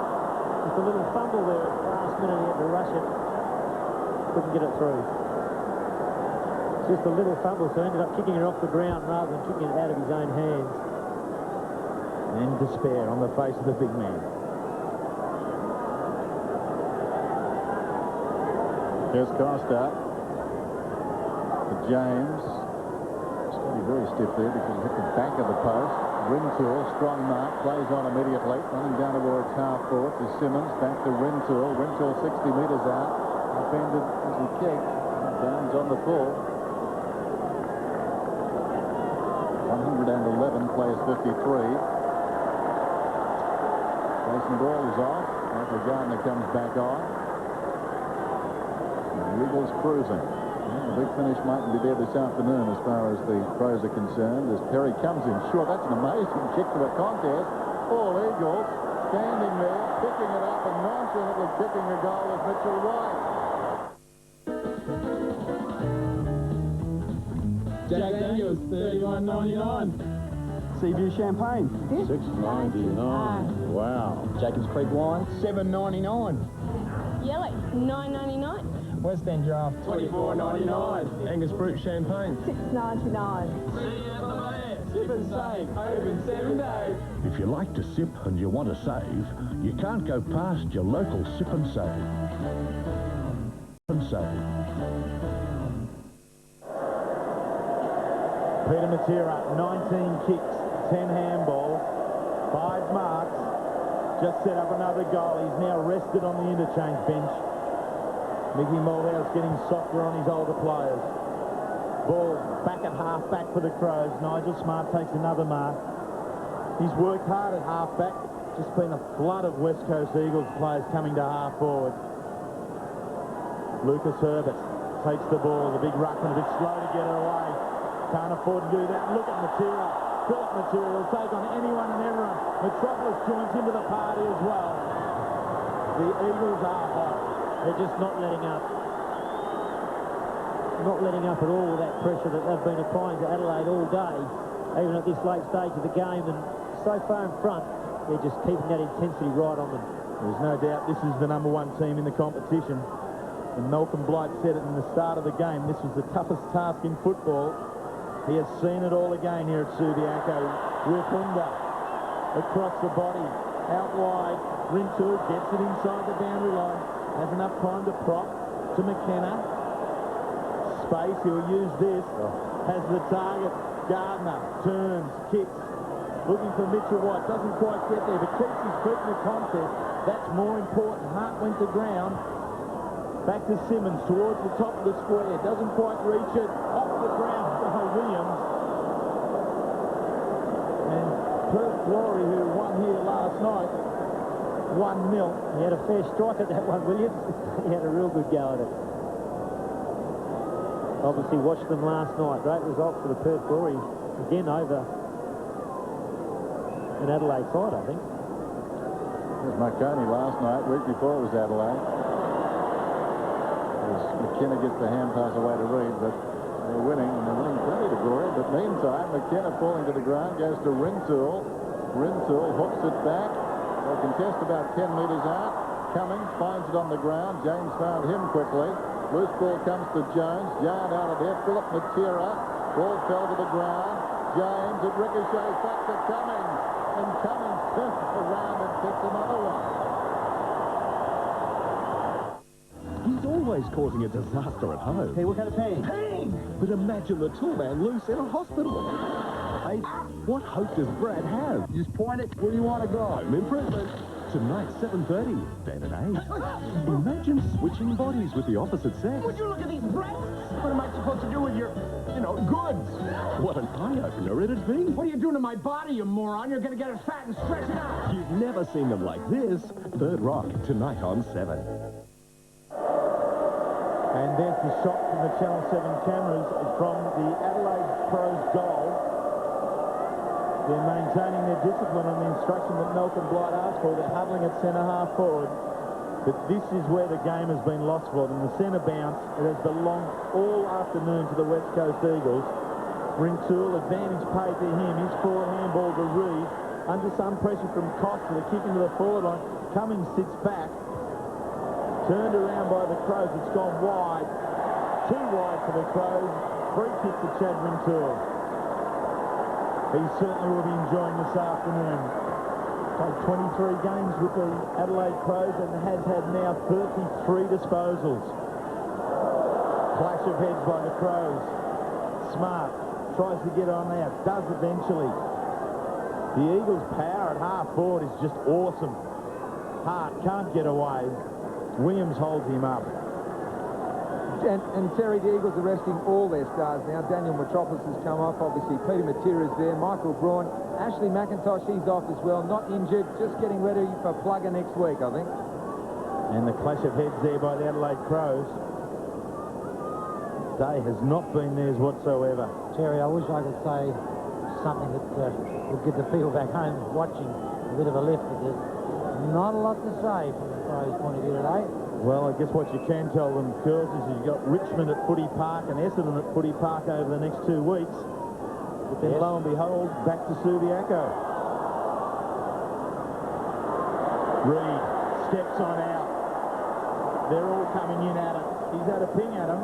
Just a little fumble there at the last minute. He had to rush it. Couldn't get it through. Just a little fumble, so ended up kicking it off the ground rather than kicking it out of his own hands. And despair on the face of the big man. Here's Costa. To James. Steady very stiff there because he hit the back of the post. Rintoul, strong mark, plays on immediately. Running down towards half forward to Simmons. Back to Rintoul. Rintoul 60 metres out. Upended as he kicked. Jones on the full. 111 plays 53. Jason Ball is off. Michael Gardner comes back on. And the Eagles cruising. Well, the big finish mightn't be there this afternoon as far as the Crows are concerned. As Perry comes in short, that's an amazing kick to the contest. All Eagles standing there, picking it up and nonchalantly kicking a goal is Mitchell White. Jack Daniels, $31.99. Seaview Champagne, $6.99. Wow. Jacobs Creek Wine, $7.99. Yellow, $9.99. West End Draft, $24.99. Angus Brut Champagne, $6.99. Sip and save, open 7 days. If you like to sip and you want to save, you can't go past your local Sip and Save. Peter Matera, 19 kicks, 10 handballs, 5 marks. Just set up another goal. He's now rested on the interchange bench. Mickey Moldhouse getting softer on his older players. Ball back at half-back for the Crows. Nigel Smart takes another mark. He's worked hard at half-back. Just been a flood of West Coast Eagles players coming to half-forward. Lucas Herbert takes the ball. The big ruckman a bit slow to get it away. Can't afford to do that. Look at Matera. Philip Matera will take on anyone and everyone. Metropolis joins into the party as well. The Eagles are hot. They're just not letting up. Not letting up at all that pressure that they've been applying to Adelaide all day, even at this late stage of the game. And so far in front, they're just keeping that intensity right on them. There's no doubt this is the #1 team in the competition. And Malcolm Blight said it in the start of the game. This was the toughest task in football. He has seen it all again here at Subiaco. Ripunda across the body, out wide. Rintoul gets it inside the boundary line. Has enough time to prop to McKenna. Space, he'll use this. Has the target. Gardner turns, kicks. Looking for Mitchell White. Doesn't quite get there, but keeps his feet in the contest. That's more important. Hart went to ground. Back to Simmons towards the top of the square. Doesn't quite reach it. Off the ground. Williams. And Perth Glory, who won here last night, 1-0. He had a fair strike at that one, Williams. He had a real good go at it. Obviously watched them last night. Great result for the Perth Glory. Again over an Adelaide side, I think. It was Marconi last night. Week before it was Adelaide. As McKenna gets the hand pass away to Reed, but they're winning, and they're winning plenty to glory. But meantime, McKenna falling to the ground, goes to Rintoul. Rintoul hooks it back. They'll contest about 10 metres out. Cummings finds it on the ground. James found him quickly. Loose ball comes to Jones. Yard out of there. Philip Matera. Ball fell to the ground. James, it ricochets back to Cummings. And Cummings turns around and kicks another one. He's always causing a disaster at home. Hey, what kind of pain? Pain! But imagine the tall man loose in a hospital. Hey, what hope does Brad have? You just point it where you want to go. Home improvement. Tonight, 7:30. Ben and 8. Imagine switching bodies with the opposite sex. Would you look at these breasts? What am I supposed to do with your, goods? What an eye-opener it'd be. What are you doing to my body, you moron? You're going to get it fat and stretch it out. You've never seen them like this. Third Rock, tonight on 7. And there's the shot from the Channel 7 cameras from the Adelaide Crows goal. They're maintaining their discipline on the instruction that Malcolm Blight asked for. They're huddling at centre-half forward. But this is where the game has been lost for them. The centre bounce, it has belonged all afternoon to the West Coast Eagles. Rintoul, advantage paid to him. His forward handball to Reed. Under some pressure from Costa, the kick into the forward line. Cummings sits back. Turned around by the Crows. It's gone wide. Too wide for the Crows. Free kick to Chad Rintoul. he certainly will be enjoying this afternoon. Played 23 games with the Adelaide Crows and has had now 33 disposals. Clash of heads by the Crows. Smart tries to get on out, does eventually. The Eagles' power at half forward is just awesome. Hart can't get away. Williams holds him up. And Terry, the Eagles are resting all their stars now. Daniel Metropolis has come off, obviously. Peter Matera is there. Michael Braun. Ashley McIntosh, he's off as well. Not injured, just getting ready for Plugger next week, I think. And the clash of heads there by the Adelaide Crows. Day has not been theirs whatsoever. Terry, I wish I could say something that would give the people back home watching a bit of a lift, but there's not a lot to say from the Crows' point of view today. Well, I guess what you can tell them, girls, is you've got Richmond at Footy Park and Essendon at Footy Park over the next 2 weeks. But then, lo and behold, back to Subiaco. Reed steps on out. They're all coming in at it. He's had a ping at him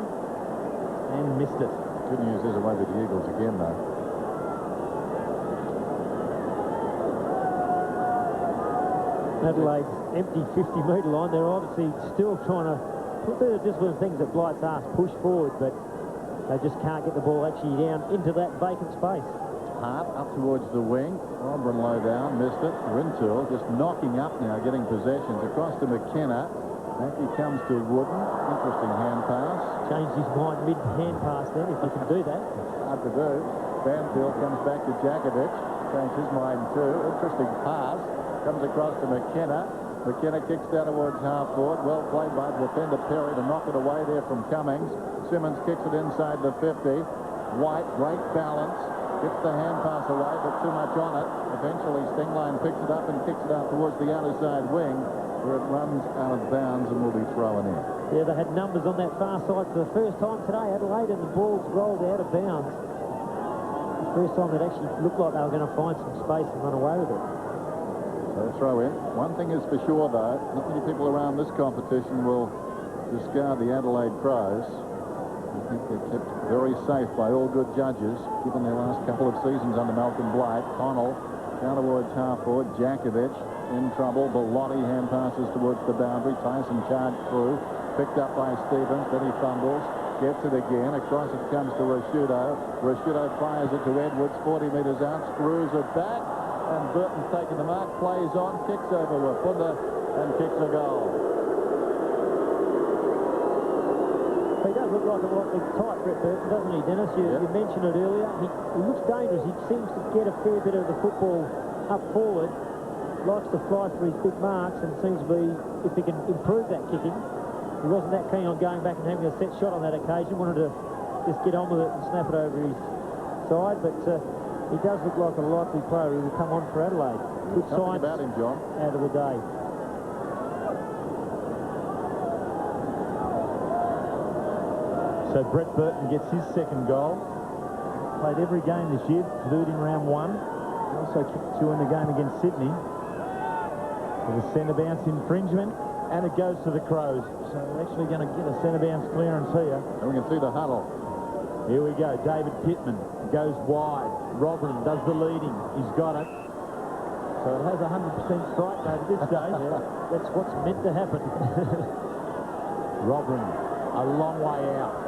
and missed it. Good news is away with the Eagles again, though. Adelaide's empty 50-metre line. They're obviously still trying to put just one of the things that Blight's asked, push forward, but they just can't get the ball actually down into that vacant space. Hart up towards the wing. Robin low down, missed it. Rintoul just knocking up now, getting possessions across to McKenna. Back he comes to Wooden. Interesting hand pass. Changed his mind mid-hand pass then, if you can do that. Hard to do. Banfield comes back to Jakovic. Changed his mind too. Interesting pass. Comes across to McKenna. McKenna kicks down towards half forward. Well played by the defender Perry to knock it away there from Cummings. Simmons kicks it inside the 50. White, great balance. Gets the hand pass away, but too much on it. Eventually, Stingline picks it up and kicks it out towards the outer side wing, where it runs out of bounds and will be thrown in. Yeah, they had numbers on that far side for the first time today, Adelaide, and the ball's rolled out of bounds. The first time it actually looked like they were going to find some space and run away with it. So throw in. One thing is for sure, though, not many people around this competition will discard the Adelaide Crows. I think they're kept very safe by all good judges, given their last couple of seasons under Malcolm Blight. Connell down towards half forward. Jakovic in trouble. Bellotti hand passes towards the boundary. Tyson charged through. Picked up by Stevens. Then he fumbles. Gets it again. Across it comes to Rashudo. Rashudo fires it to Edwards. 40 metres out. Screws it back. And Burton's taking the mark. Plays on. Kicks over Wapunda and kicks a goal. He does look like a lot big tight, Brett Burton, doesn't he, Dennis? You mentioned it earlier. He looks dangerous. He seems to get a fair bit of the football up forward. Likes to fly for his big marks and seems to be, if he can improve that kicking. He wasn't that keen on going back and having a set shot on that occasion. Wanted to just get on with it and snap it over his side. But he does look like a likely player who will come on for Adelaide. Good signs about him, John. Out of the day. So Brett Burton gets his second goal. Played every game this year. Third in round one. He also kicked 2 in the game against Sydney. With a centre bounce infringement, and it goes to the Crows. So they're actually going to get a centre bounce clearance here. And we can see the huddle. Here we go. David Pittman goes wide. Robin does the leading. He's got it. So it has 100% strike rate at this stage. That's what's meant to happen. Robin, a long way out.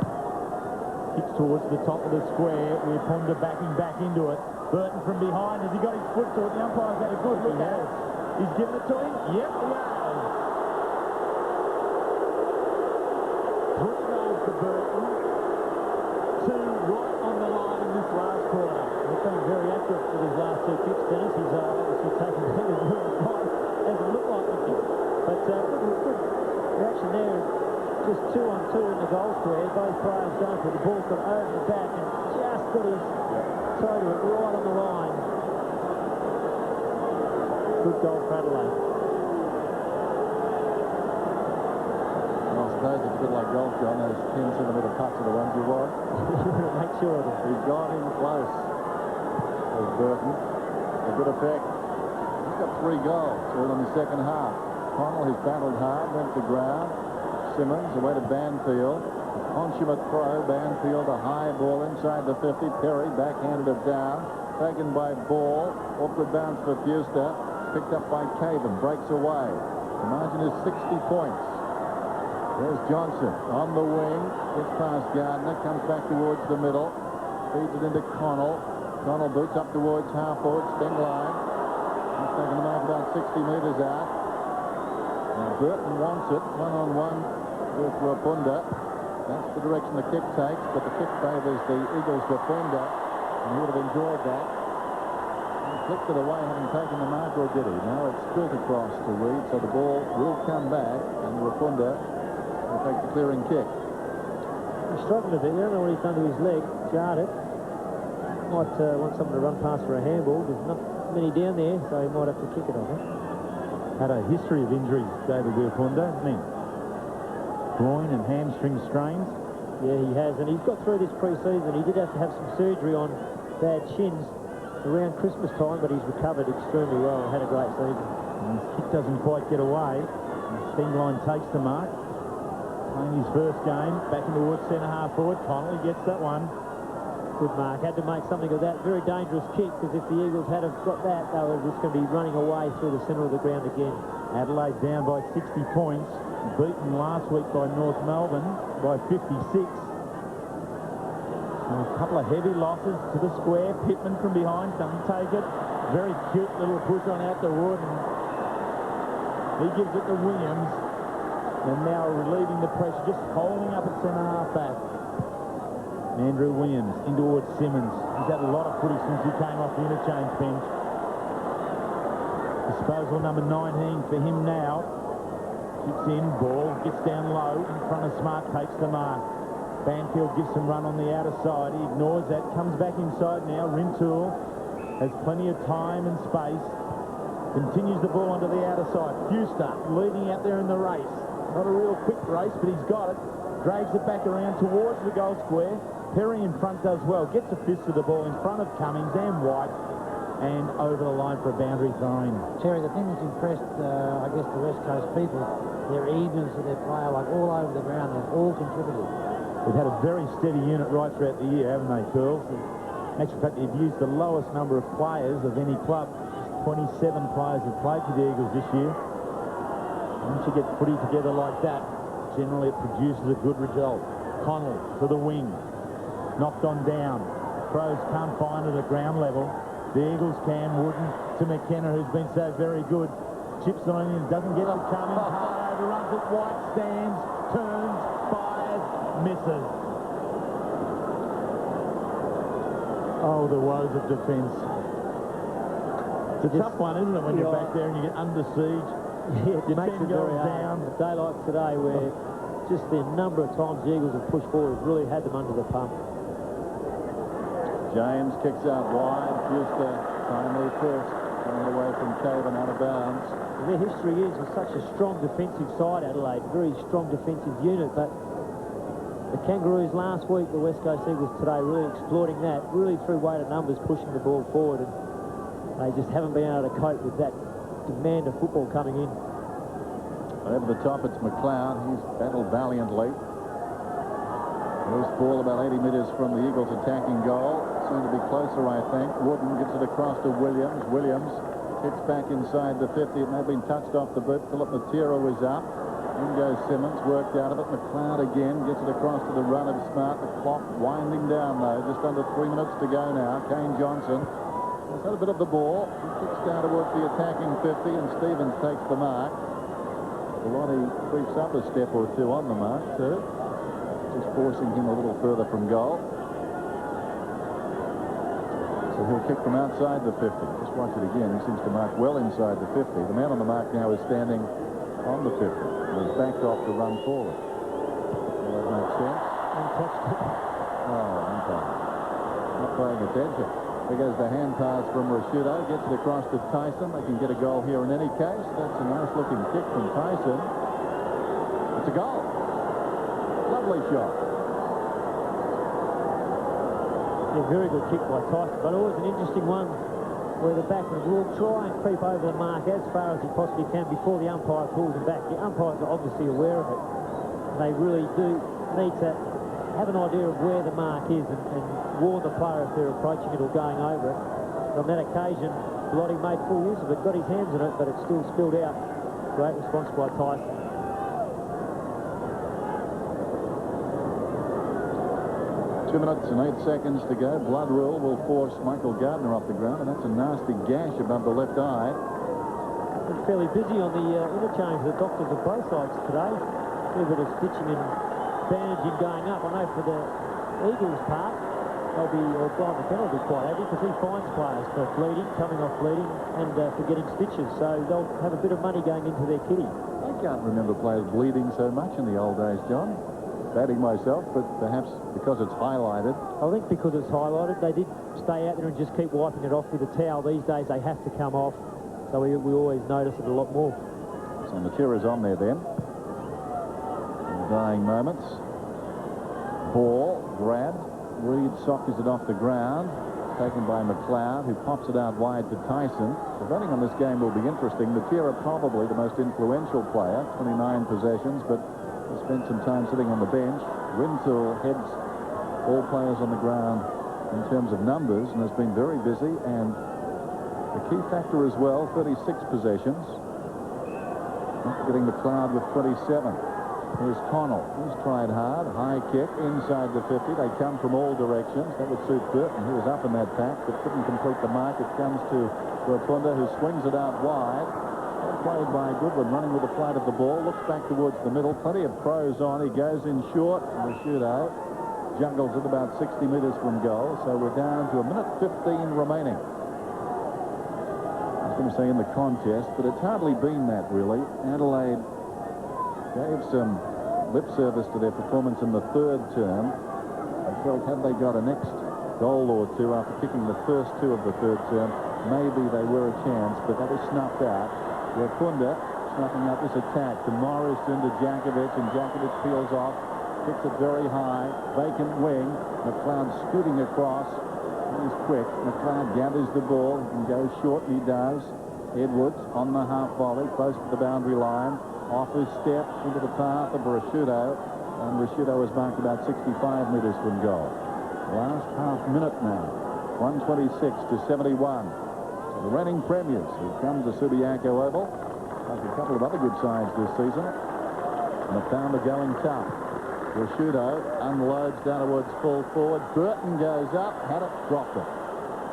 Kicks towards the top of the square. Wapunda backing back into it. Burton from behind. Has he got his foot to it? The umpire's had a good look at it. He's given it to him. Yep, he has. 3 goals to Burton. 2 right on the line in this last quarter. He's been very accurate with his last 2 kicks, Dennis. He's obviously taken his right. Hasn't looked like it. But good reaction there. Just 2 on 2 in the goal square. Both players going for the ball's got over the back and just got his toe to it right on the line. Good goal for Adelaide. I suppose it's a bit like golf, John. Those 10-centimetre putts are the ones you want. Make sure of it. He's got him close. There's Burton. A good effect. He's got 3 goals, all in the second half. Connell has battled hard, went to ground. Simmons away to Banfield. Consummate throw. Banfield, a high ball inside the 50. Perry backhanded it down. Taken by Ball. Awkward bounce for Fuster. Picked up by Caven. Breaks away. The margin is 60 points. There's Johnson on the wing. Gets past Gardner. Comes back towards the middle. Feeds it into Connell. Connell boots up towards half-forward. Sting line. He's taking the mark about 60 metres out. Now Burton wants it. One-on-one with Rapunda. That's the direction the kick takes, but the kick favours the Eagles' defender. And he would have enjoyed that. He flicked it away, having taken the mark, or did he? Now it's spilt across to Reed, so the ball will come back, and Rapunda will take the clearing kick. He's struggled a bit. I don't know what he's done to his leg. Jarred it. Might want someone to run past for a handball. There's not many down there, so he might have to kick it off. Had a history of injuries, David Rapunda, hasn't he? Groin and hamstring strains. Yeah, he has, and he's got through this pre-season. He did have to have some surgery on bad shins around Christmas time, but he's recovered extremely well and had a great season. And his kick doesn't quite get away. Sting line takes the mark. Playing his first game, back in towards centre-half forward. Connolly gets that one. Good mark. Had to make something of that. Very dangerous kick, because if the Eagles had have got that, they were just going to be running away through the centre of the ground again. Adelaide down by 60 points. Beaten last week by North Melbourne by 56. And a couple of heavy losses to the square. Pittman from behind doesn't take it. Very cute little push on out to Wood. And he gives it to Williams. And now relieving the pressure, just holding up at centre-half back. Andrew Williams in towards Simmons. He's had a lot of footy since he came off the interchange bench. Disposal number 19 for him now. Kicks in, ball, gets down low, in front of Smart, takes the mark. Banfield gives some run on the outer side. He ignores that, comes back inside now. Rintoul has plenty of time and space. Continues the ball onto the outer side. Fuster leading out there in the race. Not a real quick race, but he's got it. Drags it back around towards the goal square. Perry in front does well. Gets a fist of the ball in front of Cummings and White. And over the line for a boundary throw-in. Terry, the thing that's impressed, I guess, the West Coast people, their eagerness of their player, like all over the ground, they've all contributed. They've had a very steady unit right throughout the year, haven't they, Pearls? In actual fact, they've used the lowest number of players of any club. 27 players have played for the Eagles this year. Once you get footy together like that, generally it produces a good result. Connell to the wing. Knocked on down. Crows can't find it at ground level. The Eagles can. Wooden to McKenna, who's been so very good. Chips on in, doesn't get to Cummings. Hard overruns it. White stands, turns, fires, misses. Oh, the woes of defence. It's a tough one, isn't it, when you're back there and you get under siege? Yeah, it makes it very hard. A day like today, where just the number of times the Eagles have pushed forward has really had them under the pump. James kicks out wide. Fuster, timely first, coming away from Caven out of bounds. And their history is with such a strong defensive side, Adelaide, very strong defensive unit, but the Kangaroos last week, the West Coast Eagles today, really exploiting that, really through weight of numbers, pushing the ball forward, and they just haven't been able to cope with that demand of football coming in. Over the top, it's McLeod. He's battled valiantly. First ball about 80 metres from the Eagles' attacking goal. Soon to be closer, I think. Wooden gets it across to Williams. Williams hits back inside the 50. It may have been touched off the boot. Philip Matera was up. In goes Simmons, worked out of it. McLeod again gets it across to the run of Smart. The clock winding down, though. Just under 3 minutes to go now. Kane Johnson has had a bit of the ball. He kicks down towards the attacking 50, and Stevens takes the mark. Bellotti creeps up a step or two on the mark, too. Just forcing him a little further from goal. So he'll kick from outside the 50. Just watch it again. He seems to mark well inside the 50. The man on the mark now is standing on the 50. And he's backed off to run forward. Will that make sense? Untouched. Oh, umpire. Not paying attention. There goes the hand pass from Rashudo. Gets it across to Tyson. They can get a goal here in any case. That's a nice-looking kick from Tyson. It's a goal. Lovely shot. Yeah, very good kick by Tyson, but always an interesting one where the backman will try and creep over the mark as far as he possibly can before the umpire pulls him back. The umpires are obviously aware of it. they really do need to have an idea of where the mark is and warn the player if they're approaching it or going over it. On that occasion, Lottie made full use of it, got his hands on it, but it still spilled out. Great response by Tyson. 2 minutes and 8 seconds to go. Blood rule will force Michael Gardner off the ground, and that's a nasty gash above the left eye. Been fairly busy on the interchange. The doctors of both sides today. A little bit of stitching and bandaging going up. I know for the Eagles' part, they'll be, or Brian McKenna will be quite happy because he fines players for bleeding, coming off bleeding, and for getting stitches. So they'll have a bit of money going into their kitty. I can't remember players bleeding so much in the old days, John. Batting myself, but perhaps because it's highlighted. I think because it's highlighted, they did stay out there and just keep wiping it off with a towel. These days they have to come off, so we always notice it a lot more. So Matera's on there then. In the dying moments. Ball grabbed. Reed sockers it off the ground. Taken by McLeod, who pops it out wide to Tyson. The betting on this game will be interesting. Matera probably the most influential player, 29 possessions, but he spent some time sitting on the bench. Wintour heads all players on the ground in terms of numbers and has been very busy, and the key factor as well, 36 possessions. Not forgetting McLeod with 27. Here's Connell. He's tried hard. High kick inside the 50. They come from all directions. That would suit Burton, who was up in that pack but couldn't complete the mark. It comes to Rotunda, who swings it out wide. Played by Goodwin, running with the flight of the ball, looks back towards the middle, plenty of pros on, he goes in short, and the shootout juggles at about 60 metres from goal, so we're down to 1:15 remaining. I was going to say in the contest, but it's hardly been that really. Adelaide gave some lip service to their performance in the third term. I felt had they got a next goal or two after kicking the first two of the third term, maybe they were a chance, but that was snuffed out. Rotunda snuffing out this attack to Morrison to Djakovic, and Djakovic peels off, kicks it very high, vacant wing. McLeod scooting across. He's quick. McLeod gathers the ball and goes short, and he does. Edwards on the half volley, close to the boundary line, off his step into the path of Rashudo, and Rashudo is marked about 65 metres from goal. Last half minute now, 126-71. The reigning premiers who come to Subiaco Oval, like a couple of other good sides this season, and have found the going tough. Rashudo unloads down towards full forward. Burton goes up, had it, dropped it.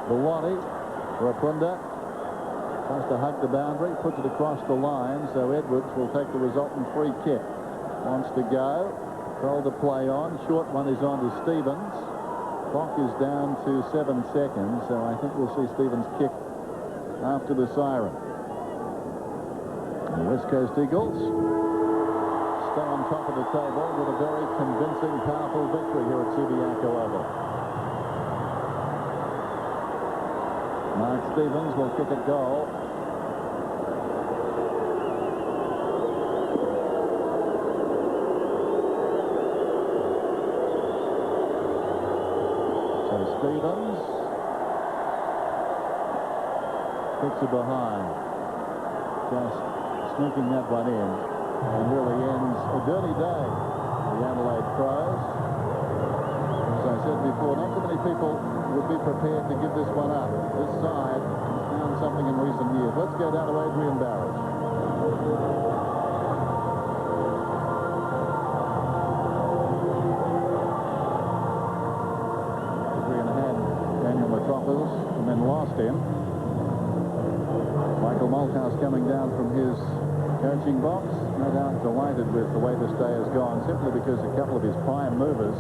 Bellotti, Rapunda, tries to hug the boundary, puts it across the line, so Edwards will take the resultant free kick. Wants to go, told to play on. Short one is on to Stevens. Clock is down to 7 seconds, so I think we'll see Stevens kick after the siren. The West Coast Eagles stay on top of the table with a very convincing, powerful victory here at Subiaco Oval. Mark Stevens will kick a goal. So Stevens kicks it behind, just sneaking that one in, and really ends a dirty day for the Adelaide Crows. As I said before, not too many people would be prepared to give this one up. This side has found something in recent years. Let's go down to Adrian Barrage. Adrian had Daniel Metropolis and then lost him. Michael Malthouse coming down from his coaching box, no doubt delighted with the way this day has gone, simply because a couple of his prime movers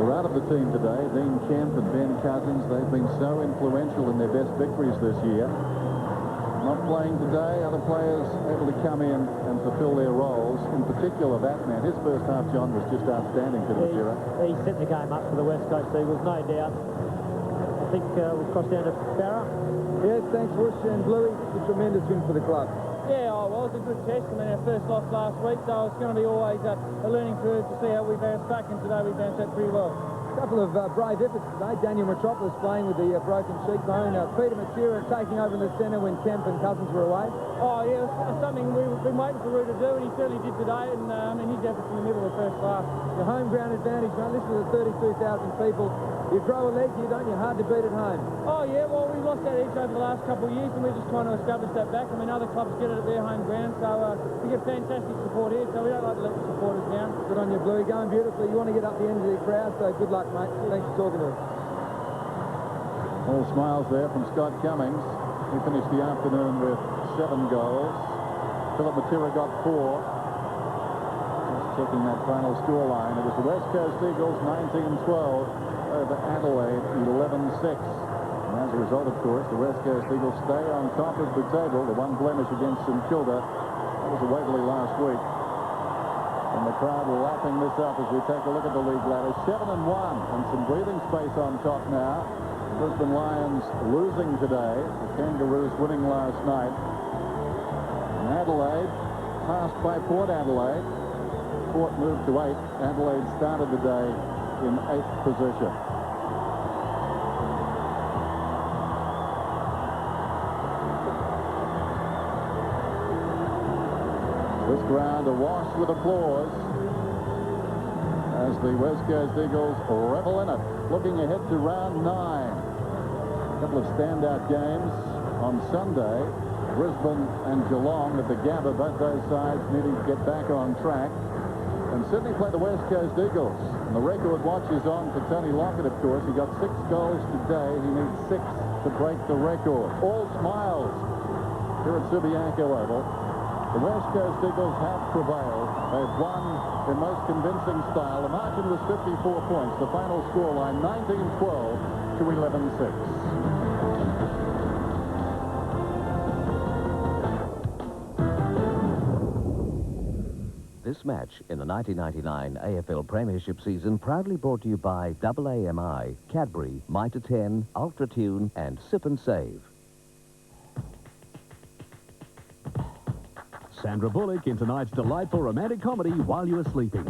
were out of the team today. Dean Kemp and Ben Cousins, they've been so influential in their best victories this year. Not playing today, other players able to come in and fulfill their roles. In particular, that man, his first half, John, was just outstanding to Matera. He set the game up for the West Coast Eagles, no doubt. I think we'll cross down to Barra. Yes, thanks, Bush and Bluey. It's a tremendous win for the club. Yeah, well, it's a good test. I mean, our first loss last week, so it's going to be always a learning curve to see how we bounce back, and today we bounced back pretty well. Couple of brave efforts today. Daniel Metropolis playing with the broken cheekbone. Peter Matura taking over in the centre when Kemp and Cousins were away. Oh, yeah, it's something we've been waiting for Roo to do, and he certainly did today, and his efforts in the middle were first class. The home ground advantage, mate. Listen to the 32,000 people. You grow a leg, you don't, you're hard to beat at home. Oh, yeah, well, we lost that edge over the last couple of years, and we're just trying to establish that back. I mean, other clubs get it at their home ground, so we get fantastic support here, so we don't like to let the supporters down. Good on you, Bluey. Going beautifully. You want to get up the end of the crowd, so good luck, mate. Thanks for talking to us. All smiles there from Scott Cummings. He finished the afternoon with 7 goals. Philip Matera got 4. Just checking that final scoreline. It was the West Coast Eagles 19-12 over Adelaide 11-6. And as a result, of course, the West Coast Eagles stay on top of the table. The one blemish against St Kilda. That was a Waverley last week. And the crowd lapping this up as we take a look at the league ladder. 7-1 and some breathing space on top now. Brisbane Lions losing today. The Kangaroos winning last night. And Adelaide passed by Port Adelaide. Port moved to 8. Adelaide started the day in 8th position. This ground awash with applause as the West Coast Eagles revel in it. Looking ahead to round 9. A couple of standout games on Sunday. Brisbane and Geelong at the Gabba, both those sides needing to get back on track. And Sydney play the West Coast Eagles. And the record watch is on for Tony Lockett, of course. He got 6 goals today. He needs 6 to break the record. All smiles here at Subiaco Oval. The West Coast Eagles have prevailed. They've won in most convincing style. The margin was 54 points. The final scoreline 19-12 to 11-6. This match in the 1999 AFL Premiership season proudly brought to you by AAMI, Cadbury, Mitre 10, Ultra Tune and Sip and Save. Sandra Bullock in tonight's delightful romantic comedy While You Were Sleeping.